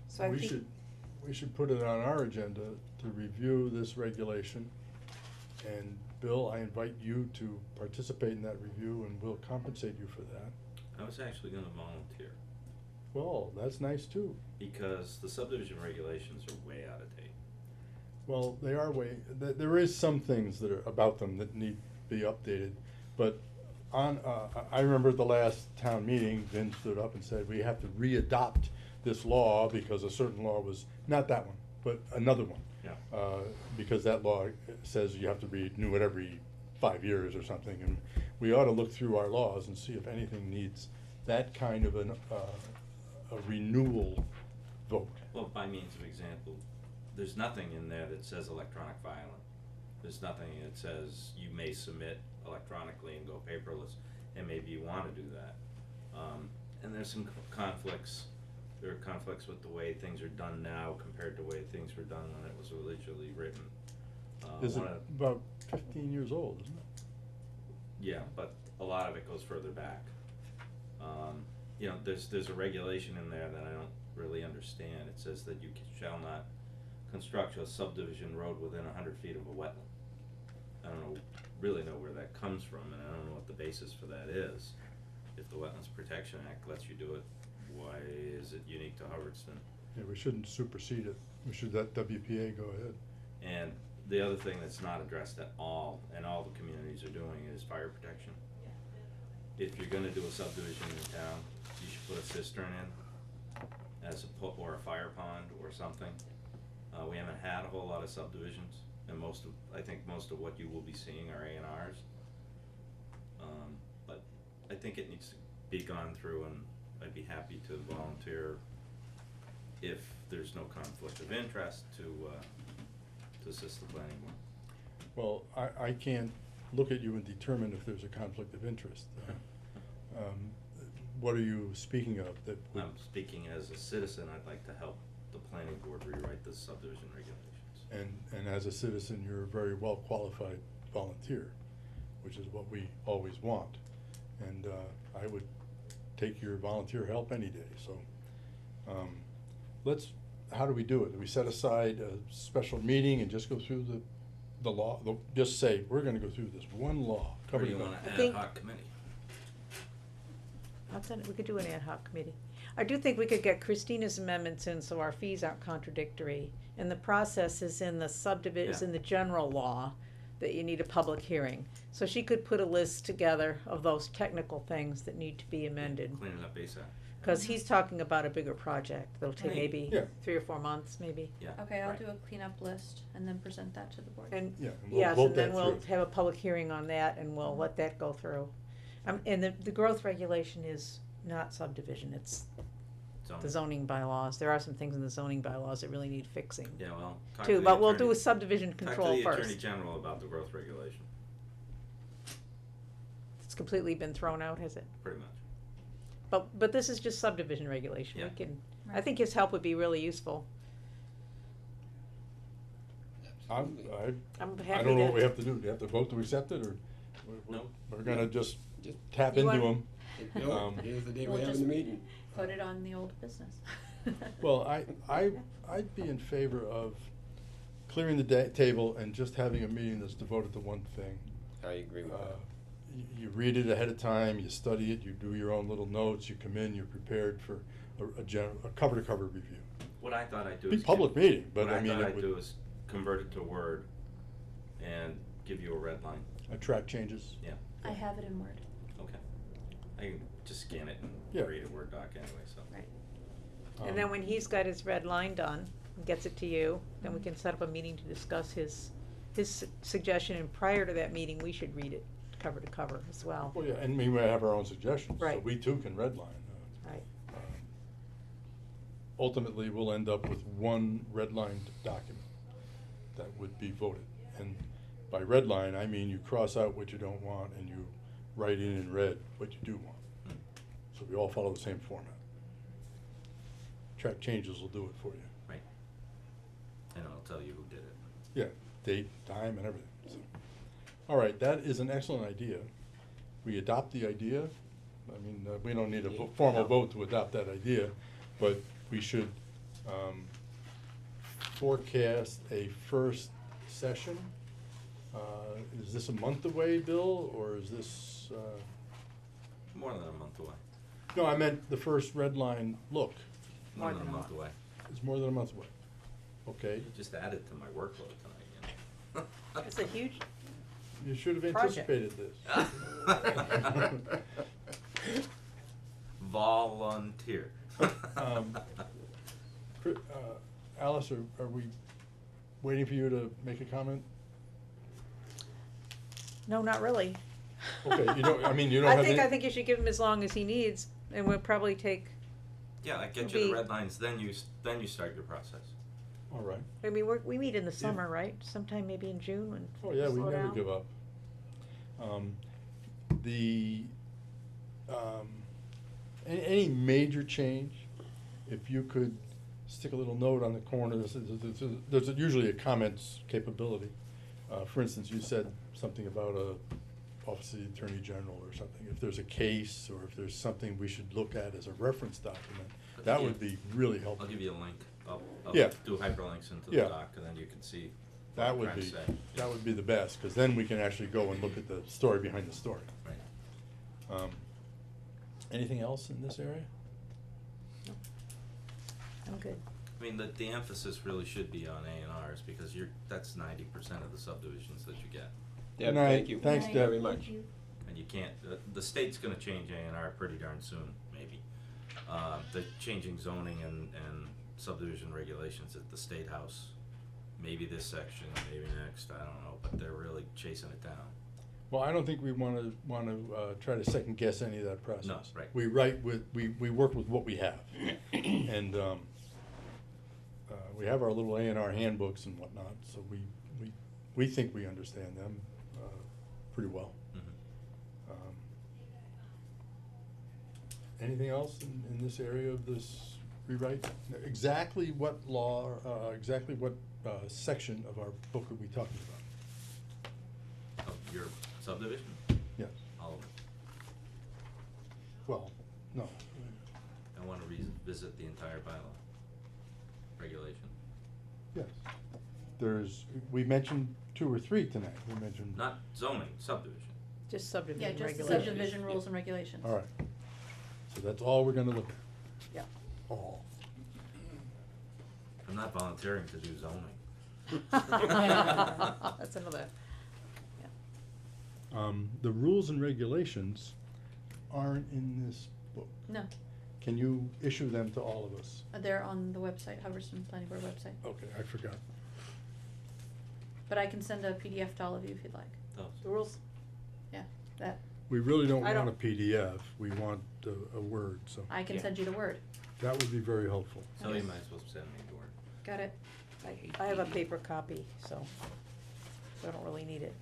So I we think- should put it on our agenda to review this regulation. And Bill, I invite you to participate in that review and we'll compensate you for that. I was actually gonna volunteer, Well, that's nice too. because the subdivision regulations are way out of date. Well, they are there is some things that are about them that need to be updated, but I remember at the last town meeting, Vin stood up and said, we have to re-adopt this law because a certain law was, not that one, but another one. Yeah. Because that law says you have to renew it every 5 years or something, and we ought to look through our laws and see if anything needs that kind of a renewal vote. Well, by means of example, there's nothing in there that says electronic filing. There's nothing that says you may submit electronically and go paperless, and maybe you wanna do that. And there's some conflicts. There are conflicts with the way things are done now compared to the way things were done when it was originally written. Is it one of- about 15 years old, isn't it? Yeah, but a lot of it goes further back. You know, there's a regulation in there that I don't really understand. It says that you shall not construct a subdivision road within 100 feet of a wetland. I don't really know where that comes from, and I don't know what the basis for that is. If the Wetlands Protection Act lets you do it, why is it unique to Hubbardston? Yeah, we shouldn't supersede it. We should let WPA go ahead. And the other thing that's not addressed at all, and all the communities are doing, is fire protection. If you're gonna do a subdivision in town, you should put a cistern in as or a fire pond or something. We haven't had a whole lot of subdivisions, and I think most of what you will be seeing are A&Rs. But I think it needs to be gone through, and I'd be happy to volunteer if there's no conflict of interest to assist the planning board. Well, I can't look at you and determine if there's a conflict of interest. what are you speaking of that would, I'm speaking as a citizen, I'd like to help the planning board rewrite the subdivision regulations. and as a citizen, you're a very well qualified volunteer, which is what we always want. And, I would take your volunteer help any day, so, how do we do it? Do we set aside a special meeting and just go through the law, just say, we're gonna go through this one law, Or cover do you to want cover? an ad think- hoc committee? We could do an ad hoc committee. I do think we could get Christina's amendments in so our fees aren't contradictory. And the process is in the is Yeah. in the general law that you need a public hearing. So she could put a list together of those technical things that need to be amended. Clean it up ASAP. Cause he's talking about a bigger project that'll take Right. maybe Yeah. 3 or 4 months, maybe. Yeah. Okay, I'll right. do a cleanup list and then present that to the board. And, Yeah, and we'll yes, vote and then that we'll through. have a public hearing on that and we'll let that go through. And the growth regulation is not subdivision, it's Zoning. the zoning bylaws. There are some things in the zoning bylaws that really need fixing Yeah, well, talk too, to the but we'll do a attorney- subdivision Talk to control the Attorney first. General about the growth regulation, It's completely been thrown out, has it? pretty much. But this is just subdivision regulation. Yeah. We can, I Right. think his help would be really useful. Absolutely. I'm happy I don't know what we to, have to do. Do we have to vote to accept it, or No. we're gonna just Just tap You into want- them? Bill, Um, here's the day We'll we're having just- the meeting. Put it on the old business. Well, I'd be in favor of clearing the table and just having a meeting that's devoted to one thing. I agree with that. You read it ahead of time, you study it, you do your own little notes, you come in, you're prepared for a cover-to-cover review. What I thought I'd do Be is. public meeting, but What I mean, thought it I'd would do is convert it to Word and give you a red line. attract changes. Yeah, I have it in Word. okay. I can just scan it and Yeah. create a Word doc anyway, so. Right. and then Um, when he's got his red line done, and gets it to you, then we can set up a meeting to discuss his suggestion, and prior to that meeting, we should read it cover to cover as well. Well, yeah, and we may have our own suggestions, so Right. we too can redline. Right. Ultimately, we'll end up with one redlined document that would be voted. And by redline, I mean you cross out what you don't want and you write in red what you do want. Hmm. So we all follow the same format. Track changes will do it for you. Right. And it'll tell you who did it. Yeah, date, time, and everything, so. All right, that is an excellent idea. We adopt the idea. I mean, we don't need a formal No. vote to adopt that idea, but we should, forecast a first session. Is this a month away, Bill, or is this, More than a month away. no, I meant the first red line look. More More than a than a month month. away. It's more than a month away. Okay, You just added to my workload tonight, you know. It's a huge, you should have Project. anticipated this. Volunteer. Alice, are we waiting for you to make a comment? no, not really. Okay, you don't, I mean, you don't have any. I think you should give him as long as he needs, and we'll probably take, Yeah, I get It'll you the be- red lines, then you start your process. All right. I mean, we meet in the summer, right? Sometime maybe in June when Oh, things yeah, we slow never down. give up. The, any major change, if you could stick a little note on the corner, there's usually a comments capability. For instance, you said something about Office of the Attorney General or something. If there's a case or if there's something we should look at as a reference document, I'll that give would you- be really helpful. I'll give you a link. I'll Yeah. do hyperlinks into Yeah. the doc, and then you can see what That I'm would trying to be, say. that would be the best, because then we can actually go and look at the story behind the story. Right. Anything else in this area? I'm good. I mean, the emphasis really should be on A&Rs, because that's 90% of the subdivisions that you get. Deb, Good night. thank you. Thanks, Deb. Very much. And you can't, the state's gonna change A&R pretty darn soon, maybe. They're changing zoning and subdivision regulations at the State House. Maybe this section, maybe next, I don't know, but they're really chasing it down. Well, I don't think we wanna try to second guess any of that process. No, right. We we work with what we have. And, we have our little A&R handbooks and whatnot, so we think we understand them, pretty well. Mhm. Anything else in this area of this rewrite? Exactly what law, exactly what, section of our book are we talking about? Of your subdivision, Yes, all of it. well, no, I wanna revisit the entire bylaw regulation. yes. We mentioned 2 or 3 tonight, we mentioned. Not zoning, subdivision. Just Yeah, subdivision just the regulations. subdivision rules and regulations. All right, so that's all we're gonna look at, Yeah. all. I'm not volunteering to do zoning. That's another, The rules and regulations aren't in this book. No, Can you issue them to all of us? they're on the website, Hubbardston Planning Board website. Okay, I forgot. But I can send a PDF to all of you if you'd like. Those. the rules, That, We really don't I want a don't- PDF, we want a Word, so I can Yeah. send you the Word. that would be very helpful. So you might as well send me the word. Got it? I have a paper copy, so I don't really need it.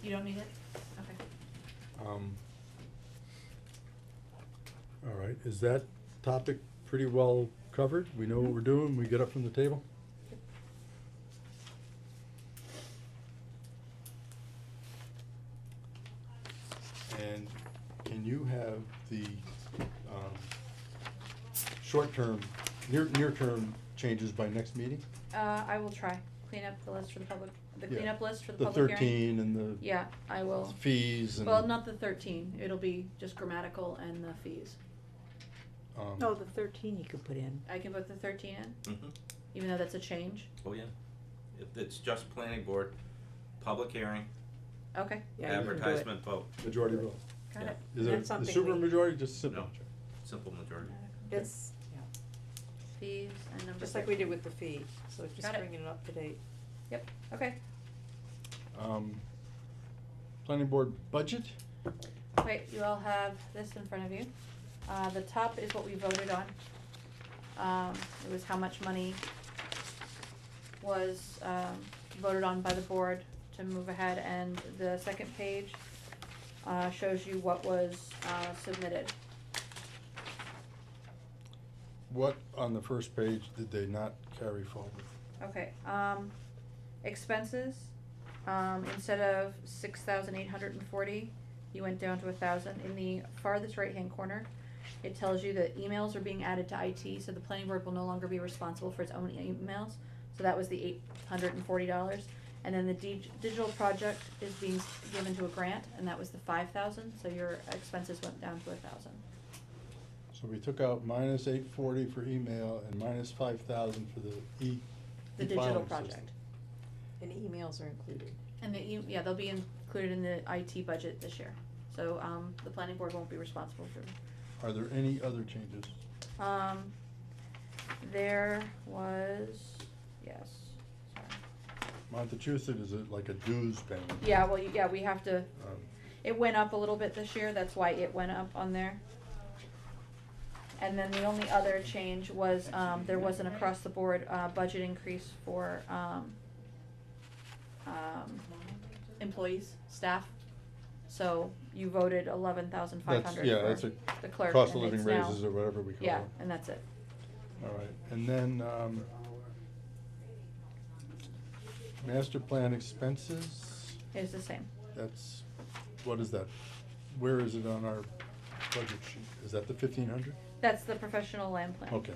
You don't need it? Okay. All right, is that topic pretty well covered? We know what we're doing, we get up from the table? And can you have the, short-term, near-term changes by next meeting? I will try. Clean up the list for the public, the Yeah. cleanup list for the The public hearing. 13 and the Yeah, I will. fees and. Well, not the 13. It'll be just grammatical and the fees. No, the 13 you could put in. I can put the 13 in, Mm-hmm. even though that's a change. Oh, yeah. If it's just planning board, public hearing, Okay, Yeah, you can do it. advertisement vote, Majority vote. got Yeah. it. Is it That's the something super we- majority, just simple No. majority? simple majority. It's, Fees and number. just like we did with the fee, so just Got it. bringing it up to date. Yep, okay. Planning board budget? Wait, you all have this in front of you. The top is what we voted on. It was how much money was, voted on by the board to move ahead, and the second page, shows you what was, submitted. What on the first page did they not carry forward? Okay, expenses, instead of 6,840, you went down to 1,000. In the farthest right-hand corner, it tells you that emails are being added to IT, so the planning board will no longer be responsible for its own emails. So that was the $840. And then the digital project is being given to a grant, and that was the 5,000, so your expenses went down to 1,000. So we took out minus 840 for email and minus 5,000 for the The digital e-filing project. system. And emails are included. And yeah, they'll be included in the IT budget this year. So, the planning board won't be responsible for. Are there any other changes? There was, yes, sorry. Montechusett, is it like a dues payment? Yeah, well, yeah, we have to, Um, it went up a little bit this year, that's why it went up on there. And then the only other change was, there was an across-the-board, budget increase for, employees, staff. So you voted 11,500 Yeah, for that's a the clerk, cost of and living it's now- raises or whatever we call it. Yeah, and that's it. All right, and then, master plan expenses, It's the same. that's, what is that? Where is it on our budget sheet? Is that the 1,500? That's the professional land plan. Okay.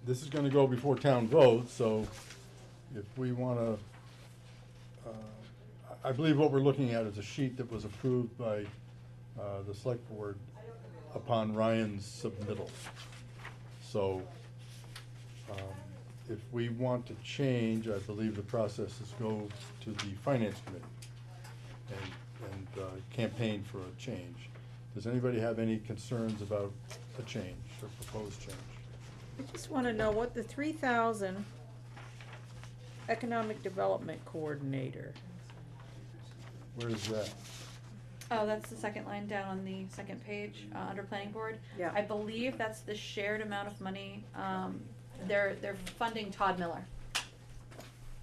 This is gonna go before town vote, so if we wanna, I believe what we're looking at is a sheet that was approved by, the select board upon Ryan's submittal. So, if we want to change, I believe the process is go to the finance committee and campaign for a change. Does anybody have any concerns about a change or proposed change? I just wanna know what the 3,000 economic development coordinator, Where is that? Oh, that's the second line down on the second page, under planning board. Yeah. I believe that's the shared amount of money, they're funding Todd Miller.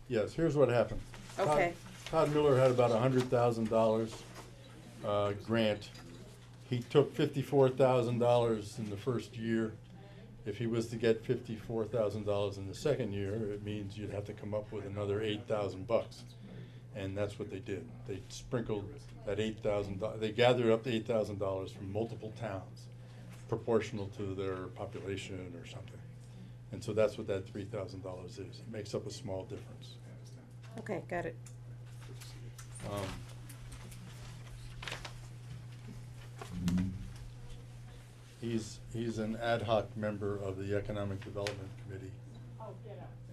Yes, here's what happened. Okay. Todd Miller had about $100,000 grant, he took $54,000 in the first year. If he was to get $54,000 in the second year, it means you'd have to come up with another $8,000. And that's what they did. They sprinkled that $8,000, they gathered up $8,000 from multiple towns, proportional to their population or something. And so that's what that $3,000 is. It makes up a small difference. Okay, got it. He's an ad hoc member of the Economic Development Committee.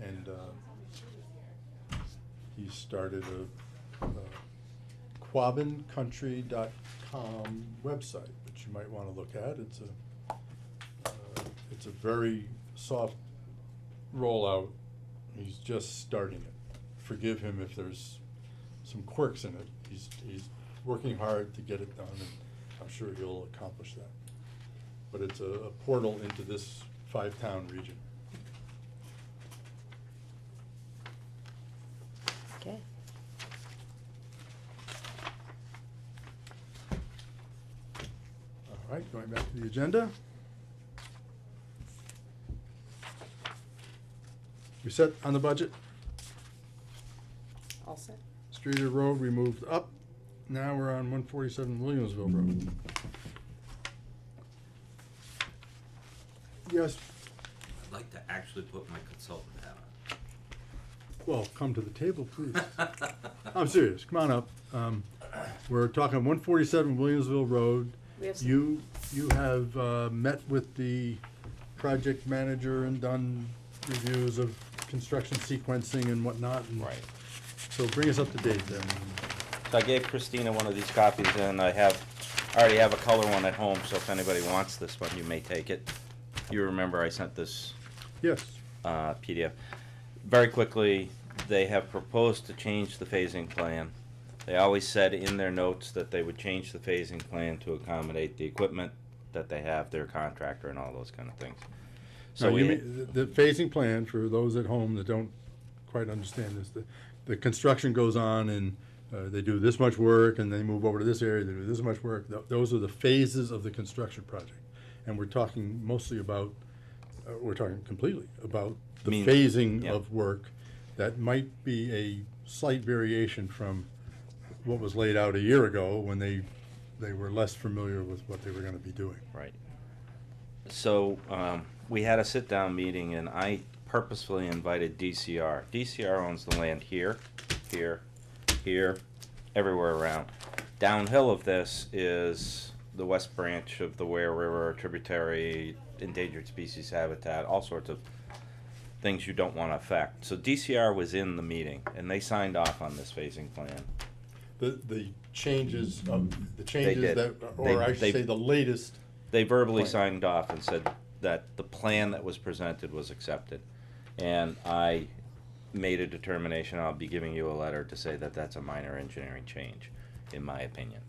And he started a quabincountry.com website, which you might want to look at. It's a very soft rollout. He's just starting it. Forgive him if there's some quirks in it. He's working hard to get it done, and I'm sure he'll accomplish that. But it's a portal into this 5-town region. Okay. All right, going back to the agenda. We set on the budget? All set. Streeter Road, we moved up. Now we're on 147 Williamsville Road. Yes, I'd like to actually put my consultant hat well, come to the table, please. I'm serious, come on up. We're talking 147 Williamsville Road. We have some- You have met with the project manager and done reviews of construction sequencing and whatnot. And Right. So bring us up to date then. So I gave Christina one of these copies, and I already have a color one at home, so if anybody wants this one, you may take it. You remember I sent this Yes, PDF. Very quickly, they have proposed to change the phasing plan. They always said in their notes that they would change the phasing plan to accommodate the equipment that they have, their contractor, and all those kind of things. so we- the phasing plan, for those at home that don't quite understand this, the construction goes on and they do this much work and they move over to this area, they do this much work. Those are the phases of the construction project. And we're talking mostly about, we're talking completely about the phasing yeah. of work that might be a slight variation from what was laid out a year ago when they were less familiar with what they were gonna be doing. Right. So, we had a sit-down meeting, and I purposefully invited DCR. DCR owns the land here, here, here, everywhere around. Downhill of this is the west branch of the Ware River, tributary, endangered species habitat, all sorts of things you don't want to affect. So DCR was in the meeting, and they signed off on this phasing plan. The changes of, the did. changes that, or I should They- say the latest, They verbally Plan. signed off and said that the plan that was presented was accepted. And I made a determination, I'll be giving you a letter to say that that's a minor engineering change, in my opinion.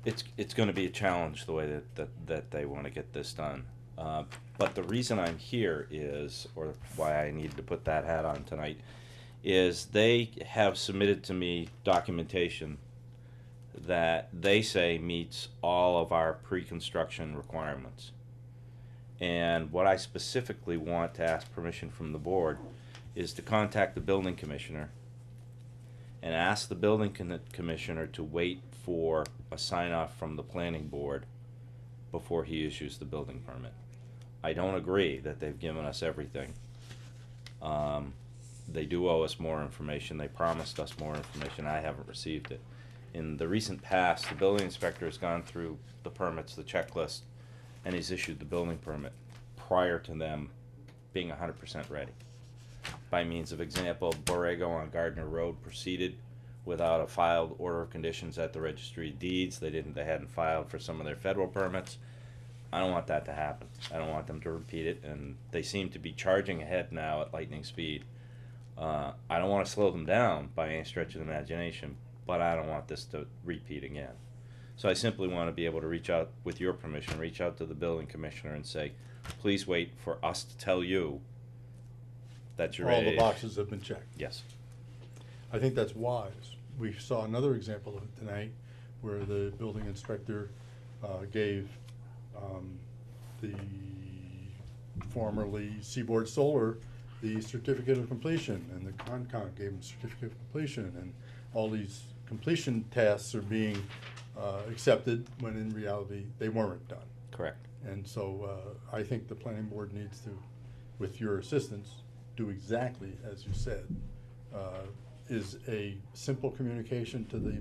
It's gonna be a challenge the way that they wanna get this done. But the reason I'm here is, or why I needed to put that hat on tonight, is they have submitted to me documentation that they say meets all of our pre-construction requirements. And what I specifically want to ask permission from the board is to contact the building commissioner and ask the building commissioner to wait for a sign-off from the planning board before he issues the building permit. I don't agree that they've given us everything. They do owe us more information. They promised us more information. I haven't received it. In the recent past, the building inspector has gone through the permits, the checklist, and he's issued the building permit prior to them being 100% ready. By means of example, Borrego on Gardner Road proceeded without a filed order of conditions at the registry of deeds. They hadn't filed for some of their federal permits. I don't want that to happen. I don't want them to repeat it, and they seem to be charging ahead now at lightning speed. I don't want to slow them down by any stretch of the imagination, but I don't want this to repeat again. So I simply want to be able to reach out, with your permission, reach out to the building commissioner and say, please wait for us to tell you that you're all ready. the boxes have been checked. Yes. I think that's wise, we saw another example of it tonight, where the building inspector gave the formerly Seaboard Solar the certificate of completion, and the Concom gave them certificate of completion, and all these completion tasks are being accepted, when in reality, they weren't done. Correct. And so, I think the planning board needs to, with your assistance, do exactly as you said. Is a simple communication to the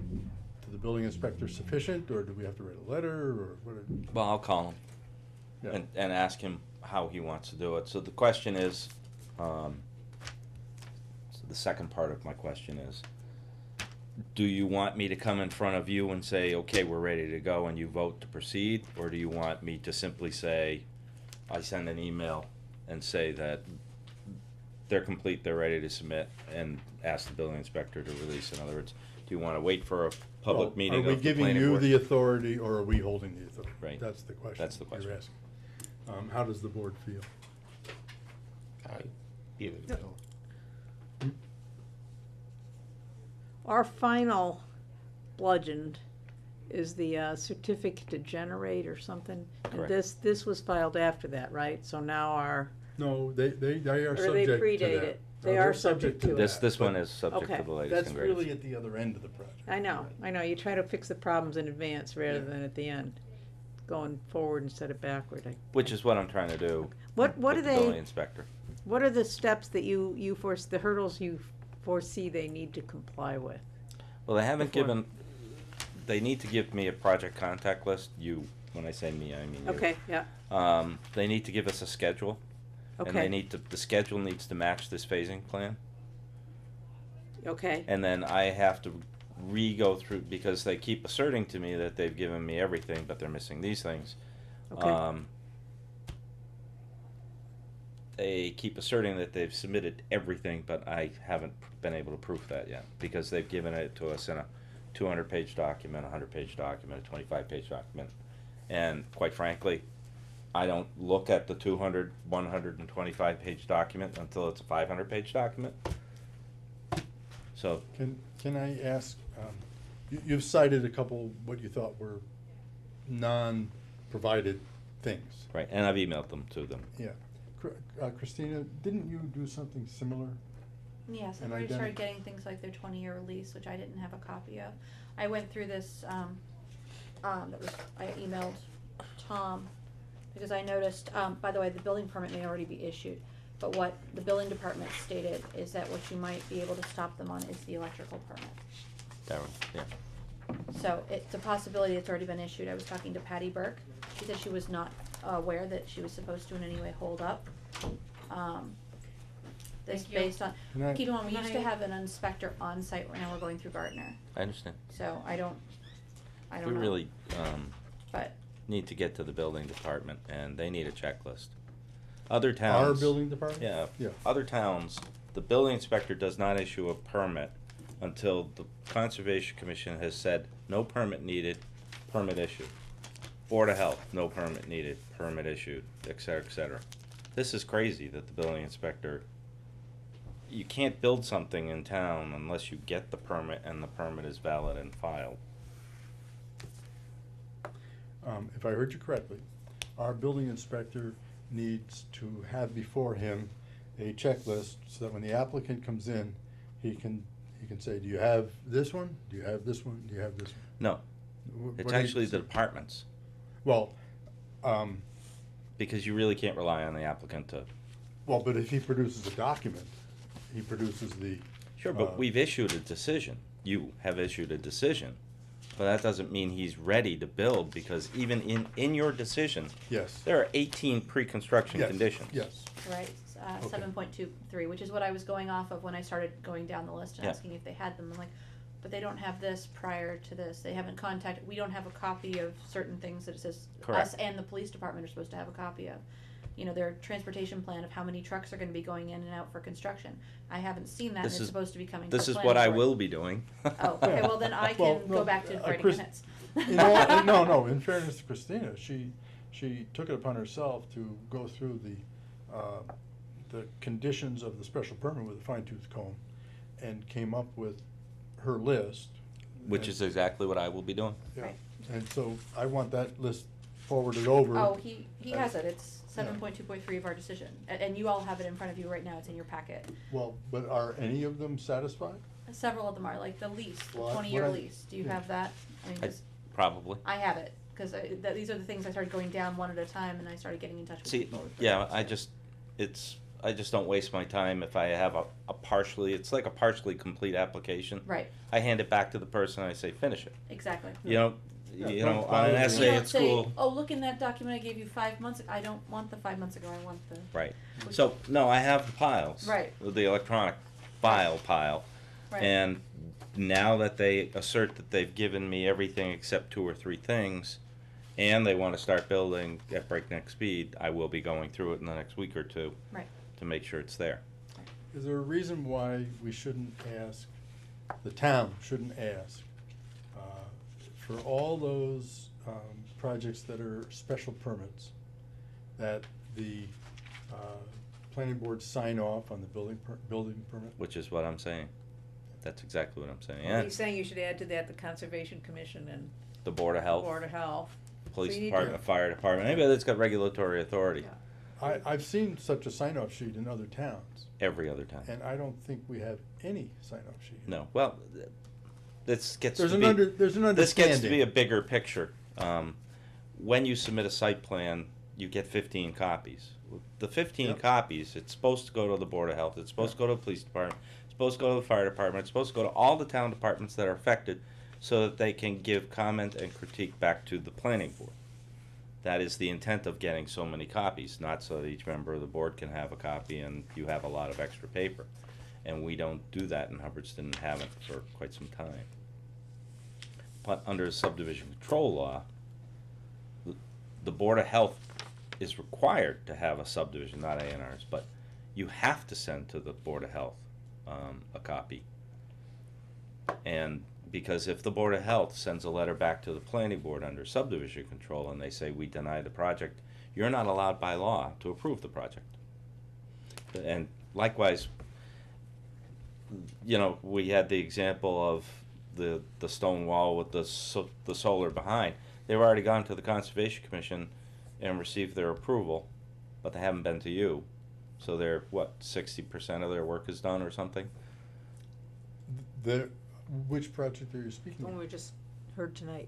building inspector sufficient, or do we have to write a letter, or what? Well, I'll call him Yeah. and ask him how he wants to do it. So the question is, so the second part of my question is, do you want me to come in front of you and say, okay, we're ready to go, and you vote to proceed? Or do you want me to simply say, I send an email and say that they're complete, they're ready to submit, and ask the building inspector to release? In other words, do you want to wait for a public Well, meeting of the Are we giving planning you board? the authority, or are we holding the authority? Right. That's the question. That's the question. You're asking. How does the board feel? Either, Yep. no. Our final bludgeoned is the certificate to generate or something. And Correct. this was filed after that, right? So now our, No, they are or they subject to predate that. it. No, They they're are subject to it. This that, one but is subject Okay. to the latest That's and greatest. really at the other end of the project. I know, you try to fix the problems in advance rather Yeah. than at the end, going forward instead of backward. Which is what I'm trying to do. What with are the building they, inspector. what are the steps that you foresee, the hurdles you foresee they need to comply with? Well, they haven't Before- given, they need to give me a project contact list. You, when I say me, I mean you. Okay, yeah, They need to give us a schedule. And they okay, need to, the schedule needs to match this phasing plan. okay, And then I have to re-go through, because they keep asserting to me that they've given me everything, but they're missing these things. okay, They keep asserting that they've submitted everything, but I haven't been able to prove that yet, because they've given it to us in a 200-page document, a 100-page document, a 25-page document. And quite frankly, I don't look at the 200, 125-page document until it's a 500-page document. So, Can I ask, you've cited a couple what you thought were non-provided things. right, and I've emailed them to them. Yeah. Christina, didn't you do something similar? Yes, I've And already started identi- getting things like their 20-year release, which I didn't have a copy of. I went through this, I emailed Tom, because I noticed, by the way, the building permit may already be issued, but what the building department stated is that what you might be able to stop them on is the electrical permit. Darren, yeah. So it's a possibility it's already been issued. I was talking to Patty Burke. She said she was not aware that she was supposed to in any way hold up. This Thank you. based on, Can I- keep in mind, we used to Can I- have an inspector on site, now we're going through Gardner. I understand. So I don't We know. really, But, need to get to the building department, and they need a checklist. Other Our towns. building department? Yeah, Yeah. other towns, the building inspector does not issue a permit until the Conservation Commission has said, no permit needed, permit issued. Board of Health, no permit needed, permit issued, et cetera, et cetera. This is crazy that the building inspector, you can't build something in town unless you get the permit and the permit is valid and filed. If I heard you correctly, our building inspector needs to have before him a checklist, so that when the applicant comes in, he can say, do you have this one? Do you have this one? Do you have this one? No, What it's do you actually say? the departments, Well, because you really can't rely on the applicant to. but if he produces a document, he produces the. Sure, but uh, we've issued a decision. You have issued a decision. But that doesn't mean he's ready to build, because even in your decision, Yes. there are 18 pre-construction Yes, conditions. Yes. right, Okay. 7.23, which is what I was going off of when I started going down the list and Yeah. asking if they had them. I'm like, but they don't have this prior to this. They haven't contacted, we don't have a copy of certain things that it says us Correct. and the police department are supposed to have a copy of. You know, their transportation plan of how many trucks are gonna be going in and out for construction. I haven't seen that, and This it's is- supposed to be coming to This is planning what I board. will be doing. Oh, okay, well then I Well, can no, go back to writing Chris- minutes. No, in fairness to Christina, she took it upon herself to go through the conditions of the special permit with a fine tooth comb, and came up with her list. Which is exactly what I will be doing. Yeah, Right. and so I want that list forwarded over. Oh, he has it, it's 7.2.3 of our decision, and you all have it in front of you right now, it's in your packet. Well, but are any of them satisfied? Several of them are, like the lease, the Well, 20-year what I- lease, do you yeah. have that? I mean, I- 'cause Probably. I have it, cause these are the things I started going down one at a time, and I started getting in touch with See, people. yeah, I just don't waste my time if I have it's like a partially complete application. Right, I hand it back to the person and I say, finish it. exactly. You know, Yeah, you don't know, on follow an the- You essay don't at say, school. oh, look in that document I gave you 5 months ago, I don't want the 5 months ago, I want the. Right. So, no, I have the piles. Right. The electronic file pile. Right. And now that they assert that they've given me everything except 2 or 3 things, and they want to start building at breakneck speed, I will be going through it in the next week or two Right. to make sure it's there. Is there a reason why we shouldn't ask, the town shouldn't ask, for all those projects that are special permits, that the planning board sign off on the building permit? Which is what I'm saying. That's exactly what I'm saying. Well, Yeah, he's saying you should add to that the Conservation Commission and the Board of Health, Board of Health. Police So you need Department, to- Fire Department, anybody that's got regulatory authority, Yeah. I've seen such a sign-off sheet in other towns, every other time. and I don't think we have any sign-off sheet. No, well, this gets to There's an be. there's an understanding. This gets to be a bigger picture. When you submit a site plan, you get 15 copies. The 15 Yep. copies, it's supposed to go to the Board of Health, it's supposed to go to the Police Department, it's supposed to go to the Fire Department, it's supposed to go to all the town departments that are affected so that they can give comment and critique back to the planning board. That is the intent of getting so many copies, not so that each member of the board can have a copy and you have a lot of extra paper. And we don't do that in Hubbardston and haven't for quite some time. But under subdivision control law, the Board of Health is required to have a subdivision, not A&Rs, but you have to send to the Board of Health a copy. And because if the Board of Health sends a letter back to the planning board under subdivision control and they say we deny the project, you're not allowed by law to approve the project. And likewise, you know, we had the example of the stone wall with the solar behind. They've already gone to the Conservation Commission and received their approval, but they haven't been to you. So they're, what, 60% of their work is done or something? Which project are you speaking One of? we just heard tonight.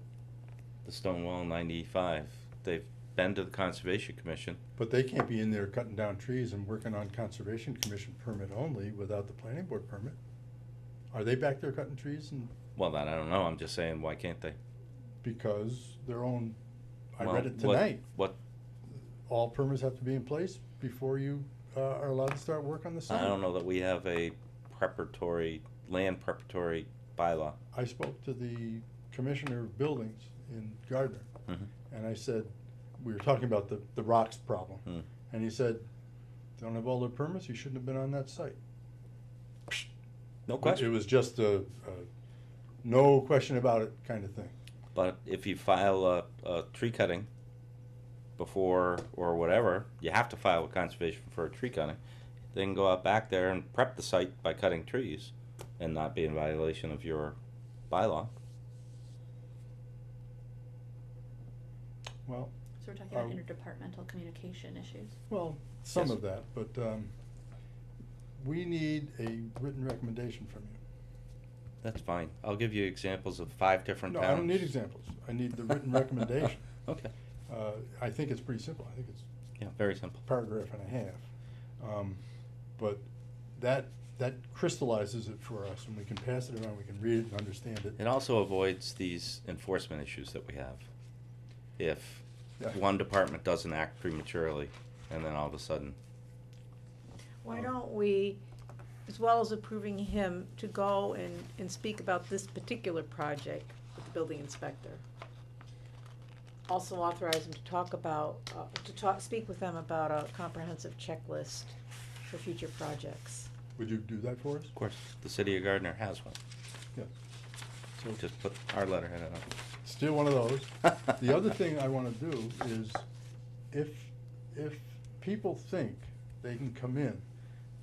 The stone wall 95. They've been to the Conservation Commission. But they can't be in there cutting down trees and working on Conservation Commission permit only without the planning board permit. Are they back there cutting trees? And Well, that I don't know. I'm just saying, why can't they? because their own, I Well, read it what- tonight, What, all permits have to be in place before you are allowed to start work on the site. I don't know that we have a land preparatory bylaw. I spoke to the Commissioner of Buildings in Gardner, Mhm. and I said, we were talking about the rocks problem. Hmm. And he said, don't have all their permits, you shouldn't have been on that site. No question. It was just a no question about it kind of thing. But if you file a tree cutting before or whatever, you have to file with conservation for a tree cutting. They can go out back there and prep the site by cutting trees and not be in violation of your bylaw. Well, So we're talking about Um, interdepartmental communication issues. well, some Yes. of that, but we need a written recommendation from you. That's fine. I'll give you examples of 5 different No, towns. I don't need examples. I need the written recommendation. Okay. I think it's pretty simple. I think it's Yeah, very simple. a paragraph and a half. But that crystallizes it for us, and we can pass it around, we can read it and understand it. It also avoids these enforcement issues that we have. If Yeah. one department doesn't act prematurely, and then all of a sudden, Why don't we, as well as approving him to go and speak about this particular project with the building inspector, also authorize him to talk about, speak with them about a comprehensive checklist for future projects. Would you do that for us? of course, the city of Gardner has one. Yes. So just put our letterhead on it. Still one of those. The other thing I wanna do is, if people think they can come in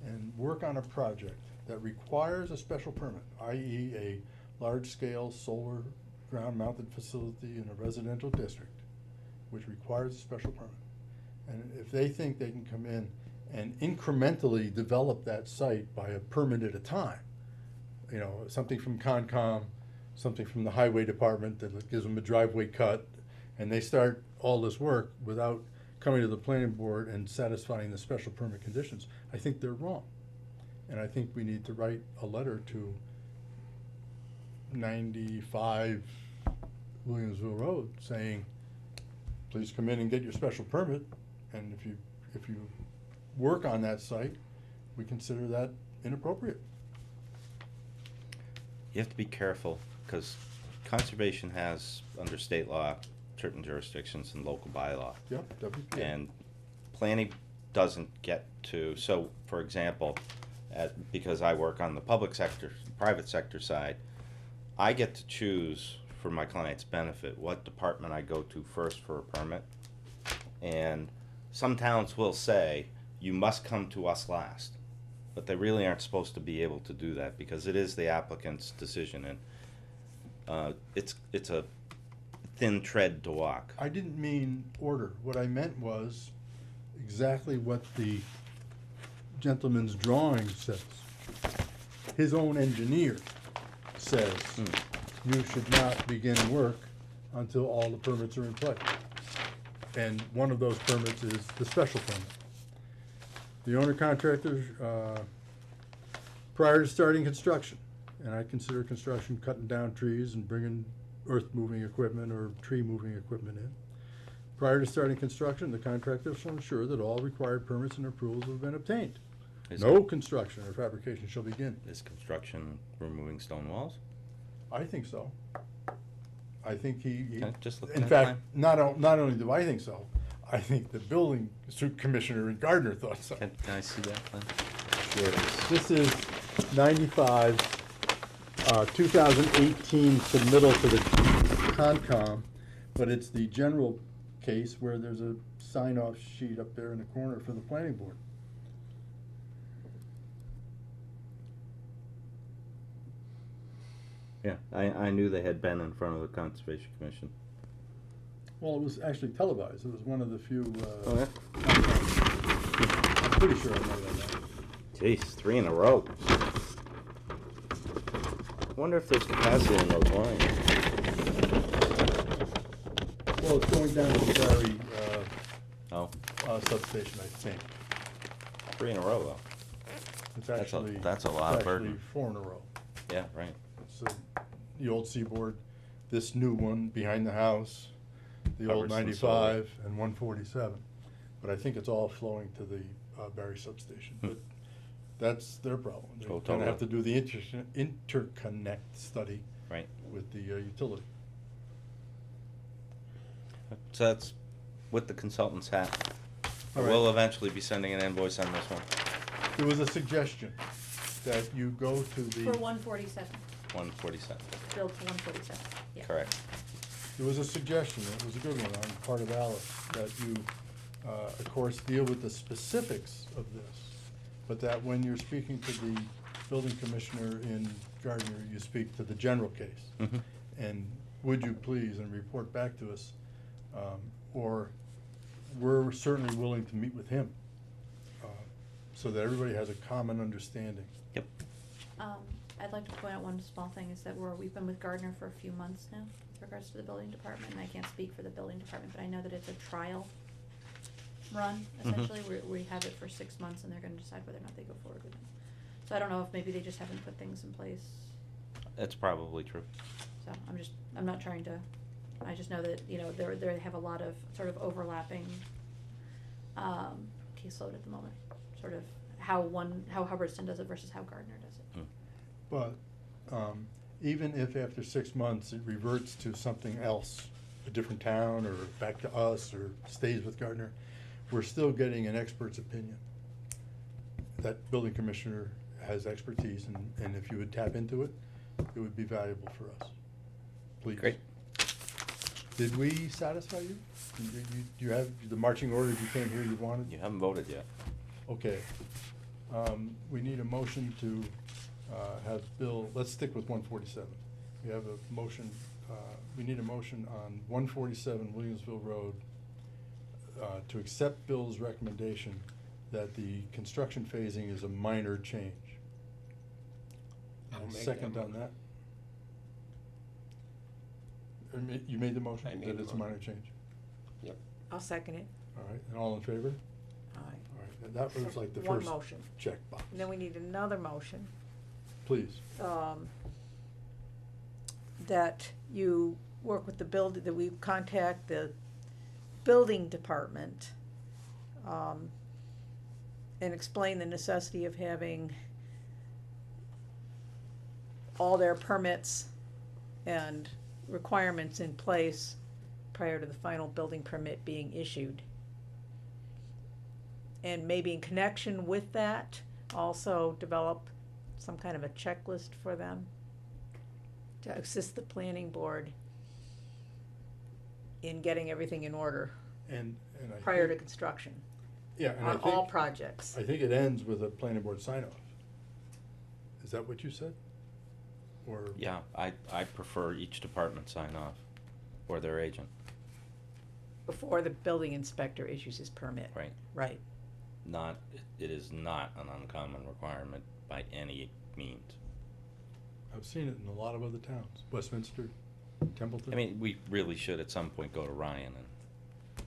and work on a project that requires a special permit, i.e. a large-scale solar ground-mounted facility in a residential district, which requires a special permit. And if they think they can come in and incrementally develop that site by a permit at a time, you know, something from Concom, something from the highway department that gives them a driveway cut, and they start all this work without coming to the planning board and satisfying the special permit conditions, I think they're wrong. And I think we need to write a letter to 95 Williamsville Road saying, please come in and get your special permit, and if you work on that site, we consider that inappropriate. You have to be careful, because conservation has, under state law, certain jurisdictions and local bylaw. Yep, WPA. And planning doesn't get to, so, for example, because I work on the public sector, private sector side, I get to choose, for my client's benefit, what department I go to first for a permit. And some towns will say, you must come to us last. But they really aren't supposed to be able to do that, because it is the applicant's decision, and it's a thin tread to walk. I didn't mean order. What I meant was exactly what the gentleman's drawing says. His own engineer says you should not begin work until all the permits are in place. And one of those permits is the special permit. The owner contractor, prior to starting construction, and I consider construction cutting down trees and bringing earth moving equipment or tree moving equipment in. Prior to starting construction, the contractor shall ensure that all required permits and approvals have been obtained. No construction or fabrication shall begin. Is construction removing stone walls? I think so. I think he Okay, just looking in at fact, the not only do I think so, I think the building commissioner in Gardner thought so. Can I see that plan? Sure it is. This is 95, 2018 submittal to the Concom, but it's the general case where there's a sign-off sheet up there in the corner for the planning board. Yeah, I knew they had been in front of the Conservation Commission. Well, it was actually televised. It was one of the few, Oh, yeah? I'm pretty sure I know that. Jeez, 3 in a row. Wonder if there's capacity in those lines. Well, it's going down to the Barry, Oh, substation, I think. 3 in a row though. It's That's a- actually. that's a lot of it's actually burden. 4 in a row. Yeah, right. So, the old Seaboard, this new one behind the house, the old Hubbardston Solar. 95 and 147. But I think it's all flowing to the Barry substation. But that's their problem. They Oh, kind of have to totally. do the interconnect study Right. with the utility. So that's with the consultant's hat. All right. We'll eventually be sending an invoice on this one. There was a suggestion that you go to the. For 147, 147. billed for 147, yeah. Correct. There was a suggestion, it was a good one on the part of Alice, that you, of course, deal with the specifics of this, but that when you're speaking to the building commissioner in Gardner, you speak to the general case. Mhm. And would you please, and report back to us, or we're certainly willing to meet with him, so that everybody has a common understanding. Yep. I'd like to point out one small thing, is that we've been with Gardner for a few months now, with regards to the building department, and I can't speak for the building department, but I know that it's a trial run, essentially, we have it for 6 months, and they're gonna decide whether or not they go forward with it. So I don't know if maybe they just haven't put things in place, That's probably true. so I'm not trying to, I just know that, you know, they have a lot of sort of overlapping, caseload at the moment, sort of how Hubbardston does it versus how Gardner does it. But, even if after 6 months it reverts to something else, a different town, or back to us, or stays with Gardner, we're still getting an expert's opinion. That building commissioner has expertise, and if you would tap into it, it would be valuable for us. Please. Great. Did we satisfy you? Do you have the marching orders you came here you wanted? You haven't voted yet. Okay. We need a motion to have Bill, let's stick with 147. we have a motion, we need a motion on 147 Williamsville Road to accept Bill's recommendation that the construction phasing is a minor change. I'll And make second that on that? You made the motion? I made That the it's a minor motion. change? I'll second it. All right, and all in favor? Aye. All right, and that was So like the one first motion. checkbox. And then we need another motion, Please. that you work with the that we contact the building department, and explain the necessity of having all their permits and requirements in place prior to the final building permit being issued. And maybe in connection with that, also develop some kind of a checklist for them to assist the planning board in getting everything in order And I prior to think- construction, Yeah, and I on all think, projects. I think it ends with a planning board sign off. Is that what you said? Or? Yeah, I prefer each department sign off, or their agent, Before the building inspector issues his permit. right? Right. Not, it is not an uncommon requirement by any means. I've seen it in a lot of other towns, Westminster, Templeton. I mean, we really should at some point go to Ryan and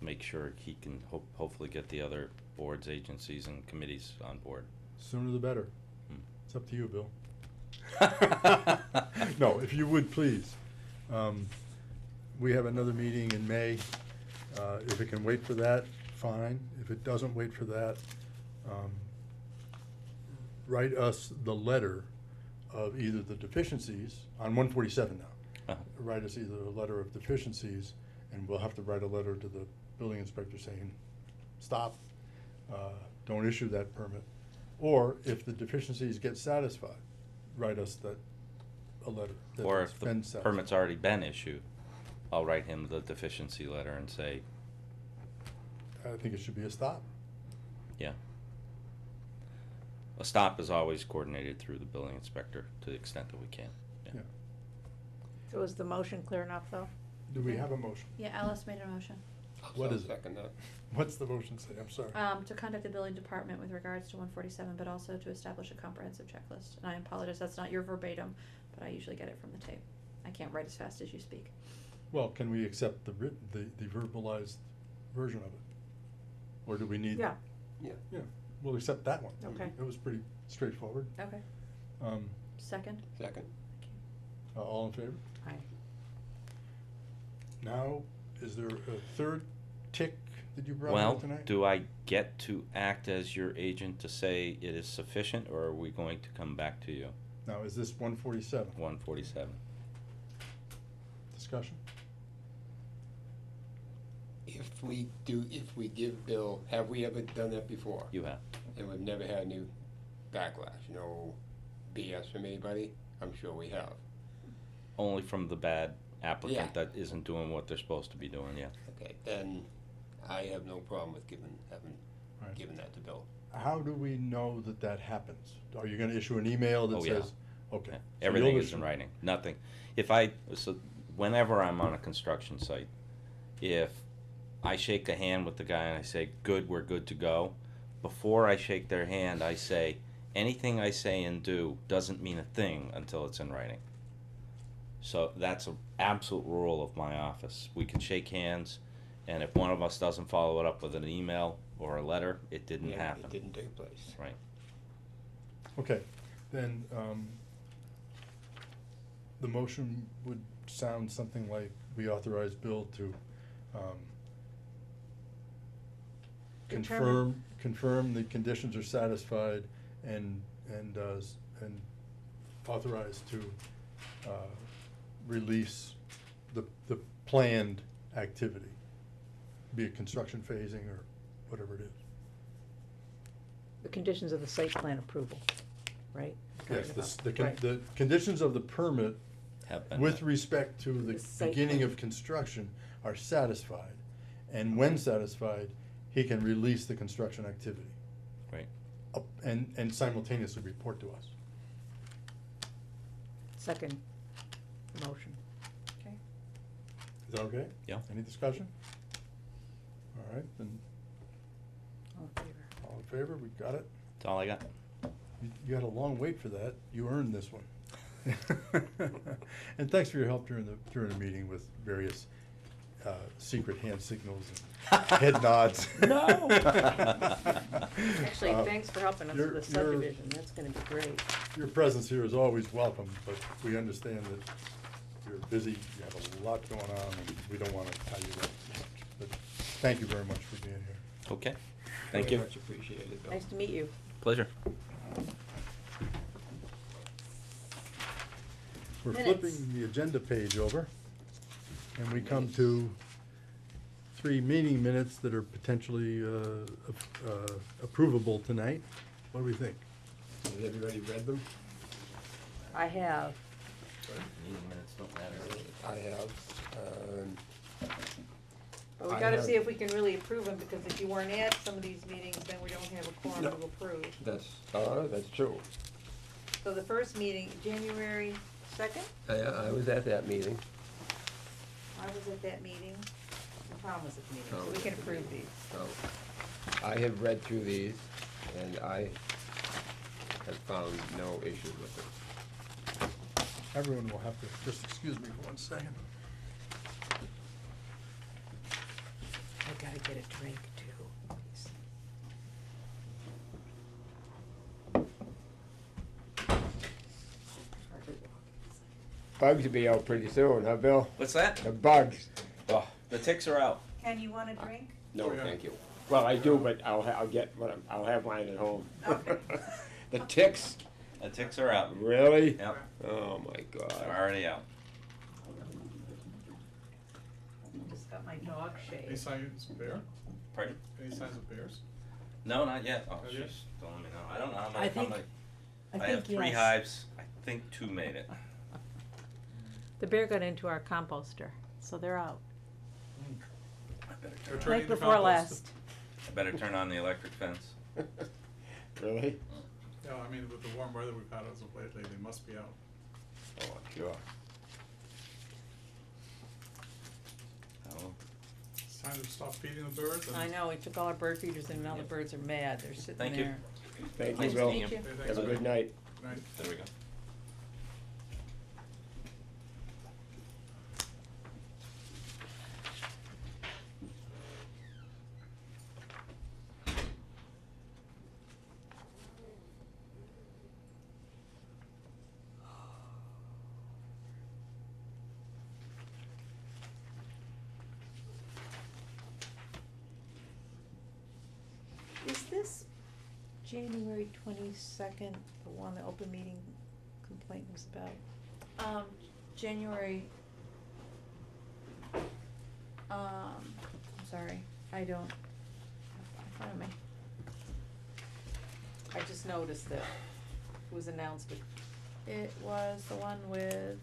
make sure he can hopefully get the other boards, agencies, and committees on board. Sooner the better. Hmm. It's up to you, Bill. No, if you would, please. We have another meeting in May. If it can wait for that, fine. If it doesn't wait for that, write us the letter of either the deficiencies, on 147 now. Uh-huh. Write us either a letter of deficiencies, and we'll have to write a letter to the building inspector saying, stop, don't issue that permit. Or if the deficiencies get satisfied, write us a letter that Or it's if the been satisfied. permit's already been issued, I'll write him the deficiency letter and say, I think it should be a stop. yeah. A stop is always coordinated through the building inspector to the extent that we can, yeah. Yeah. So is the motion clear enough, though? Do we have a motion? Yeah, Alice made a motion, What I'll is it? second that. What's the motion say? I'm sorry. to contact the building department with regards to 147, but also to establish a comprehensive checklist. And I apologize, that's not your verbatim, but I usually get it from the tape. I can't write as fast as you speak. Well, can we accept the verbalized version of it? Or do we need? Yeah. Yeah. Yeah, we'll accept that one. Okay. It was pretty straightforward. Okay. Second? Second. All in favor? Aye. Now, is there a third tick that you brought Well, up tonight? do I get to act as your agent to say it is sufficient, or are we going to come back to you? Now, is this 147? 147. Discussion? If we give Bill, have we ever done that before? You have. And we've never had any backlash, no BS from anybody? I'm sure we have. Only from the bad Yeah. applicant that isn't doing what they're supposed to be doing, yeah. Okay, then I have no problem with Right. giving that to Bill. How do we know that that happens? Are you gonna issue an email that Oh, yeah. says, okay. Yeah. so Everything you'll is in issue- writing, nothing. Whenever I'm on a construction site, if I shake a hand with the guy and I say, good, we're good to go, before I shake their hand, I say, anything I say and do doesn't mean a thing until it's in writing. So that's an absolute rule of my office. We can shake hands, and if one of us doesn't follow it up with an email or a letter, it didn't Yeah, happen. It didn't take place. Right. Okay, then, the motion would sound something like, we authorize Bill to, Determine- confirm the conditions are satisfied and authorize to, release the planned activity, be it construction phasing or whatever it is. The conditions of the site plan approval, right? Yes, Right. the conditions of the permit Have been with met. respect to the The site beginning plan. of construction are satisfied. And when satisfied, he can release the construction activity. Right. And simultaneously report to us. Second. motion. Is that okay? Yeah. Any discussion? All right, then, All in favor? all in favor, we got it? That's all I got. You had a long wait for that. You earned this one. And thanks for your help during the meeting with various secret hand signals and head nods. No. Actually, thanks for helping us with the your- subdivision, that's gonna be great. Your presence here is always welcome, but we understand that you're busy, you have a lot going on, and we don't wanna tie you up too much. But thank you very much for being here. Okay. Thank Very you. much appreciated, Bill. Nice to meet you. Pleasure. We're Minutes. flipping the agenda page over, and we come to 3 meeting minutes that are potentially approvable tonight. What do we think? Has everybody read them? I have. Meeting minutes don't matter. I have. But we I gotta have- see if we can really approve them, because if you weren't at some of these meetings, then we don't have a quorum No. to approve. That's true. So the first meeting, January 2nd, I was at that meeting. I was at that meeting, and Tom was at the meeting, so Oh, we can yeah. approve these. So, I have read through these, and I have found no issues with them. Everyone will have to, just excuse me for 1 second. I gotta get a drink too, please. Bugs will be out pretty soon, huh, Bill? What's that? The bugs. Oh, the ticks are out. Ken, you want a drink? No, thank you. Well, I do, but I'll get I'll have mine at home. Okay. The ticks, The ticks are out. really? Yep, Oh my they're God. already out. Just got my dog Any shaved. signs of bear? Pardon? Any signs of bears? No, not yet. Oh, Not she's yet? don't let me know. I don't know how I many. think- how many. I I have think 3 yes. hives. I think 2 made it. The bear got into our composter, so they're out. I better They're turn, turning Night to before compost. last. I better turn on the electric fence. Really? Yeah, I mean, with the warm weather we've had as of lately, they must be out. Oh, sure. Oh, It's time to stop feeding the birds and. I know, we took all our bird feeders and now the birds are mad, they're sitting Thank you. there. Thank you, Nice Bill. meeting you. Okay, thanks, Have a Bill. good night. Good night. there we go. Is this January 22nd, the one the open meeting complaint was about? January, I'm sorry, I don't have it in front of me. I just noticed that it was announced, but It was the one with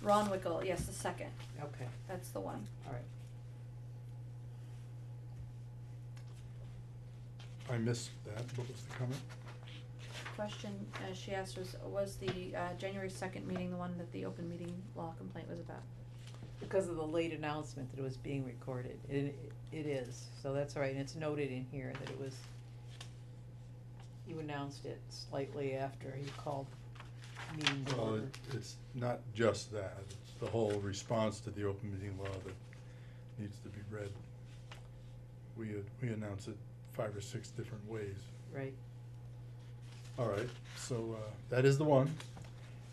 Ron Wickel, yes, the second, okay, that's the one. all right. I missed that. What was the comment? Question, she asked was the, January 2nd meeting the one that the open meeting law complaint was about? Because of the late announcement that it was being recorded, it is, so that's all right, and it's noted in here that it was, you announced it slightly after you called meetings Well, order. it's not just that. It's the whole response to the open meeting law that needs to be read. We announce it 5 or 6 different ways. Right, All right, so that is the one.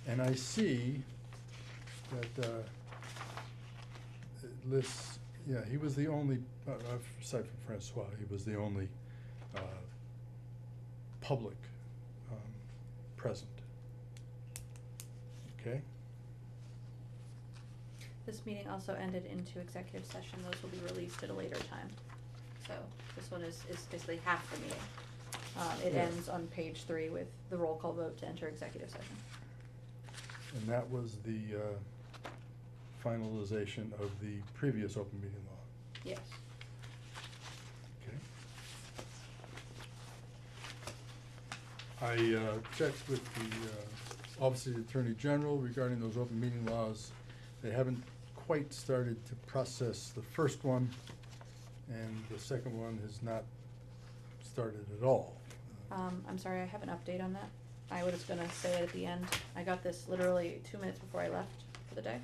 And I see that it lists, yeah, he was the only, aside from Francois, he was the only public present. Okay? This meeting also ended into executive session, those will be released at a later time. So this one is basically half the meeting. It Yeah. ends on page 3 with the roll call vote to enter executive session. And that was the finalization of the previous open meeting law. Yes. Okay. I checked with the Office of the Attorney General regarding those open meeting laws. They haven't quite started to process the first one, and the second one has not started at all. I'm sorry, I have an update on that. I was gonna say it at the end. I got this literally 2 minutes before I left for the day.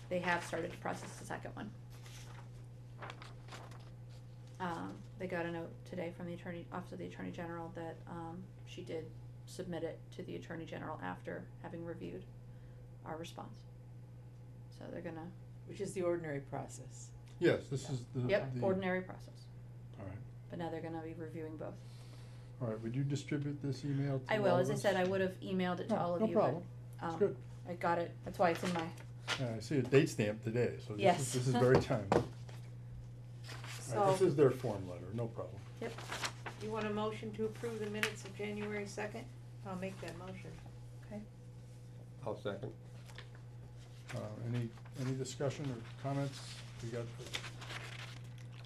They have started to process the second one. They got a note today from the Office of the Attorney General that, she did submit it to the Attorney General after having reviewed our response. So they're gonna, Which is the ordinary process. Yes, this is the. yep, the- ordinary process, All right, but now they're gonna be reviewing both. all right, would you distribute this email to I will, all as of I us? said, I would have emailed it to No, all of no you, problem. but, It's good. I got it, that's why it's in my, I see a date stamp today, so Yes. this is very timely. All right, this So, is their form letter, no problem. yep. you want a motion to approve the minutes of January 2nd? I'll make that motion. Okay. I'll second. Any discussion or comments? We got,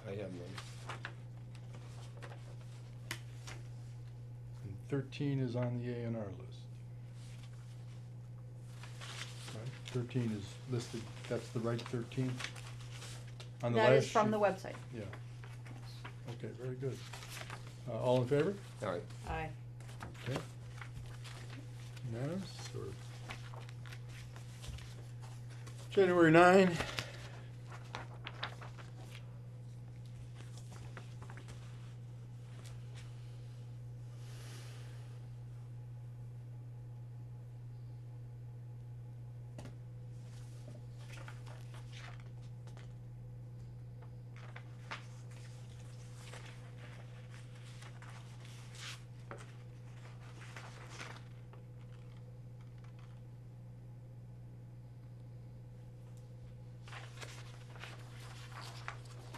I have none. and 13 is on the A&R list. Right, 13 is listed, that's the right 13? On the That is last from the sheet? website. Yeah. Okay, very good. All in favor? All right. Aye. Okay. Unanimous, or? January 9.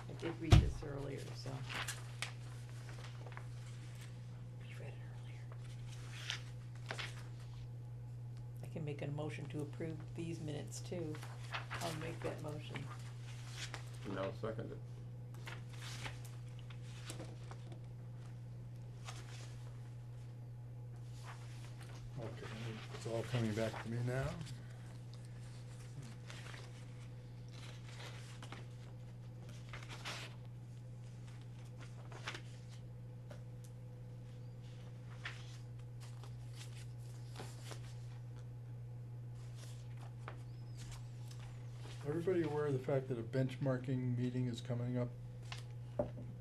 I did read this earlier, so. We read it earlier. I can make a motion to approve these minutes too. I'll make that motion. And I'll second it. Okay, it's all coming back to me now. Everybody aware of the fact that a benchmarking meeting is coming up?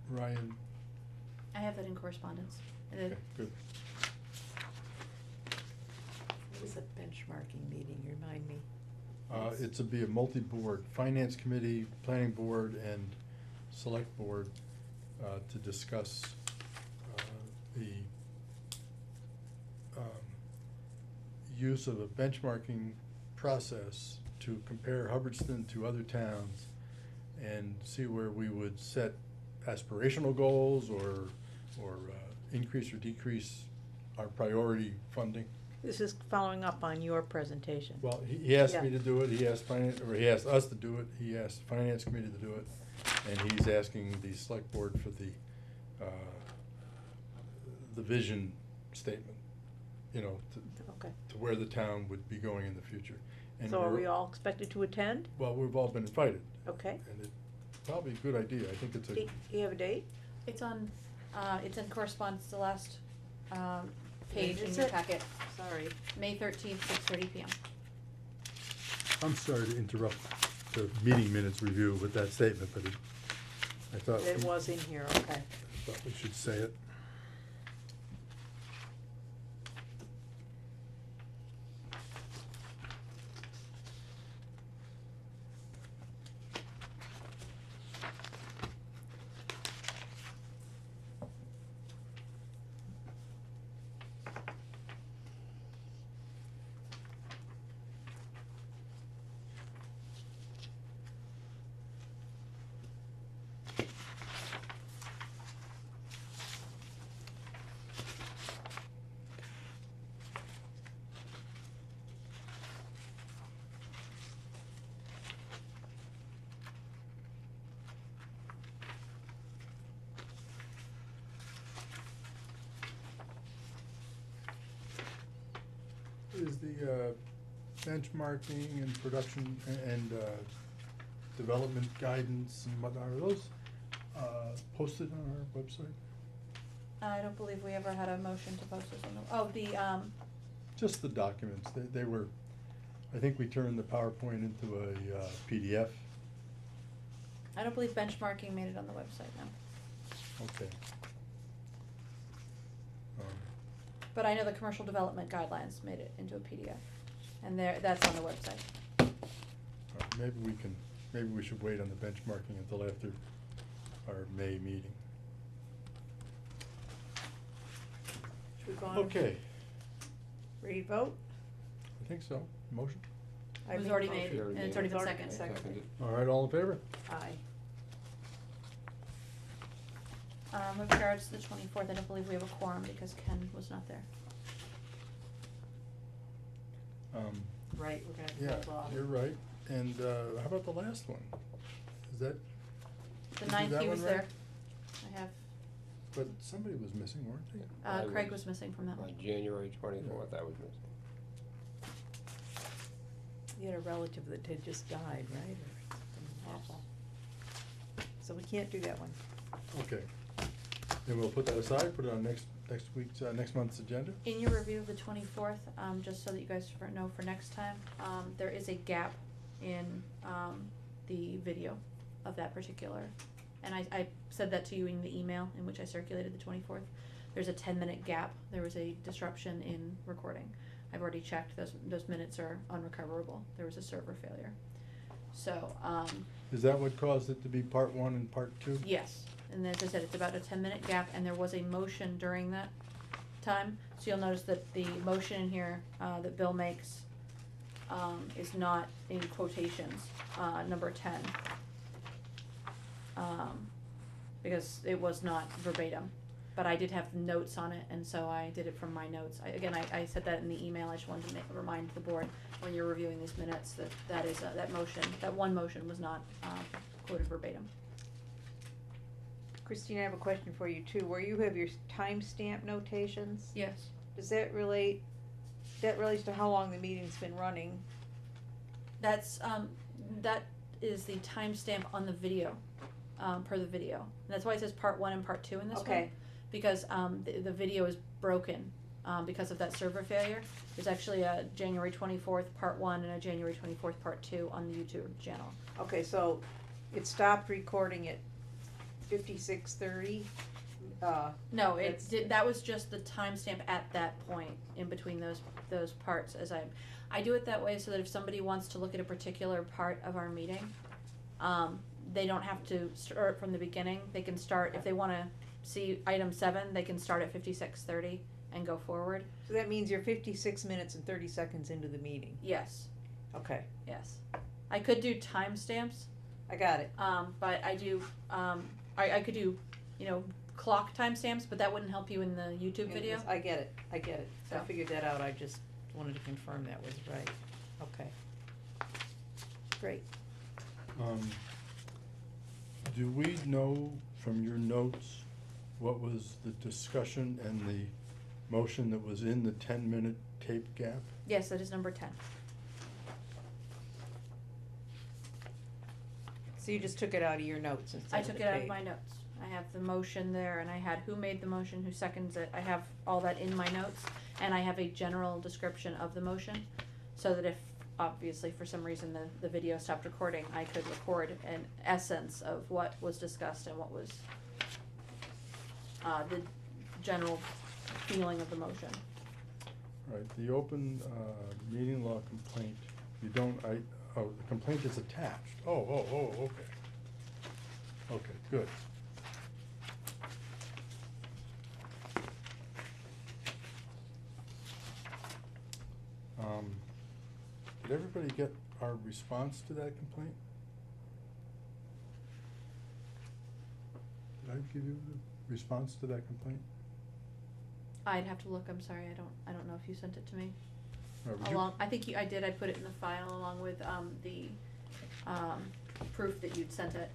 Ryan? I have that in correspondence. And it- Okay, good. What is a benchmarking meeting? Remind me. It's be a multi-board, finance committee, planning board, and select board, to discuss, the, use of a benchmarking process to compare Hubbardston to other towns and see where we would set aspirational goals or, increase or decrease our priority funding. This is following up on your presentation. Well, he asked me Yeah. to do it, he asked he asked us to do it, he asked the finance committee to do it, and he's asking the select board for the vision statement, you know, Okay. to where the town would be going in the future. And So are we're- we all expected to attend? Well, we've all been invited, Okay. and it's probably a good idea, I think it's Do you have a date? It's on, it's in correspondence, the last, page in is your it? packet, Sorry. May 13th, 6:30 PM. I'm sorry to interrupt the meeting minutes review with that statement, but I thought. It was in here, okay. I thought we should say it. is the benchmarking and production and development guidance and whatnot, are those posted on our website? I don't believe we ever had a motion to post this on the, Just the documents, they were, I think we turned the PowerPoint into a PDF. I don't believe benchmarking made it on the website, no. Okay. But I know the commercial development guidelines made it into a PDF, and that's on the website. Maybe we should wait on the benchmarking until after our May meeting. Should we go on? Okay, Ready to vote? I think so. Motion? It was make already a made, motion. and it's already been It's already been seconded. seconded. All right, all in favor? Aye. With regards to the 24th, I don't believe we have a quorum because Ken was not there. Right, we're gonna Yeah, hold off. you're right. And how about the last one? Is that, The Did you do 9th, that he one was right? there. I have, but somebody was missing, weren't they? I Craig was- was missing from that one. On January 24th, I was missing. You had a relative that had just died, right, or something awful. So we can't do that one. Okay. Then we'll put that aside, put it on next week's, next month's agenda? In your review of the 24th, just so that you guys know for next time, there is a gap in, the video of that particular. And I said that to you in the email in which I circulated the 24th. There's a 10-minute gap. There was a disruption in recording. I've already checked, those minutes are unrecoverable. There was a server failure. So, Is that what caused it to be part 1 and part 2? yes, and as I said, it's about a 10-minute gap, and there was a motion during that time. So you'll notice that the motion in here, that Bill makes, is not in quotations, number 10. Because it was not verbatim, but I did have notes on it, and so I did it from my notes. I said that in the email, I just wanted to remind the board, when you're reviewing these minutes, that is, that motion, that one motion was not, quoted verbatim. Christine, I have a question for you too. Where you have your timestamp notations, Yes. does that relates to how long the meeting's been running? That's, that is the timestamp on the video, per the video. And that's why it says part 1 and part 2 in this one. Okay. Because, the video is broken, because of that server failure. There's actually a January 24th part 1 and a January 24th part 2 on the YouTube channel. Okay, so it stopped recording at 56:30, No, it That's- did, that was just the timestamp at that point in between those parts. As I do it that way so that if somebody wants to look at a particular part of our meeting, they don't have to start from the beginning. They can start, if they wanna see item 7, they can start at 56:30 and go forward. so that means you're 56 minutes and 30 seconds into the meeting. Yes, Okay, yes. I could do timestamps, I got it. but I do, I could do, clock timestamps, but that wouldn't help you in the YouTube video. I get it, I So. figured that out, I just wanted to confirm that was right. Okay. Great. Do we know from your notes what was the discussion and the motion that was in the 10-minute tape gap? Yes, that is number 10. So you just took it out of your notes instead I of the took it out of tape. my notes. I have the motion there, and I had who made the motion, who seconds it. I have all that in my notes, and I have a general description of the motion, so that if, obviously, for some reason the video stopped recording, I could record an essence of what was discussed and what was, the general feeling of the motion. Right, the open meeting law complaint, the complaint is attached. Okay. Okay, good. Did everybody get our response to that complaint? Did I give you the response to that complaint? I'd have to look, I'm sorry, I don't know if you sent it to me. Or would you- I think I did, I put it in the file along with, the, proof that you'd sent it.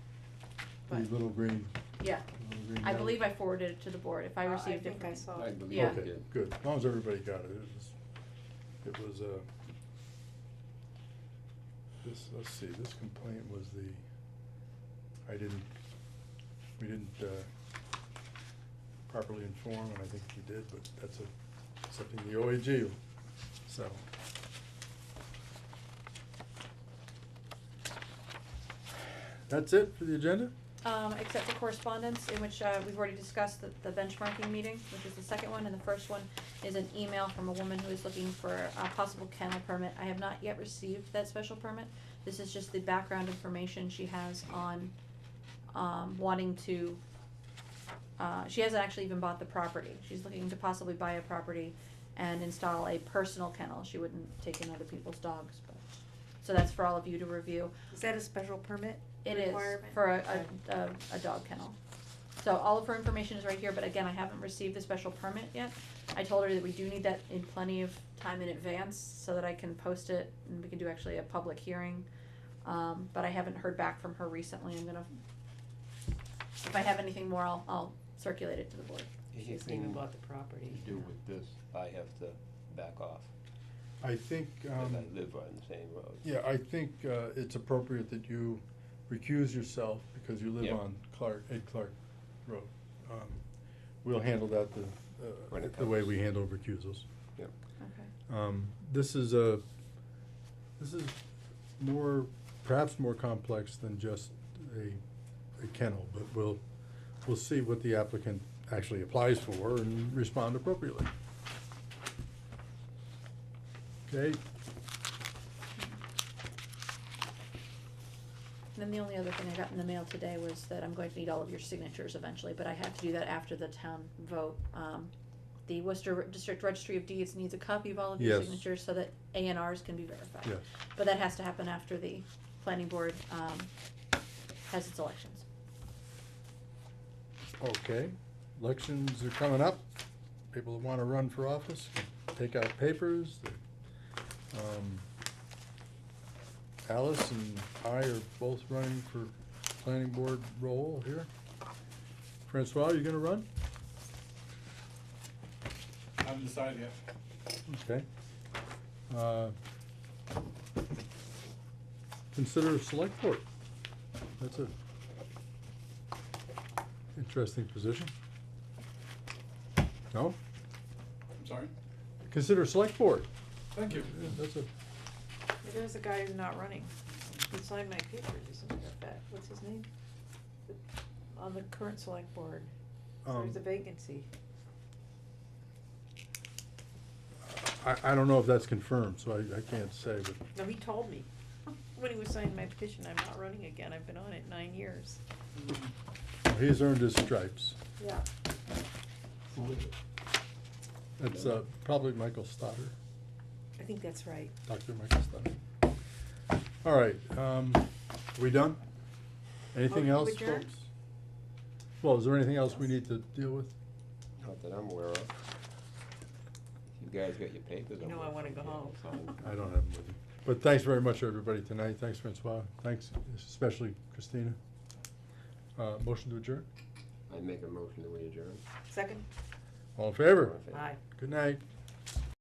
The But, little green, yeah, little green I note? believe I forwarded it to the board, if I received it I think I from. saw I it. believe Yeah. I Okay, did. good, as long as everybody got it, it was, It was let's see, this complaint was we didn't properly inform, and I think we did, but that's something the OAG will settle. That's it for the agenda? Except for correspondence, in which, we've already discussed the benchmarking meeting, which is the second one, and the first one is an email from a woman who is looking for a possible kennel permit. I have not yet received that special permit. This is just the background information she has on, wanting to, she hasn't actually even bought the property. She's looking to possibly buy a property and install a personal kennel. She wouldn't take in other people's dogs, but, so that's for all of you to review. Is that a special permit? It is requirement? for a dog kennel. So all of her information is right here, but again, I haven't received the special permit yet. I told her that we do need that in plenty of time in advance so that I can post it and we can do actually a public hearing. But I haven't heard back from her recently. I'm gonna, if I have anything more, I'll circulate it to the board. Anything bought the property. to do with this, I have to back off, I think, because I live on the same road. yeah, I think, it's appropriate that you recuse yourself because you live Yep. on Ed Clark Road. We'll handle that When it the way comes. we handle recusals. Okay. This is more, perhaps more complex than just a kennel, but we'll see what the applicant actually applies for and respond appropriately. Okay, And then the only other thing I got in the mail today was that I'm going to need all of your signatures eventually, but I have to do that after the town vote. The Worcester District Registry of Deeds needs a copy of all of your Yes. signatures so that A&Rs can be verified. yes. But that has to happen after the planning board, has its elections. Okay, elections are coming up. People that wanna run for office can take out papers. Alice and I are both running for planning board role here. Francois, you gonna run? Haven't decided yet. Okay. Consider a select board. That's a interesting position. No? I'm sorry? Consider a select board. Thank you. Yeah, that's a, There's a guy who's not running. He signed my papers, as a matter of fact. What's his name? On the current select board. So there's a vacancy. I don't know if that's confirmed, so I can't say, but, No, he told me. When he was signing my petition, I'm not running again. I've been on it 9 years. he's earned his stripes. Yeah. That's, probably Michael Stoddard, I think that's right. Dr. Michael Stoddard. All right, we done? Anything Motion to else, adjourn? folks? Well, is there anything else we need to deal with? Not that I'm aware of. You guys got your papers? You know I wanna go home, so. I don't have them with me. But thanks very much, everybody, tonight. Thanks, Francois. Thanks, especially Christina. Motion to adjourn? I make a motion that we adjourn. Second? All in favor? All in favor? Aye. Good night.